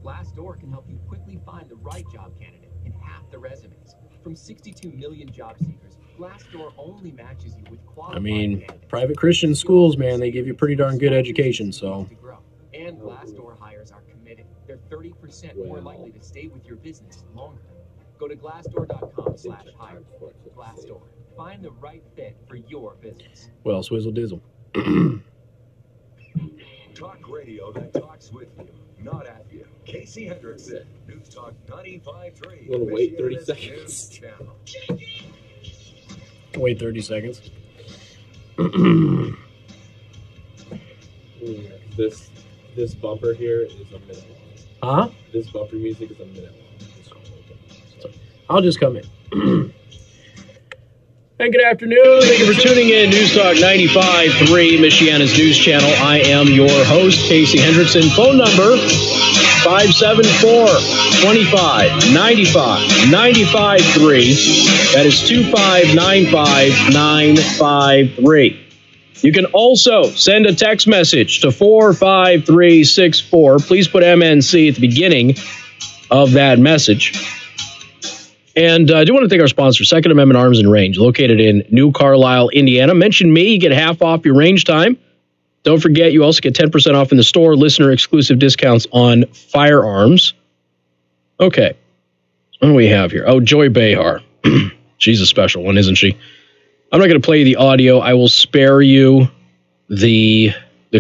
Glassdoor can help you quickly find the right job candidate in half the resumes. From 62 million job seekers, Glassdoor only matches you with qualified I mean, candidates. private Christian schools, man, they give you pretty darn good education, so. And Glassdoor hires are committed. They're 30% more likely to stay with your business longer. Go to glassdoor.com/hire. Glassdoor. Find the right fit for your business. Well, swizzle dizzle. Talk radio that talks with you, not at you. Casey Hendrickson, News Talk 95.3. We'll wait 30 Michiana's seconds. news channel. Wait 30 seconds. This bumper here is a minute long. Huh? This bumper music is a minute long. I'll just come in. Hey, good afternoon. Thank you for tuning in. News Talk 95.3, Michiana's news channel. I am your host, Casey Hendrickson. Phone number 574-25-95-95.3. That is 2595953. You can also send a text message to 45364. Please put MNC at the beginning of that message. And I do want to thank our sponsor, Second Amendment Arms and Range, located in New Carlisle, Indiana. Mention me, you get half off your range time. Don't forget, you also get 10% off in the store, listener-exclusive discounts on firearms. Okay, what do we have here? Oh, Joy Behar. She's a special one, isn't she? I'm not going to play the audio. I will spare you the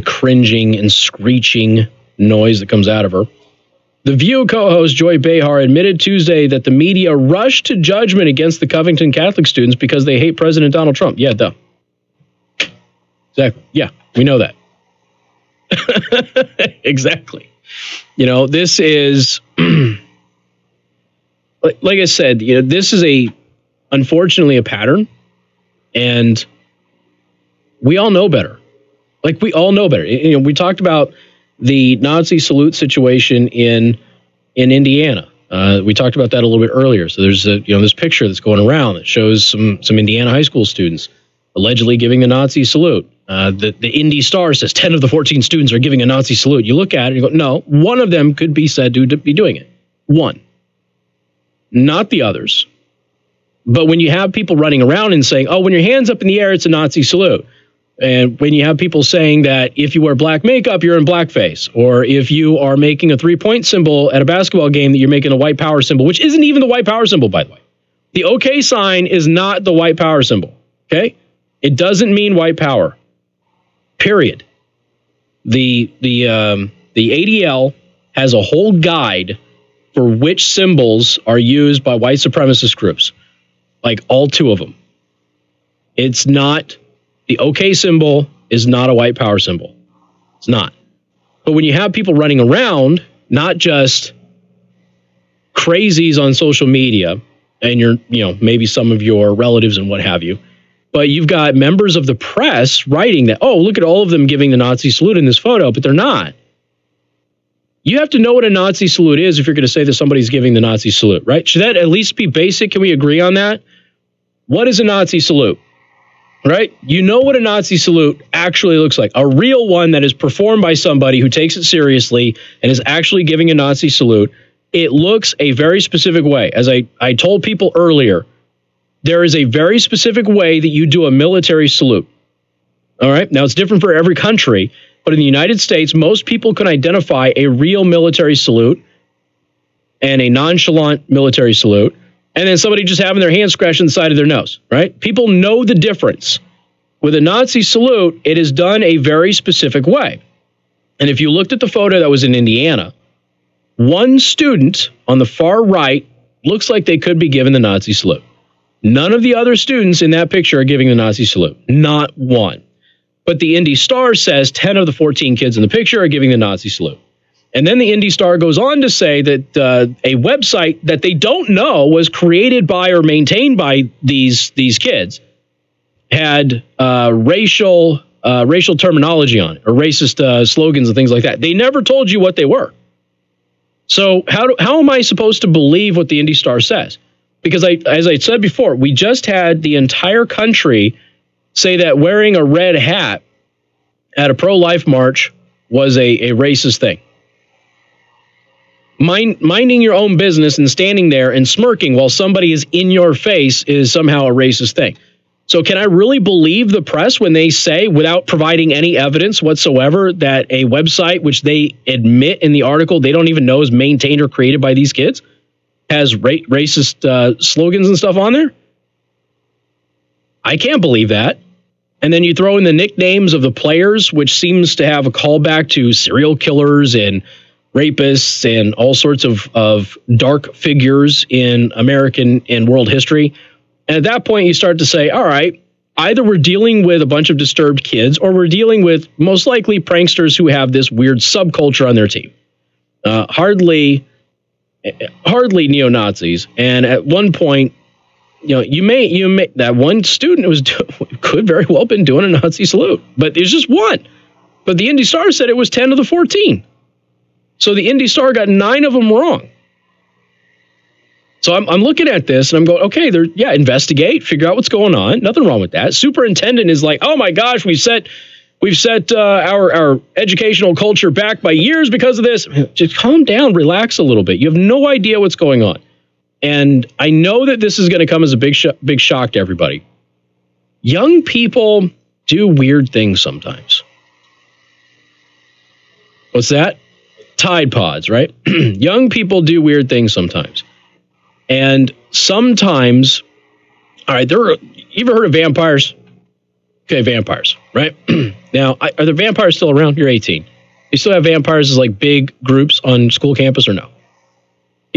cringing and screeching noise that comes out of her. The View co-host Joy Behar admitted Tuesday that the media rushed to judgment against the Covington Catholic students because they hate President Donald Trump. Yeah, duh. Exactly. Yeah, we know that. Exactly. You know, this is like I said, this is unfortunately a pattern, and we all know better. Like, we all know better. We talked about the Nazi salute situation in Indiana. We talked about that a little bit earlier. So there's this picture that's going around that shows some Indiana high school students allegedly giving the Nazi salute. The Indy Star says 10 of the 14 students are giving a Nazi salute. You look at it and you go, no, one of them could be said to be doing it. One. Not the others. But when you have people running around and saying, oh, when your hand's up in the air, it's a Nazi salute. And when you have people saying that if you wear black makeup, you're in blackface, or if you are making a 3-point symbol at a basketball game, that you're making a white power symbol, which isn't even the white power symbol, by the way. The OK sign is not the white power symbol. Okay? It doesn't mean white power. Period. The ADL has a whole guide for which symbols are used by white supremacist groups. Like all 2 of them. It's not... The OK symbol is not a white power symbol. It's not. But when you have people running around, not just crazies on social media, and maybe some of your relatives and what have you, but you've got members of the press writing that, oh, look at all of them giving the Nazi salute in this photo, but they're not. You have to know what a Nazi salute is if you're going to say that somebody's giving the Nazi salute, right? Should that at least be basic? Can we agree on that? What is a Nazi salute? Right? You know what a Nazi salute actually looks like. A real one that is performed by somebody who takes it seriously and is actually giving a Nazi salute. It looks a very specific way. As I told people earlier, there is a very specific way that you do a military salute. All right? Now, it's different for every country, but in the United States, most people can identify a real military salute and a nonchalant military salute, and then somebody just having their hand scratched on the side of their nose, right? People know the difference. With a Nazi salute, it is done a very specific way. And if you looked at the photo that was in Indiana, one student on the far right looks like they could be given the Nazi salute. None of the other students in that picture are giving the Nazi salute. Not one. But the Indy Star says 10 of the 14 kids in the picture are giving the Nazi salute. And then the Indy Star goes on to say that a website that they don't know was created by or maintained by these kids had racial terminology on it, or racist slogans and things like that. They never told you what they were. So how am I supposed to believe what the Indy Star says? Because as I said before, we just had the entire country say that wearing a red hat at a pro-life march was a racist thing. Minding your own business and standing there and smirking while somebody is in your face is somehow a racist thing. So can I really believe the press when they say, without providing any evidence whatsoever, that a website which they admit in the article they don't even know is maintained or created by these kids has racist slogans and stuff on there? I can't believe that. And then you throw in the nicknames of the players, which seems to have a callback to serial killers and rapists and all sorts of dark figures in American and world history. And at that point, you start to say, all right, either we're dealing with a bunch of disturbed kids, or we're dealing with most likely pranksters who have this weird subculture on their team. Hardly neo-Nazis. And at one point, you may that one student could very well have been doing a Nazi salute, but it's just one. But the Indy Star said it was 10 of the 14. So the Indy Star got 9 of them wrong. So I'm looking at this and I'm going, okay, investigate, figure out what's going on. Nothing wrong with that. Superintendent is like, oh my gosh, we've set our educational culture back by years because of this. Just calm down, relax a little bit. You have no idea what's going on. And I know that this is going to come as a big shock to everybody. Young people do weird things sometimes. What's that? Tide Pods, right? Young people do weird things sometimes. And sometimes, all right, you ever heard of vampires? Okay, vampires, right? Now, are the vampires still around? You're 18. You still have vampires as like big groups on school campus or no?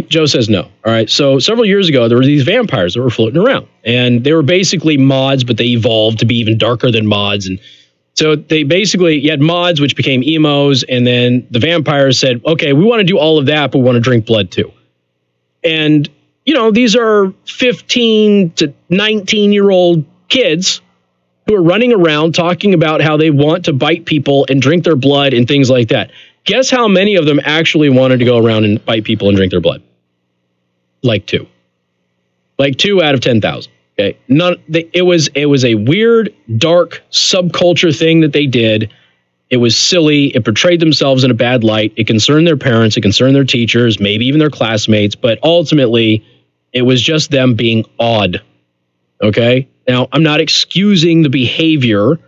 Joe says no. All right, so several years ago, there were these vampires that were floating around. And they were basically mods, but they evolved to be even darker than mods. And so they basically, you had mods, which became emos, and then the vampires said, okay, we want to do all of that, but we want to drink blood too. And you know, these are 15 to 19-year-old kids who are running around talking about how they want to bite people and drink their blood and things like that. Guess how many of them actually wanted to go around and bite people and drink their blood? Like 2. Like 2 out of 10,000. Okay. It was a weird, dark subculture thing that they did. It was silly. It portrayed themselves in a bad light. It concerned their parents. It concerned their teachers, maybe even their classmates. But ultimately, it was just them being odd. Okay. Now, I'm not excusing the behavior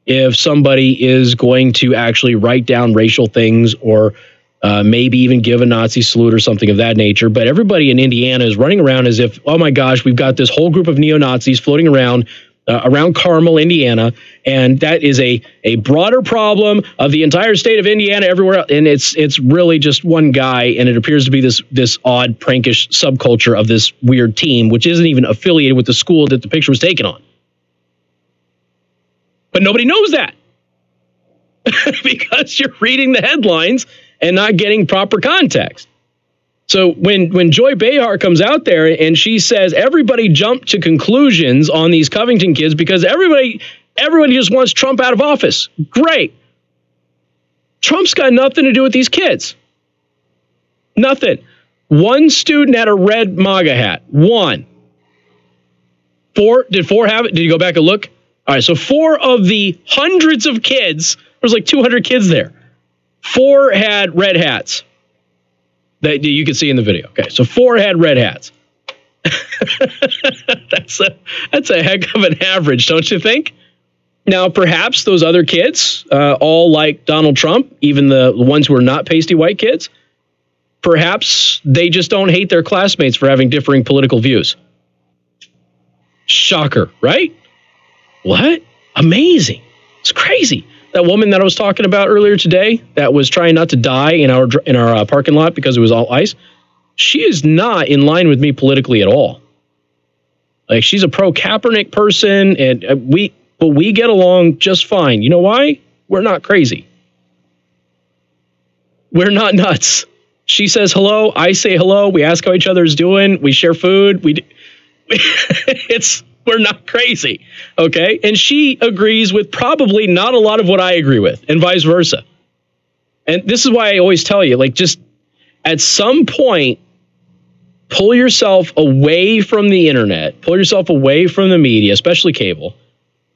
if somebody is going to actually write down racial things or maybe even give a Nazi salute or something of that nature. But everybody in Indiana is running around as if, oh my gosh, we've got this whole group of neo-Nazis floating around Carmel, Indiana. And that is a broader problem of the entire state of Indiana everywhere else. And it's really just one guy. And it appears to be this odd, prankish subculture of this weird team, which isn't even affiliated with the school that the picture was taken on. But nobody knows that because you're reading the headlines and not getting proper context. So when Joy Behar comes out there and she says everybody jumped to conclusions on these Covington kids because everybody just wants Trump out of office. Great. Trump's got nothing to do with these kids. Nothing. One student had a red MAGA hat. One. 4? Did 4 have it? Did you go back and look? All right, so 4 of the hundreds of kids, there's like 200 kids there. 4 had red hats that you can see in the video. Okay, so 4 had red hats. That's a heck of an average, don't you think? Now, perhaps those other kids all like Donald Trump, even the ones who are not pasty white kids. Perhaps they just don't hate their classmates for having differing political views. Shocker, right? What? Amazing. It's crazy. That woman that I was talking about earlier today that was trying not to die in our parking lot because it was all ice, she is not in line with me politically at all. Like, she's a pro-Kaepernick person, and we get along just fine. You know why? We're not crazy. We're not nuts. She says hello, I say hello, we ask how each other is doing, we share food, we're not crazy, okay? And she agrees with probably not a lot of what I agree with, and vice versa. And this is why I always tell you, like, just at some point, pull yourself away from the internet, pull yourself away from the media, especially cable.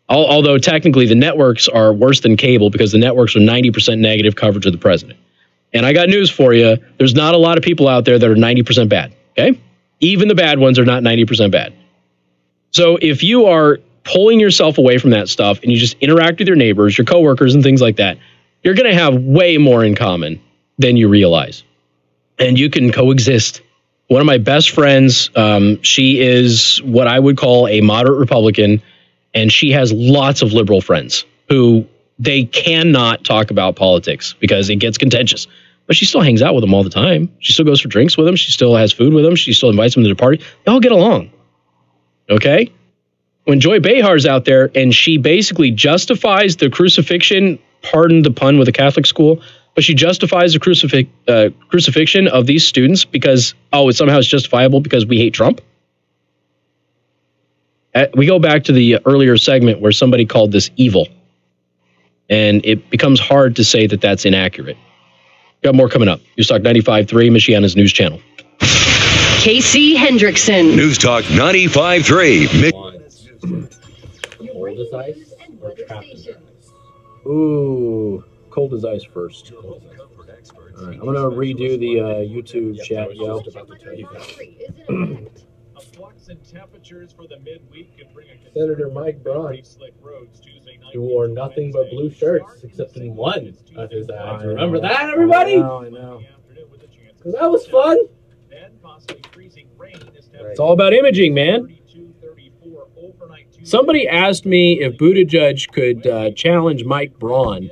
Although technically the networks are worse than cable because the networks are 90% negative coverage of the president. And I got news for you. There's not a lot of people out there that are 90% bad, okay? Even the bad ones are not 90% bad. So if you are pulling yourself away from that stuff and you just interact with your neighbors, your coworkers and things like that, you're going to have way more in common than you realize. And you can coexist. One of my best friends, she is what I would call a moderate Republican, and she has lots of liberal friends who they cannot talk about politics because it gets contentious. But she still hangs out with them all the time. She still goes for drinks with them. She still has food with them. She still invites them to the party. They all get along. Okay? When Joy Behar's out there and she basically justifies the crucifixion, pardon the pun with a Catholic school, but she justifies the crucifixion of these students because, it somehow it's justifiable because we hate Trump. We go back to the earlier segment where somebody called this evil. And it becomes hard to say that that's inaccurate. Got more coming up. News Talk 95.3, Michiana's news channel. Casey Hendrickson. News Talk 95.3. Cold as ice or trapped as ice? Ooh, cold as ice first. All right, I'm going to redo the YouTube chat, yo. Senator Mike Braun, who wore nothing but blue shirts except in one of his ads. Remember that, everybody? I know. Because that was fun. It's all about imaging, man. Somebody asked me if Buttigieg could challenge Mike Braun.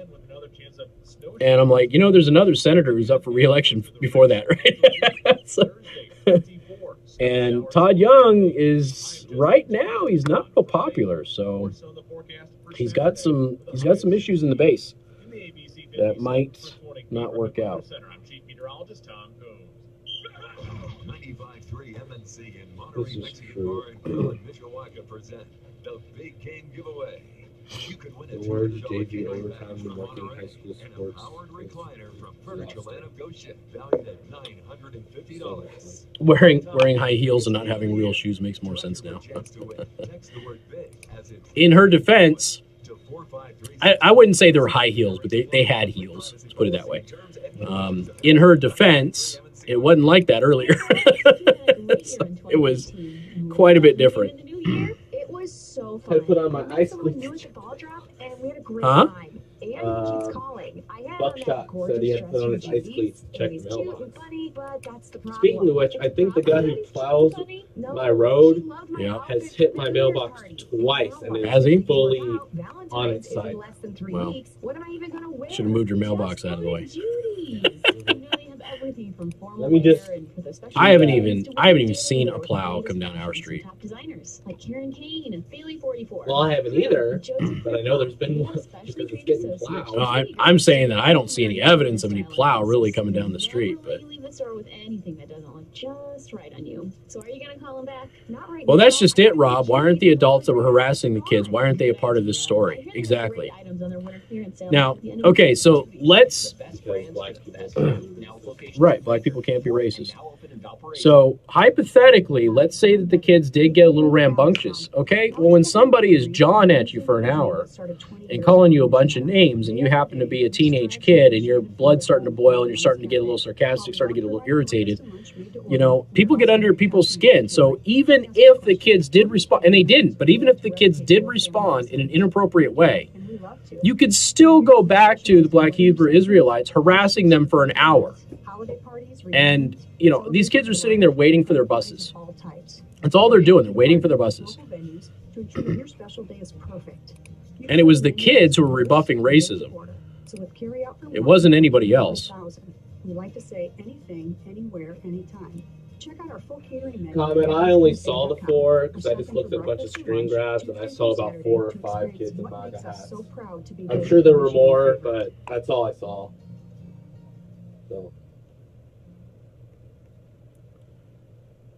And I'm like, there's another senator who's up for re-election before that, right? And Todd Young is right now, he's not real popular, so he's got some issues in the base that might not work out. 95.3 MNC and Monterey Mexican Bar and Grill in Mishawaka present the Big Game Giveaway. You could win a Awards, $200 JV, match overtime, from working Monterey high school and a sports. powered recliner from Furniture Land of Goshen, valued at $950. Wearing high heels and not having real shoes makes more sense now. In her defense, I wouldn't say they were high heels, but they had heels. Let's put it that way. In her defense, it wasn't like that earlier. So it was quite a bit different. It was so I fun. put on my ice Someone cleats. new at the ball drop, and we had a great Huh? time. And he keeps calling. I had Buckshot on said he had that put on gorgeous his dress ice from cleats to GD's, check and he's the cute mailbox. and funny, but that's the problem. Speaking of which, I think the guy who plows my road has hit my mailbox twice and is Has he? fully on its side. Wow. What am I even gonna wear? Should have moved your mailbox out of the way. Let me just. I haven't even seen a plow come down our street. Top designers like Karen Kane and Bailey 44. Well, I haven't either, but I know there's been one because it's getting plowed. No, I'm saying that I don't see any evidence of any plow really coming down the street, but You leave the store with anything that doesn't look just right on you. So are you gonna call him back? Not right well, now. that's just it, Rob. Why aren't the adults that were harassing the kids? Why aren't they a part of this story? Exactly. Items on their winter clearance sale Now, at the end of okay, so let's. Because black people. Right, black people can't be racist. So hypothetically, let's say that the kids did get a little rambunctious. Okay, well, when somebody is jawing at you for an hour and calling you a bunch of names, and you happen to be a teenage kid, and your blood's starting to boil, and you're starting to get a little sarcastic, starting to get a little irritated, you know, people get under people's skin. So even if the kids did respond, and they didn't, but even if the kids did respond in an inappropriate way, you could still go back to the Black Hebrew Israelites harassing them for an hour. And, you know, these kids are sitting there waiting for their buses. That's all they're doing. They're waiting for their buses. And it was the kids who were rebuffing racism. It wasn't anybody else. We like to say anything, anywhere, anytime. Check out our full catering menu. Comment, I only saw the 4 because I just looked at a bunch of screen grabs and I saw about 4 or 5 kids in MAGA hats. I'm sure there were more, but that's all I saw. So.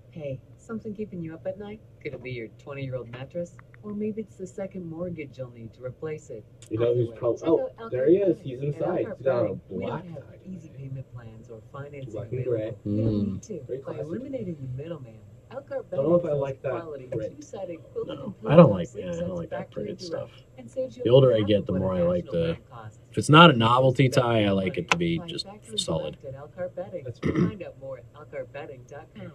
Hey, something keeping you up at night? Could it be your 20-year-old mattress? Or maybe it's the second mortgage you'll need to replace it. You know who's probably... Oh, there he is. He's inside. He's got a black We don't have easy payment plans or financing black and gray. available. Very By classic. eliminating the middleman, Elkhart Don't know if I Betting like that quality print. two-sided quilted and I don't pillow like, tops I don't like that factory printed direct stuff. and saves you The older I half get, of the what a more I like national the... bank costs. If it's not a novelty tie, I like it to be just solid. At Elkhart Betting. Find out more at elkhartbetting.com.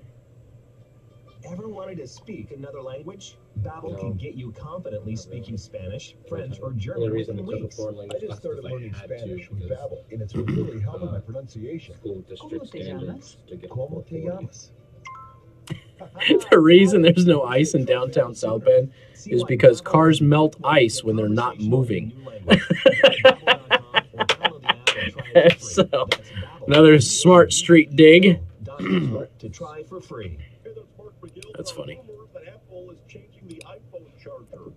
Ever wanted to speak another language? Babbel can get you confidently speaking Spanish, French, or German Only reason within I took a weeks. foreign language I just started class learning is I had to Spanish with because, Babbel, and it's really helping my pronunciation. School district standards to get Como te llamas? The reason there's no ice in downtown South Bend is because cars melt ice when they're not moving. So, another smart street dig. To try for free. That's funny. That Apple is changing the iPhone charger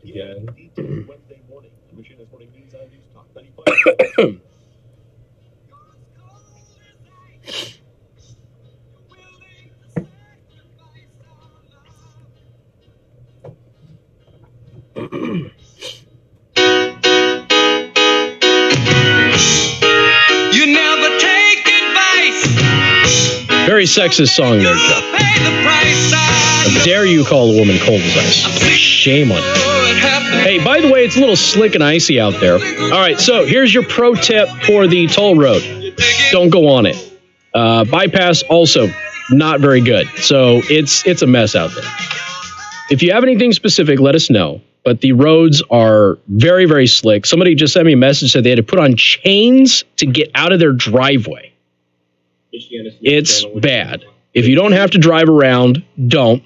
Again. Details Wednesday morning. Michigan is morning news on News Talk 95. You never take advice. Very sexist song there, Joe. How dare you call a woman cold as ice? Shame on you. Hey, by the way, it's a little slick and icy out there. All right, so here's your pro tip for the toll road. Don't go on it. Bypass also not very good. So it's a mess out there. If you have anything specific, let us know. But the roads are very, very slick. Somebody just sent me a message, said they had to put on chains to get out of their driveway. It's bad. If you don't have to drive around, don't.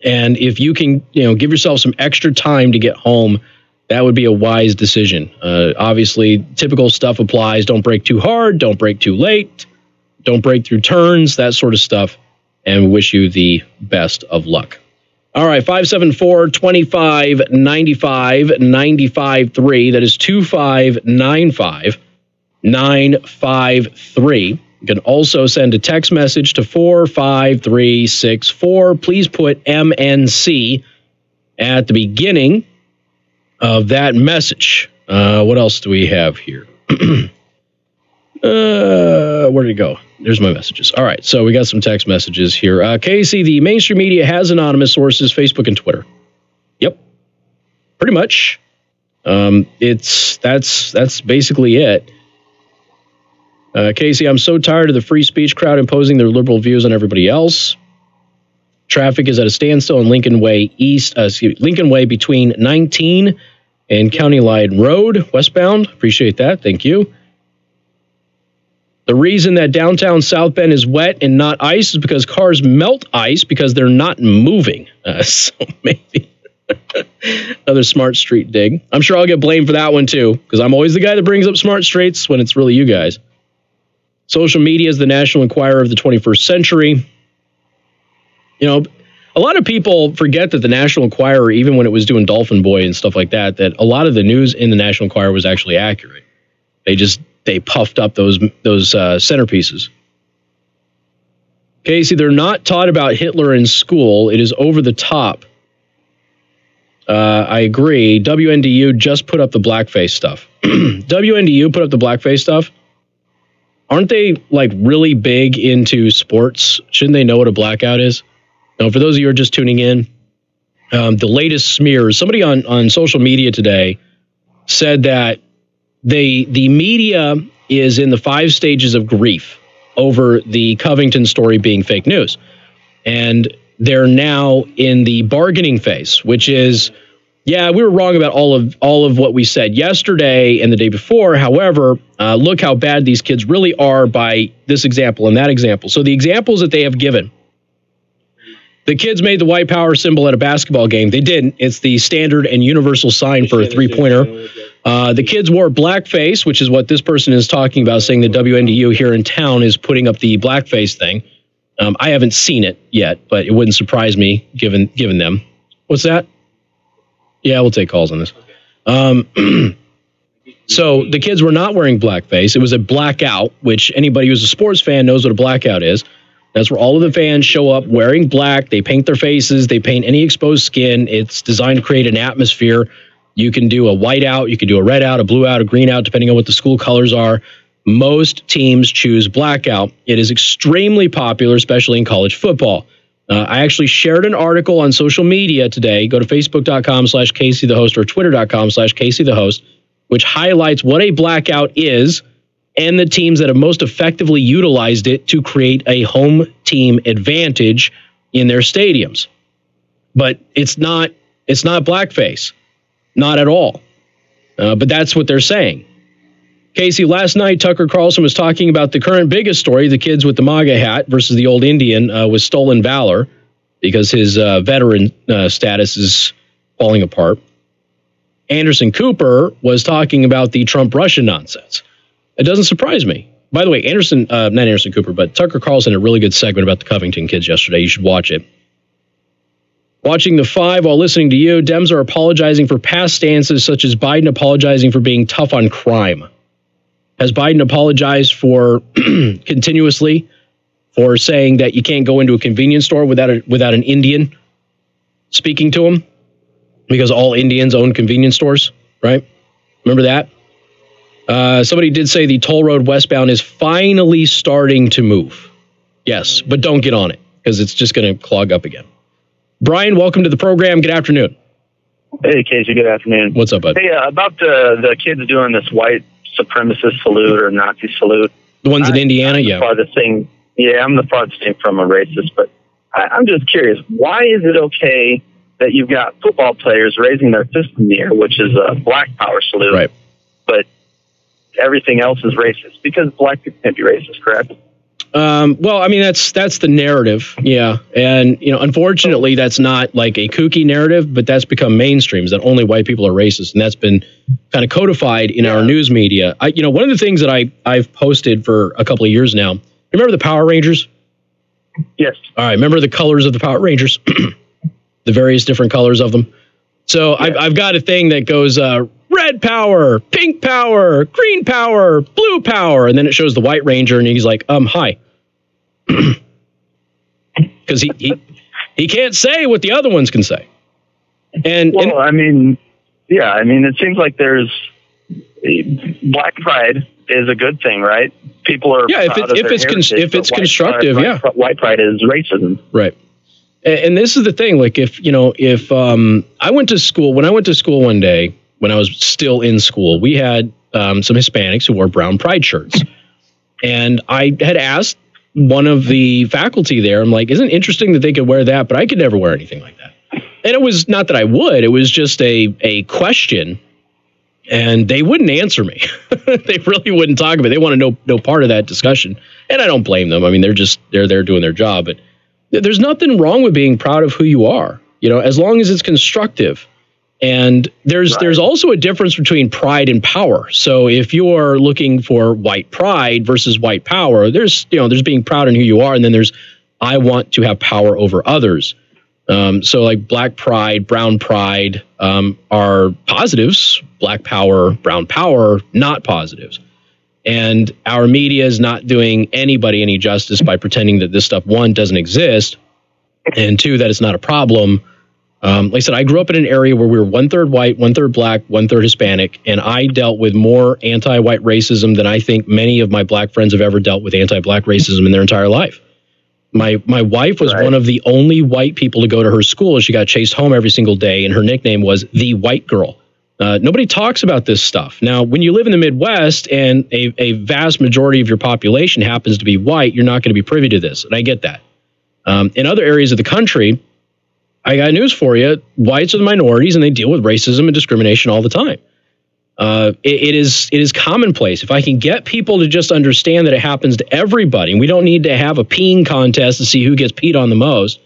And if you can, give yourself some extra time to get home, that would be a wise decision. Obviously, typical stuff applies. Don't brake too hard. Don't brake too late. Don't brake through turns, that sort of stuff. And we wish you the best of luck. All right, 574-2595, 95.3. That is 2595-953. You can also send a text message to 45364. Please put MNC at the beginning of that message. What else do we have here? Where did it go? There's my messages. All right, so we got some text messages here. Casey, the mainstream media has anonymous sources, Facebook and Twitter. Yep, pretty much. That's basically it. Casey, I'm so tired of the free speech crowd imposing their liberal views on everybody else. Traffic is at a standstill on Lincoln Way Lincoln Way between 19 and County Line Road, westbound. Appreciate that. Thank you. The reason that downtown South Bend is wet and not ice is because cars melt ice because they're not moving. So maybe another smart street dig. I'm sure I'll get blamed for that one too, because I'm always the guy that brings up smart streets when it's really you guys. Social media is the National Enquirer of the 21st century. You know, a lot of people forget that the National Enquirer, even when it was doing Dolphin Boy and stuff like that, that a lot of the news in the National Enquirer was actually accurate. They puffed up those centerpieces. Casey, they're not taught about Hitler in school. It is over the top. I agree. WNDU just put up the blackface stuff. WNDU put up the blackface stuff. Aren't they like really big into sports? Shouldn't they know what a blackout is? Now, for those of you who are just tuning in, the latest smears, somebody on social media today said that the media is in the 5 stages of grief over the Covington story being fake news. And they're now in the bargaining phase, which is, yeah, we were wrong about all of what we said yesterday and the day before. However, look how bad these kids really are by this example and that example. So the examples that they have given, the kids made the white power symbol at a basketball game. They didn't. It's the standard and universal sign for a three-pointer. The kids wore blackface, which is what this person is talking about, saying that WNDU here in town is putting up the blackface thing. I haven't seen it yet, but it wouldn't surprise me given them. What's that? Yeah, we'll take calls on this. So the kids were not wearing blackface. It was a blackout, which anybody who's a sports fan knows what a blackout is. That's where all of the fans show up wearing black. They paint their faces. They paint any exposed skin. It's designed to create an atmosphere. You can do a white out. You can do a red out, a blue out, a green out, depending on what the school colors are. Most teams choose blackout. It is extremely popular, especially in college football. I actually shared an article on social media today. Go to facebook.com/Casey the Host or twitter.com/Casey the Host, which highlights what a blackout is and the teams that have most effectively utilized it to create a home team advantage in their stadiums. But it's not blackface. Not at all. But that's what they're saying. Casey, last night, Tucker Carlson was talking about the current biggest story, the kids with the MAGA hat versus the old Indian with stolen valor, because his veteran status is falling apart. Anderson Cooper was talking about the Trump-Russia nonsense. It doesn't surprise me. By the way, not Anderson Cooper, but Tucker Carlson had a really good segment about the Covington kids yesterday. You should watch it. Watching the 5 while listening to you, Dems are apologizing for past stances such as Biden apologizing for being tough on crime. Has Biden apologized for continuously for saying that you can't go into a convenience store without an Indian speaking to him? Because all Indians own convenience stores, right? Remember that? Somebody did say the toll road westbound is finally starting to move. Yes, but don't get on it because it's just going to clog up again. Brian, welcome to the program. Good afternoon. Hey, Casey. Good afternoon. What's up, bud? Hey, about the kids doing this white supremacist salute or Nazi salute. The ones in Indiana, yeah. I'm the farthest thing from a racist, but I'm just curious. Why is it okay that you've got football players raising their fist in the air, which is a black power salute, right, but everything else is racist? Because black people can't be racist, correct? Well, I mean, that's the narrative. Yeah. And, unfortunately, that's not like a kooky narrative, but that's become mainstream, is that only white people are racist. And that's been kind of codified in our news media. One of the things that I've posted for a couple of years now, remember the Power Rangers? Yes. All right. Remember the colors of the Power Rangers, the various different colors of them. So I've got a thing that goes, red power, pink power, green power, blue power. And then it shows the White Ranger and he's like, hi. Because he can't say what the other ones can say. Well, I mean, it seems like there's black pride is a good thing, right? People are if it's constructive, white pride is racism, right? And this is the thing, like if I went to school, when I went to school one day when I was still in school, we had some Hispanics who wore brown pride shirts, and I had asked one of the faculty there, I'm like, isn't it interesting that they could wear that, but I could never wear anything like that. And it was not that I would, it was just a question, and they wouldn't answer me. They really wouldn't talk about it. They want to know no part of that discussion. And I don't blame them. I mean, they're there doing their job, but there's nothing wrong with being proud of who you are, as long as it's constructive. And there's also a difference between pride and power. So if you're looking for white pride versus white power, there's being proud in who you are, and then there's I want to have power over others. So like black pride, brown pride are positives. Black power, brown power, not positives. And our media is not doing anybody any justice by pretending that this stuff, one, doesn't exist, and two, that it's not a problem. Like I said, I grew up in an area where we were 1/3 white, 1/3 black, 1/3 Hispanic, and I dealt with more anti-white racism than I think many of my black friends have ever dealt with anti-black racism in their entire life. My wife was one of the only white people to go to her school. She got chased home every single day, and her nickname was the white girl. Nobody talks about this stuff. Now, when you live in the Midwest and a vast majority of your population happens to be white, you're not going to be privy to this, and I get that. In other areas of the country, I got news for you. Whites are the minorities, and they deal with racism and discrimination all the time. It is commonplace. If I can get people to just understand that it happens to everybody, and we don't need to have a peeing contest to see who gets peed on the most,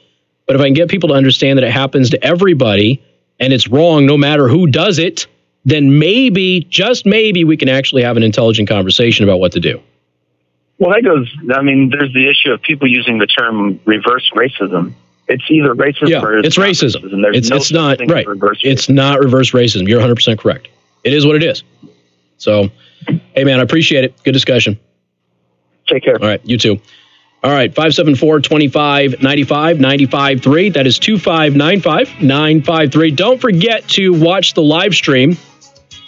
but if I can get people to understand that it happens to everybody and it's wrong no matter who does it, then maybe, just maybe, we can actually have an intelligent conversation about what to do. Well, there's the issue of people using the term reverse racism. It's either racism or it's racism. It's not right. Reverse it's not reverse racism. You're 100% correct. It is what it is. So, hey, man, I appreciate it. Good discussion. Take care. All right, you too. All right, 574-2595, 95.3. That is 2595-953. Don't forget to watch the live stream.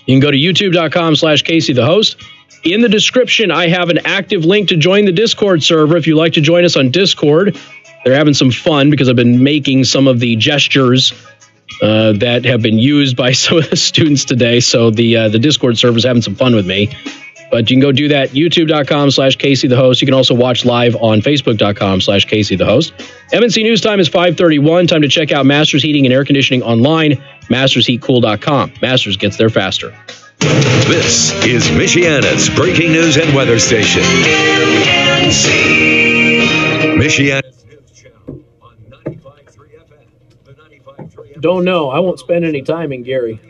You can go to youtube.com/Casey the host. In the description, I have an active link to join the Discord server if you'd like to join us on Discord. They're having some fun because I've been making some of the gestures that have been used by some of the students today. So the Discord server is having some fun with me. But you can go do that, youtube.com/Casey the host. You can also watch live on facebook.com/Casey the host. MNC News Time is 5:31. Time to check out Masters Heating and Air Conditioning online, mastersheatcool.com. Masters gets there faster. This is Michiana's breaking news and weather station. MNC. Michiana's news channel on 95.3 FM. The 95.3 FM. Don't know. I won't spend any time in Gary.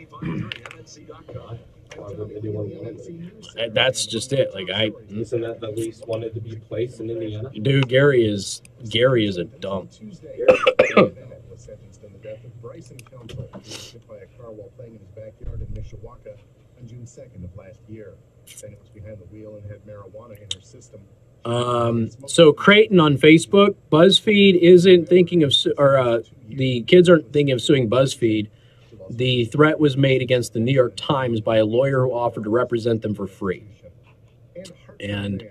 That's just it. Like isn't that the least wanted to be placed in Indiana? Dude, Gary is a dump. Bryson Kelso was hit by a car while playing in his backyard in Mishawaka on June 2nd of last year. Then it was behind the wheel and had marijuana in her system. So Creighton on Facebook, BuzzFeed isn't thinking of, the kids aren't thinking of suing BuzzFeed. The threat was made against the New York Times by a lawyer who offered to represent them for free. And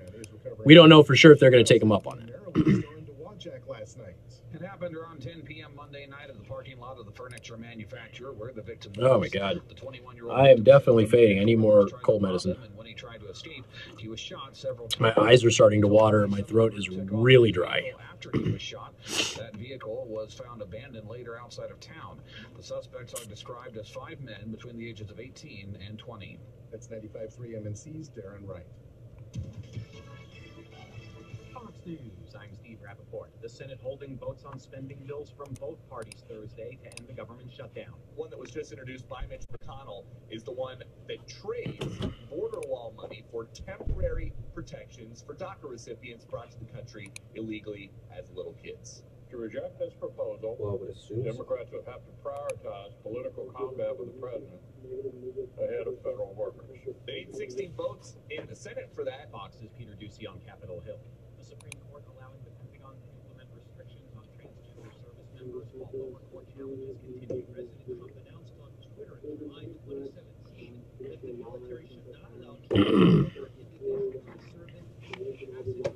we don't know for sure if they're going to take them up on it. It happened around 10 p.m. Monday night in the parking lot of the furniture manufacturer where the victim was. Oh, my God. I am definitely fading. I need more cold medicine. When he tried to escape, he was shot several times. My eyes are starting to water, and my throat is really dry. After he was shot, that vehicle was found abandoned later outside of town. The suspects are described as 5 men between the ages of 18 and 20. That's 95.3 MNC's Darren Wright. Fox News, I'm Steve Rappaport. The Senate holding votes on spending bills from both parties Thursday to end the government shutdown. One that was just introduced by Mitch McConnell is the one that trades border wall money for temporary protections for DACA recipients brought to the country illegally as little kids. To reject this proposal, Democrats would have to prioritize political combat with the president Ahead of federal workers. They need 16 votes in the Senate for that. Fox's Peter Ducey on Capitol Hill. The Supreme Court allowing the Pentagon to implement restrictions on transgender service members while lower court challenges continue. President Trump announced on Twitter in July 2017 that the military should not allow transgender individuals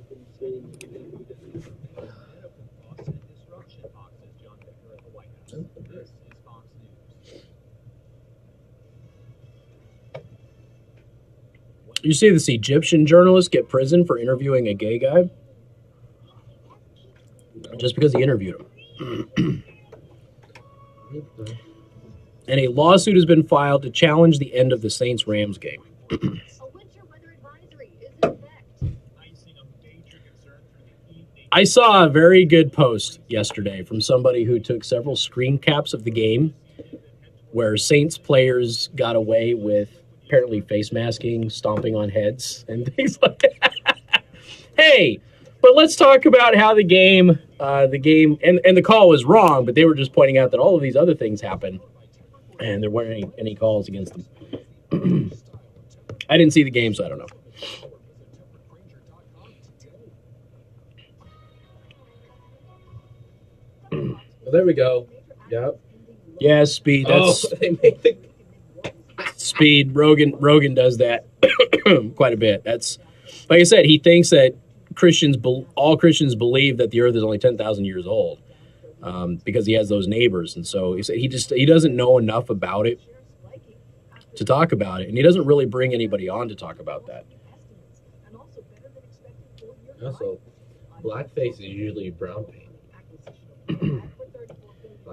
to serve in any capacity, citing medical costs and disruption. Fox's John Becker at the White House. This is Fox News. You see this Egyptian journalist get prison for interviewing a gay guy? Just because he interviewed him. And a lawsuit has been filed to challenge the end of the Saints-Rams game. I saw a very good post yesterday from somebody who took several screen caps of the game where Saints players got away with apparently face masking, stomping on heads, and things like that. Hey, but let's talk about how the game, and the call was wrong, but they were just pointing out that all of these other things happened, and there weren't any calls against them. I didn't see the game, so I don't know. Well, there we go. Yep. Yeah, Speed. That's they made the Speed. Rogan does that quite a bit. That's like I said. He thinks that all Christians believe that the Earth is only 10,000 years old because he has those neighbors, and so he doesn't know enough about it to talk about it, and he doesn't really bring anybody on to talk about that. Also, blackface is usually brown paint.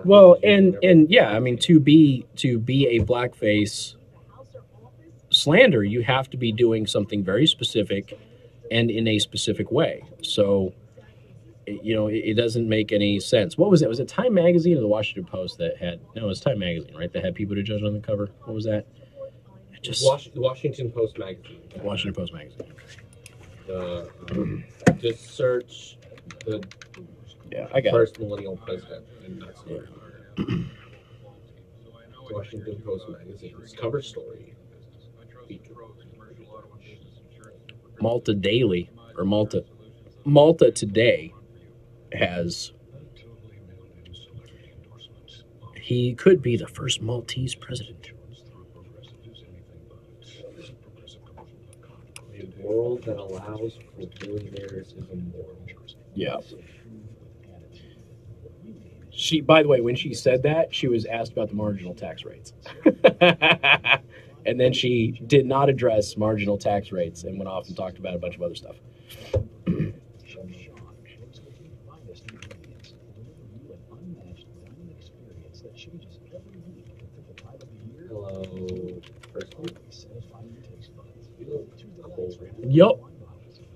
Well, and yeah, I mean, to be a blackface slander, you have to be doing something very specific and in a specific way. So, you know, it doesn't make any sense. What was it? Was it Time Magazine or the Washington Post that had? No, it was Time Magazine, right? That had Pete Buttigieg on the cover. What was that? Washington Post magazine. Washington Post magazine. Just search the I got first millennial president, and that's Washington Post magazine's cover story. Malta Daily or Malta Today has. He could be the first Maltese president. A world that allows for billionaires is immoral. Yeah. She, by the way, when she said that, she was asked about the marginal tax rates. And then she did not address marginal tax rates and went off and talked about a bunch of other stuff. Hello, Yup.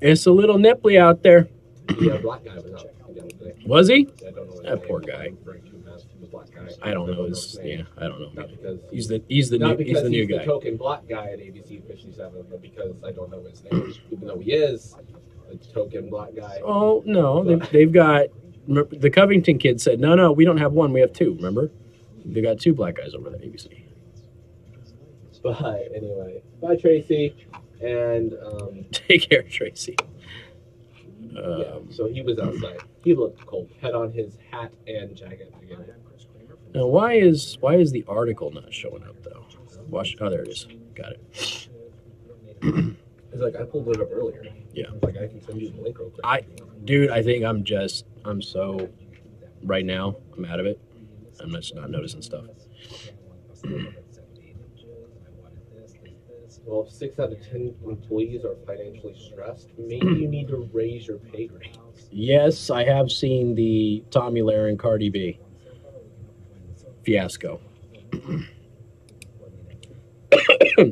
It's a little nipply out there. Yeah, black guy was out. Was he? I don't know that poor guy. I don't know. I don't know. Not because he's the new guy. The token black guy at ABC 57, but because I don't know his name, even though he is a token black guy. Oh no, they've got the Covington kid said no, we don't have one, we have two. Remember, they got two black guys over there at ABC. But anyway, bye Tracy, and take care, Tracy. Yeah, so he was outside. He looked cold. Had on his hat and jacket again. Now, why is the article not showing up though? Oh, there it is. Got it. It's like I pulled it up earlier. Yeah. It's like I can send you the link real quick. I think I'm so right now. I'm out of it. I'm just not noticing stuff. Well, if 6 out of 10 employees are financially stressed, maybe you need to raise your pay grade. Yes, I have seen the Tommy Lahren Cardi B fiasco.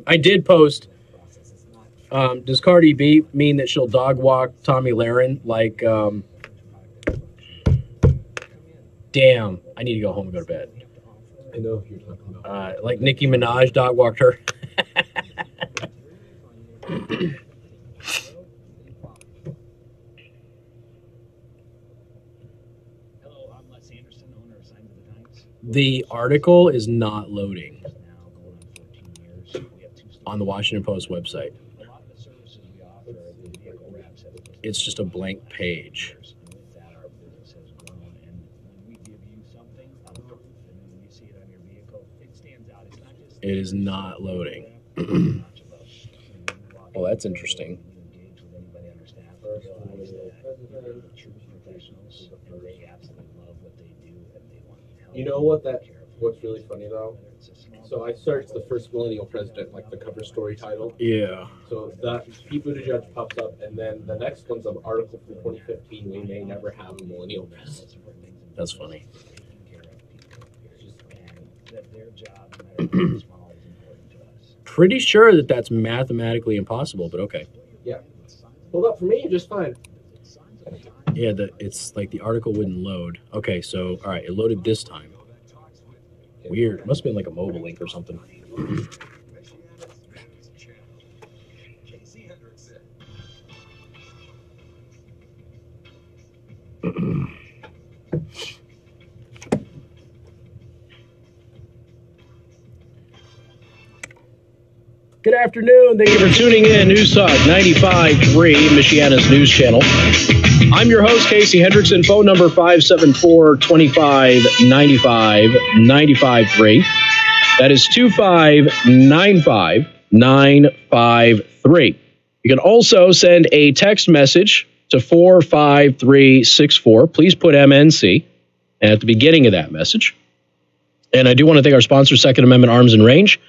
I did post, does Cardi B mean that she'll dog walk Tommy Lahren like, damn, I need to go home and go to bed. I know who you're talking about. Like Nicki Minaj dog walked her. The article is not loading. on the Washington Post website. It's just a blank page. It is not loading. Well, that's interesting. You know what's really funny though? So I searched the first millennial president, like the cover story title. Yeah. So that Pete Buttigieg pops up, and then the next one's an article from 2015. We may never have a millennial president. That's funny. Pretty sure that that's mathematically impossible, but okay. Yeah. Hold up for me, just fine. Yeah, it's like the article wouldn't load. Okay, so all right, it loaded this time. Weird. It must have been like a mobile link or something. Good afternoon. Thank you for tuning in. News Talk 95.3, Michiana's news channel. I'm your host, Casey Hendrickson. Phone number 574-2595-95.3. That is 2595-953. You can also send a text message to 45364. Please put MNC at the beginning of that message. And I do want to thank our sponsor, Second Amendment Arms and Range,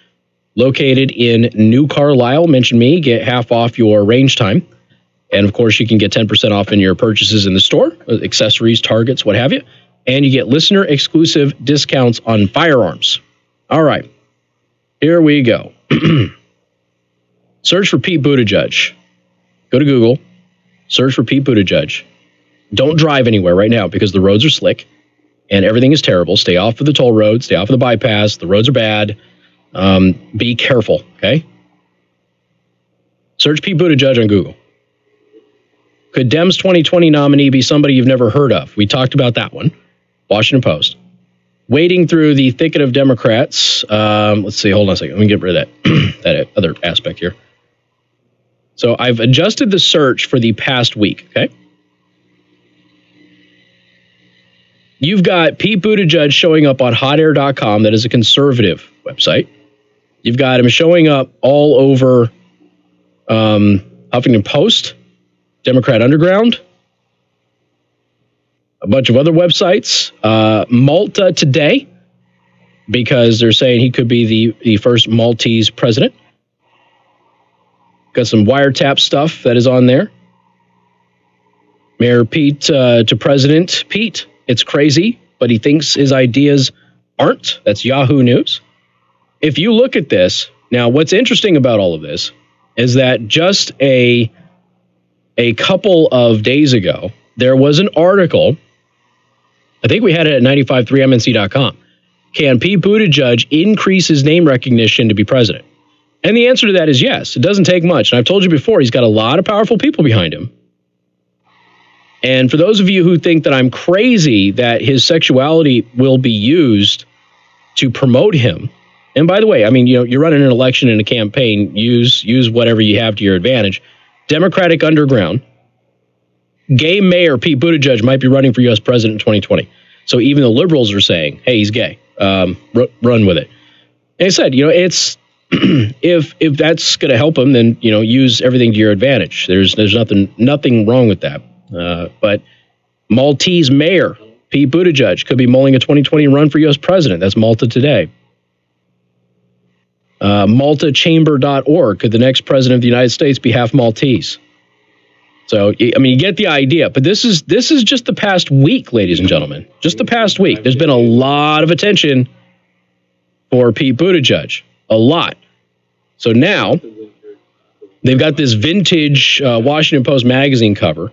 located in New Carlisle. Mention me, get half off your range time. And, of course, you can get 10% off in your purchases in the store, accessories, targets, what have you. And you get listener-exclusive discounts on firearms. All right. Here we go. Search for Pete Buttigieg. Go to Google. Search for Pete Buttigieg. Don't drive anywhere right now because the roads are slick and everything is terrible. Stay off of the toll road. Stay off of the bypass. The roads are bad. Be careful, okay? Search Pete Buttigieg on Google. Could Dems 2020 nominee be somebody you've never heard of? We talked about that one. Washington Post. Wading through the thicket of Democrats. Let's see. Hold on a second. Let me get rid of that, that other aspect here. So I've adjusted the search for the past week, okay? You've got Pete Buttigieg showing up on hotair.com. That is a conservative website. You've got him showing up all over Huffington Post, Democrat Underground, a bunch of other websites, Malta Today, because they're saying he could be the first Maltese president. Got some wiretap stuff that is on there. Mayor Pete to President Pete. It's crazy, but he thinks his ideas aren't. That's Yahoo News. If you look at this, now what's interesting about all of this is that just a couple of days ago, there was an article, I think we had it at 953mnc.com. Can Pete Buttigieg increase his name recognition to be president? And the answer to that is yes. It doesn't take much. And I've told you before, he's got a lot of powerful people behind him. And for those of you who think that I'm crazy that his sexuality will be used to promote him, and by the way, I mean, you know, you're running an election and a campaign, use whatever you have to your advantage. Democratic Underground, gay mayor Pete Buttigieg might be running for U.S. president in 2020. So even the liberals are saying, hey, he's gay. Run with it. And I said, you know, it's if that's going to help him, then, you know, use everything to your advantage. There's nothing wrong with that. But Maltese mayor Pete Buttigieg could be mulling a 2020 run for U.S. president. That's Malta Today. MaltaChamber.org. Could the next president of the United States be half Maltese? So, I mean, you get the idea. But this is just the past week, ladies and gentlemen. Just the past week. There's been a lot of attention for Pete Buttigieg. A lot. So now they've got this vintage Washington Post magazine cover.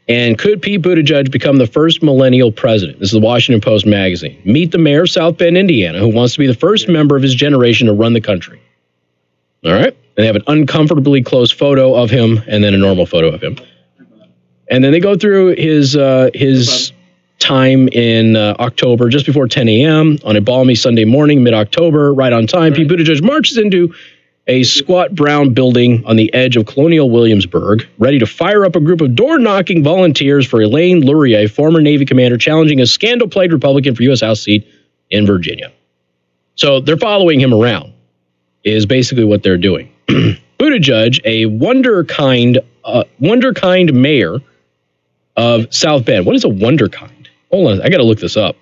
And could Pete Buttigieg become the first millennial president? This is the Washington Post magazine. Meet the mayor of South Bend, Indiana, who wants to be the first member of his generation to run the country. All right? And they have an uncomfortably close photo of him and then a normal photo of him. And then they go through his time in October, just before 10 a.m. on a balmy Sunday morning, mid-October, right on time, Pete Buttigieg marches into a squat brown building on the edge of Colonial Williamsburg, ready to fire up a group of door-knocking volunteers for Elaine Luria, former Navy commander, challenging a scandal-plagued Republican for U.S. House seat in Virginia. So they're following him around, is basically what they're doing. Buttigieg, a wonderkind mayor of South Bend. What is a wonderkind? Hold on, I got to look this up.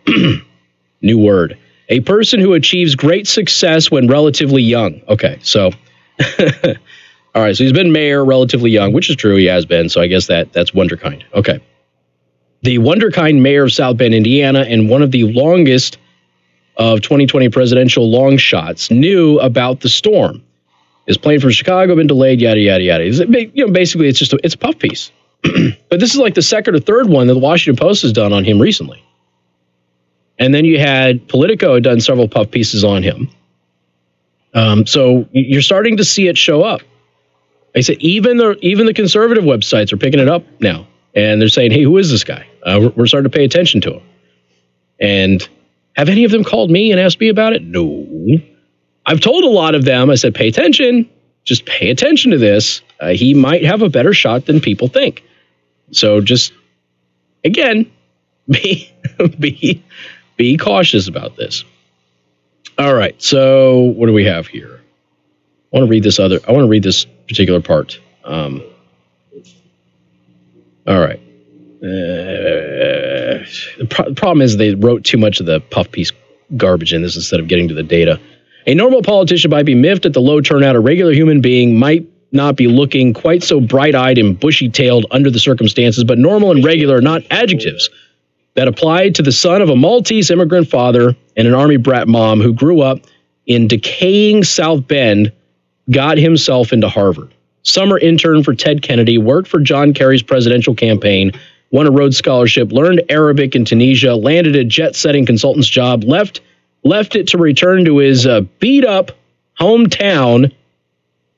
New word. A person who achieves great success when relatively young. Okay, so, all right, so he's been mayor relatively young, which is true, he has been, so I guess that's wonderkind. Okay. The wonderkind mayor of South Bend, Indiana, and one of the longest of 2020 presidential long shots, knew about the storm. His plane from Chicago been delayed, yada, yada, yada. Basically, it's just it's a puff piece. But this is like the second or third one that the Washington Post has done on him recently. And then you had Politico had done several puff pieces on him. So you're starting to see it show up. I said even the conservative websites are picking it up now, and they're saying, "Hey, who is this guy?" We're starting to pay attention to him. And have any of them called me and asked me about it? No. I've told a lot of them. I said, "Pay attention. Just pay attention to this. He might have a better shot than people think." So just again, be cautious about this. All right. So what do we have here? I want to read this particular part. All right. The problem is they wrote too much of the puff piece garbage in this instead of getting to the data. A normal politician might be miffed at the low turnout. A regular human being might not be looking quite so bright-eyed and bushy-tailed under the circumstances, but normal and regular are not adjectives that apply to the son of a Maltese immigrant father and an Army brat mom who grew up in decaying South Bend, got himself into Harvard. Summer intern for Ted Kennedy, worked for John Kerry's presidential campaign, won a Rhodes Scholarship, learned Arabic in Tunisia, landed a jet-setting consultant's job, left it to return to his beat-up hometown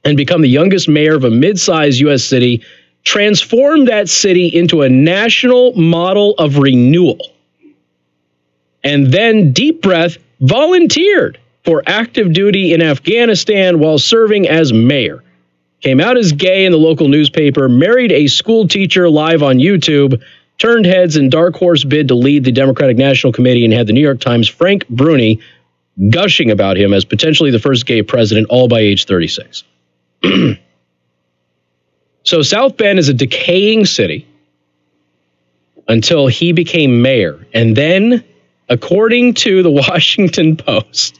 and become the youngest mayor of a mid-sized U.S. city, transformed that city into a national model of renewal. And then, deep breath, volunteered for active duty in Afghanistan while serving as mayor. Came out as gay in the local newspaper, married a school teacher live on YouTube, turned heads in dark horse bid to lead the Democratic National Committee, and had the New York Times' Frank Bruni gushing about him as potentially the first gay president, all by age 36. So South Bend is a decaying city until he became mayor. And then, according to the Washington Post,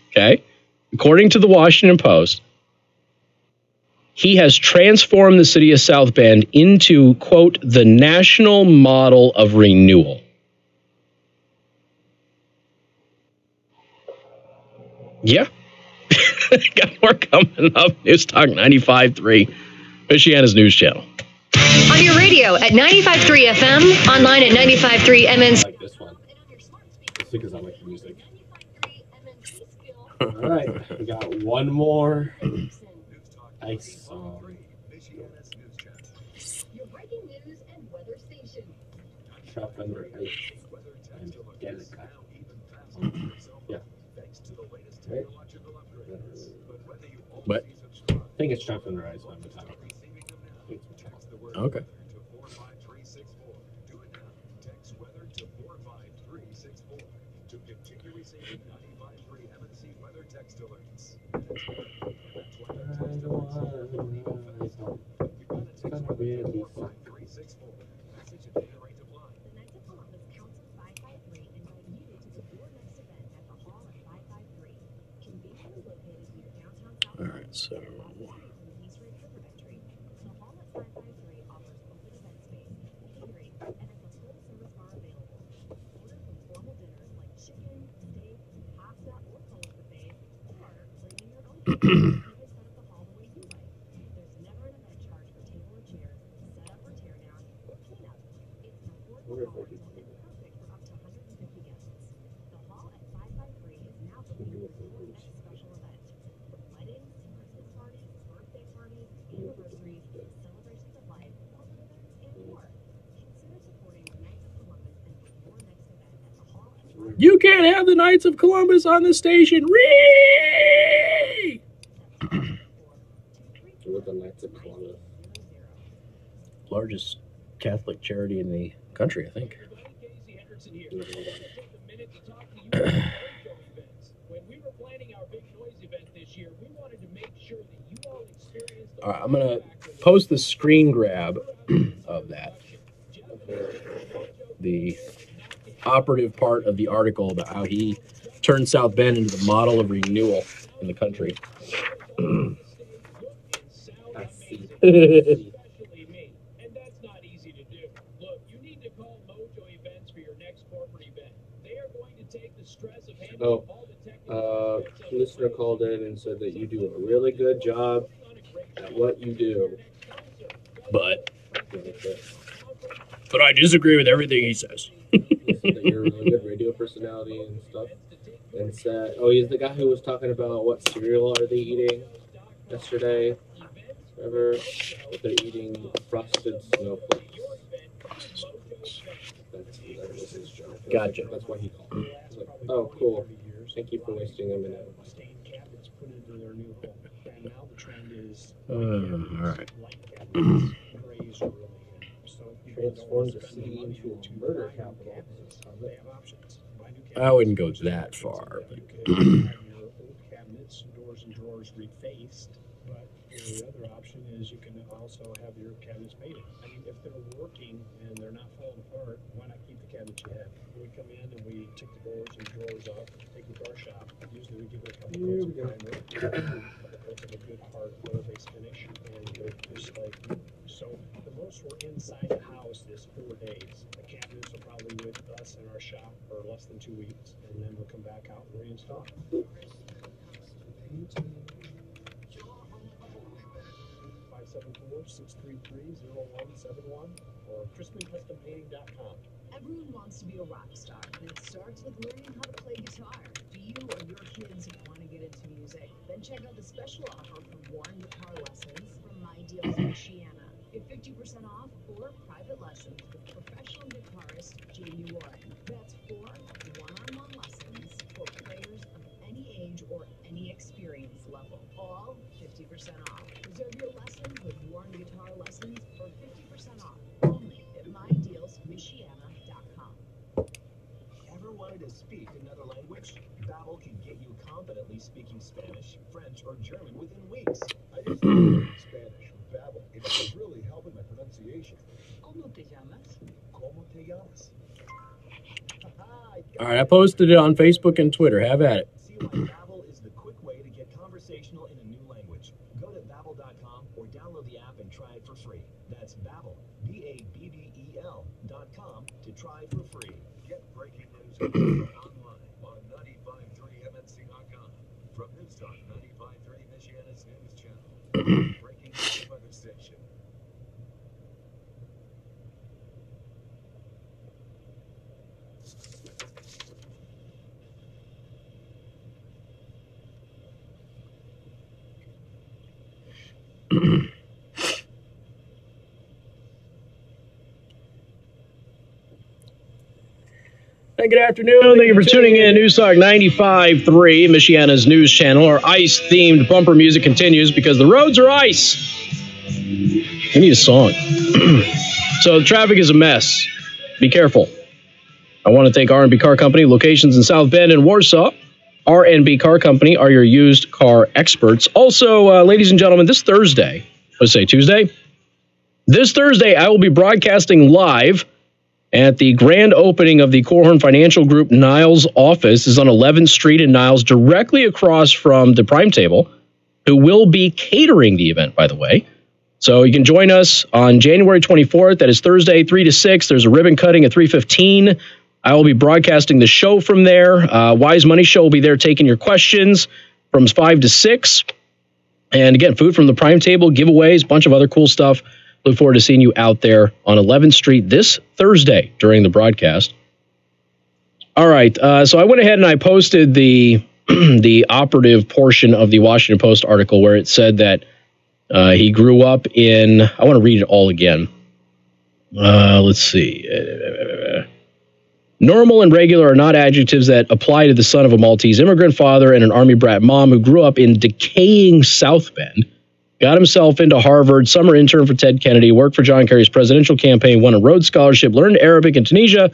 he has transformed the city of South Bend into, quote, the national model of renewal. Yeah. Got more coming up. News Talk 95.3, Michiana's news channel. On your radio at 95.3 FM, online at 95.3 MNC. I like this one. Just because I like the music. All right, we got one more. Nice song. Your breaking news and weather station. Shop under ice and Danica. Yeah. Right. What? I think it's Shop under ice on the time. Okay. All right, so can't have the Knights of Columbus on the station. Ree! With the Knights of Columbus. Largest Catholic charity in the country, I think. All right, I'm going to post the screen grab of that. The operative part of the article about how he turned South Bend into the model of renewal in the country. I see. Listener called in and said that you do a really good job at what you do. But I disagree with everything he says. That you're a really good radio personality and stuff. And said, oh, he's the guy who was talking about what cereal are they eating yesterday. Whatever. That they're eating frosted snowflakes. That's his joke. Gotcha. That's why he called me. Like, oh, cool. Thank you for wasting a minute. All right. Transforms the city into a murder capital. I wouldn't go that far. Cabinets, doors, and drawers refaced. But the other option is you can also have your cabinets painted. I mean, if they're working and they're not falling apart, why not keep the cabinets you have? We come in and we take the doors and drawers off, take them to our shop. Usually we give it a couple coats of primer, a good hard oil-based finish, and just like so. The most we're inside the house is 4 days. The cabinets are probably with us in our shop for less than 2 weeks, and then we'll come back out and reinstall. 574-633-0171 or CrispinCustomPainting.com. Everyone wants to be a rock star, and it starts with learning how to play guitar. Do you or your kids want to get into music? Then check out the special offer for Warren Guitar Lessons from My Deals Michiana. Get 50% off or private lessons with professional guitarist Jamie Warren. That's 4 one-on-one lessons for players of any age or any experience level. All 50% off. Reserve your lessons with Warren Guitar Lessons for 50% off. Only at MyDealsMichiana.com. Ever wanted to speak another language? Babbel can get you confidently speaking Spanish, French, or German within weeks. I just learned Spanish with Babbel. It's really helping my pronunciation. ¿Cómo te llamas? ¿Cómo te llamas? All right, I posted it on Facebook and Twitter. Have at it. See why Babbel is the quick way to get conversational in a new language. Go to Babbel.com or download the app and try it for free. That's Babbel, BABBEL.com to try for free. Get breaking news online on 95.3 MNC.com. From News Talk 95.3 Michiana's news channel. Breaking news weather station. Hey, good afternoon. Thank you for tuning in. News Talk 95.3, Michiana's news channel. Our ice-themed bumper music continues because the roads are ice. We need a song. So the traffic is a mess. Be careful. I want to thank R&B Car Company, locations in South Bend and Warsaw. R&B Car Company are your used car experts. Also, ladies and gentlemen, this Thursday, let's say Tuesday, this Thursday I will be broadcasting live at the grand opening of the Corhorn Financial Group Niles office. Is on 11th Street in Niles, directly across from the Prime Table, who will be catering the event, by the way. So you can join us on January 24th. That is Thursday, 3 to 6. There's a ribbon cutting at 3:15. I will be broadcasting the show from there. Wise Money Show will be there taking your questions from 5 to 6. And again, food from the Prime Table, giveaways, a bunch of other cool stuff. Look forward to seeing you out there on 11th Street this Thursday during the broadcast. All right, so I went ahead and I posted the the operative portion of the Washington Post article where it said that he grew up in, I want to read it all again. Let's see. Normal and regular are not adjectives that apply to the son of a Maltese immigrant father and an Army brat mom who grew up in decaying South Bend, got himself into Harvard, summer intern for Ted Kennedy, worked for John Kerry's presidential campaign, won a Rhodes Scholarship, learned Arabic in Tunisia,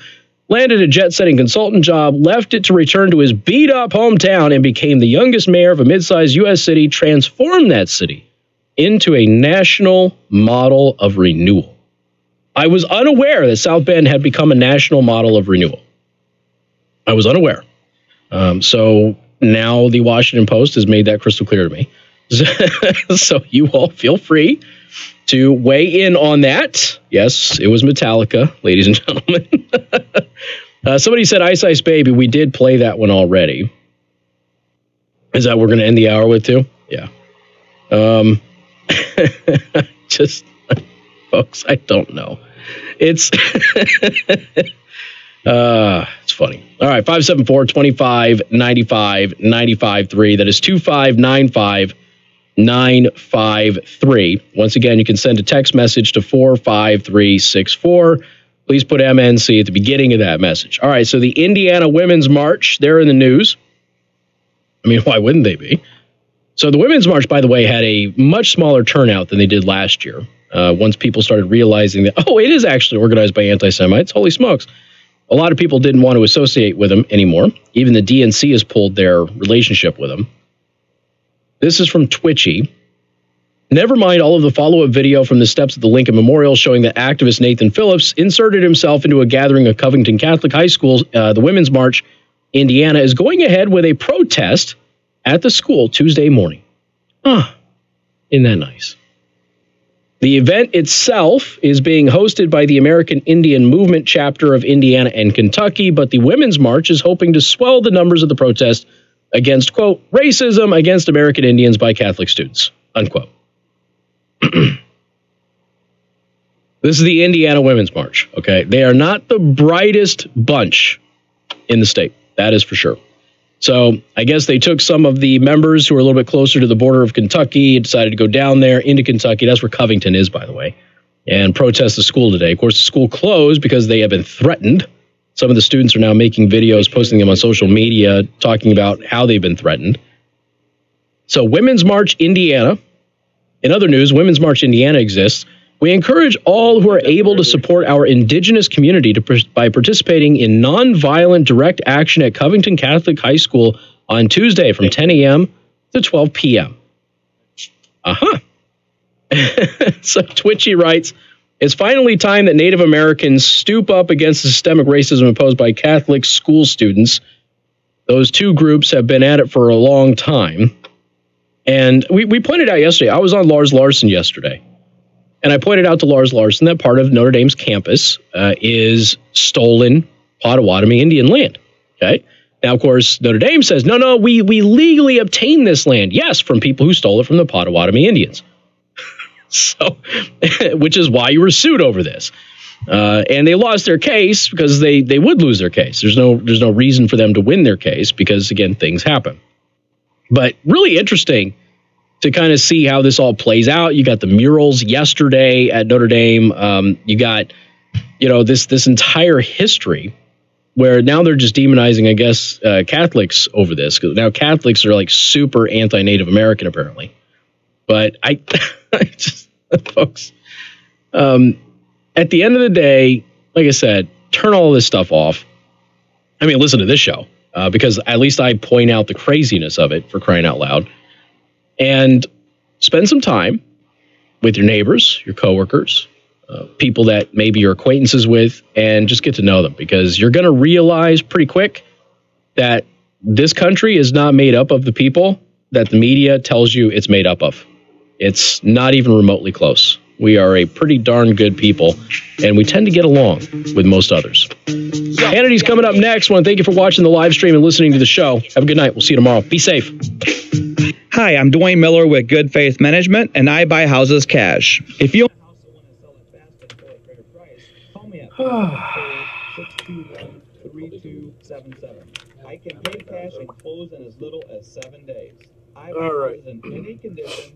landed a jet-setting consultant job, left it to return to his beat-up hometown, and became the youngest mayor of a mid-sized U.S. city, transformed that city into a national model of renewal. I was unaware that South Bend had become a national model of renewal. I was unaware. So now the Washington Post has made that crystal clear to me. So you all feel free to weigh in on that. Yes, it was Metallica, ladies and gentlemen. Somebody said Ice Ice Baby. We did play that one already. Is that what we're going to end the hour with too? Yeah. Just, folks, I don't know. It's it's funny. All right, 574-25-95-95-3. That is 2595953. Once again, you can send a text message to 45364. Please put MNC at the beginning of that message. All right, so the Indiana Women's March, they're in the news. I mean, why wouldn't they be? So the Women's March, by the way, had a much smaller turnout than they did last year. Once people started realizing that, oh, it is actually organized by anti-Semites. Holy smokes. A lot of people didn't want to associate with them anymore. Even the DNC has pulled their relationship with them. This is from Twitchy. Never mind all of the follow-up video from the steps of the Lincoln Memorial showing that activist Nathan Phillips inserted himself into a gathering of Covington Catholic High School. The Women's March, Indiana, is going ahead with a protest at the school Tuesday morning. Isn't that nice? The event itself is being hosted by the American Indian Movement chapter of Indiana and Kentucky, but the Women's March is hoping to swell the numbers of the protest against, quote, racism against American Indians by Catholic students, unquote. This is the Indiana Women's March, okay? They are not the brightest bunch in the state, that is for sure. So I guess they took some of the members who are a little bit closer to the border of Kentucky and decided to go down there into Kentucky. That's where Covington is, by the way, and protest the school today. Of course, the school closed because they have been threatened. Some of the students are now making videos, posting them on social media, talking about how they've been threatened. So Women's March, Indiana. In other news, Women's March, Indiana exists. We encourage all who are able to support our indigenous community by participating in nonviolent direct action at Covington Catholic High School on Tuesday from 10 a.m. to 12 p.m. So Twitchy writes, it's finally time that Native Americans stoop up against the systemic racism imposed by Catholic school students. Those two groups have been at it for a long time. And we pointed out yesterday, I was on Lars Larson yesterday. And I pointed out to Lars Larson that part of Notre Dame's campus is stolen Potawatomi Indian land. Okay. Now, of course, Notre Dame says, no, we legally obtained this land. Yes, from people who stole it from the Potawatomi Indians. So, which is why you were sued over this. And they lost their case because they would lose their case. There's no reason for them to win their case because, again, things happen. But really interesting to kind of see how this all plays out. You got the murals yesterday at Notre Dame. You got, this entire history where now they're just demonizing, I guess, Catholics over this. Because now Catholics are like super anti-Native American, apparently. But I just, folks, at the end of the day, like I said, turn all this stuff off. I mean, listen to this show because at least I point out the craziness of it, for crying out loud. And spend some time with your neighbors, your coworkers, people that maybe you're acquaintances with, and just get to know them, because you're going to realize pretty quick that this country is not made up of the people that the media tells you it's made up of. It's not even remotely close. We are a pretty darn good people, and we tend to get along with most others. Hannity's coming up next. I want to thank you for watching the live stream and listening to the show. Have a good night. We'll see you tomorrow. Be safe. Hi, I'm Dwayne Miller with Good Faith Management, and I buy houses cash. If you call me at 621-3277. I can pay cash and close in as little as 7 days. I buy houses in any condition.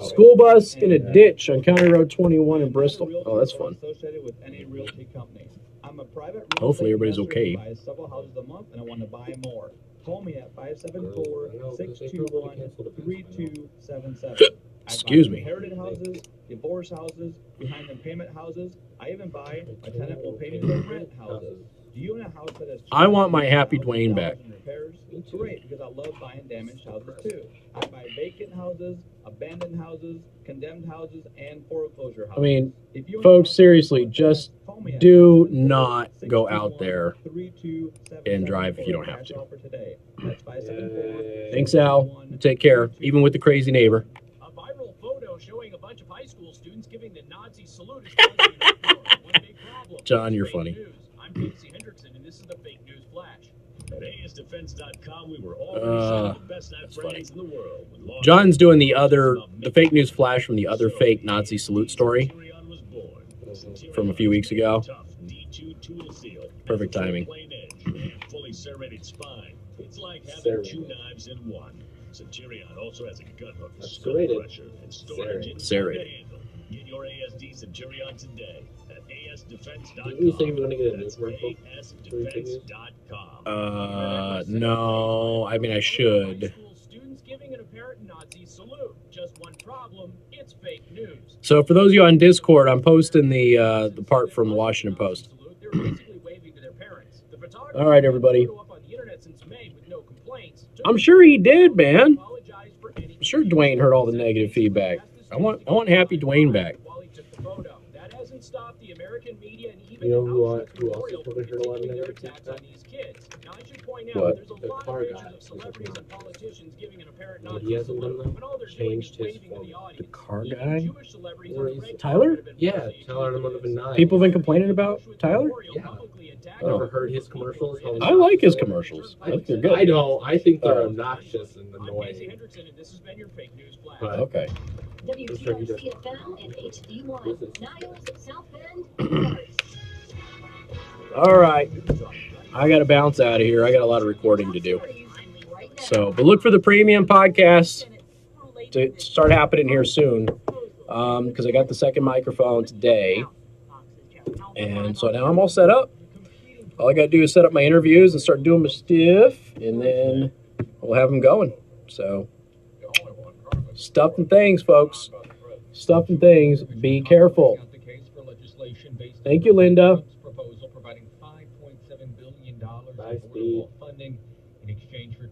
School bus in a ditch on County Road 21 in Bristol. Oh, that's fun. Associated with any realty company. I'm a private Hopefully everybody's okay. who buys several houses a month, and I want to buy more. Call me at 574-621-3277. Excuse me. Inherited houses, divorce houses, behind them payment houses. I even buy a tenant will pay me to rent houses. Do you own a house that has I want my Happy Dwayne back. repairs? Great, because I love buying damaged houses too. I buy vacant houses, abandoned houses, condemned houses, and foreclosure houses. I mean, folks, seriously, just do not go out there and drive if you don't have to. Thanks, Al. Take care, even with the crazy neighbor. A viral photo showing a bunch of high school students giving the Nazi salute is causing an uproar. One big problem. John, you're funny. News. I'm Hendrickson, and this is the fake news flash. At ASDefense.com, we were already the best friends in the world. John's doing the fake news flash from the other fake Nazi salute story from a few weeks ago. Perfect timing. Fully serrated spine. It's like having two knives in one. Centurion also has a gun hook for skull pressure and storage Serrated. Get your ASD Centurion today at ASDefense.com. Didn't you say you were going to get a new commercial? ASDefense.com. No, I mean I should. Students giving an apparent Nazi salute. Just one problem, it's fake news. So for those of you on Discord, I'm posting the part from the Washington Post. All right, everybody. I'm sure he did, man. I'm sure Dwayne heard all the negative feedback. I want Happy Dwayne back. That hasn't stopped the American media and even You know who also probably heard a lot of negative attacks on these kids. Now I should point out What? there's a lot of pictures of celebrities and politicians giving an apparent He Nazi hasn't done salute that. when all they're doing is Changed his waving to form. the audience. The car guy? Jewish celebrities Or on he's- Greg Tyler? Yeah, Tyler would have been nice. People have been complaining about Tyler? Yeah. Ever heard his commercials? I like his commercials. I think they're good. I don't. I think they're Oh. obnoxious and annoying. Hendrickson, and this has been your fake news flash. But Okay. WTRC-FM and HD1, Niles, South Bend, and All right. I got to bounce out of here. I got a lot of recording to do. So, but look for the premium podcast to start happening here soon. Because I got the second microphone today. And so now I'm all set up. All I got to do is set up my interviews and start doing my stuff. And then we'll have them going. So, stuff and things, folks. Stuff and things. Be careful. Thank you, Linda. Proposal providing $5.7 billion Nice, affordable funding in exchange for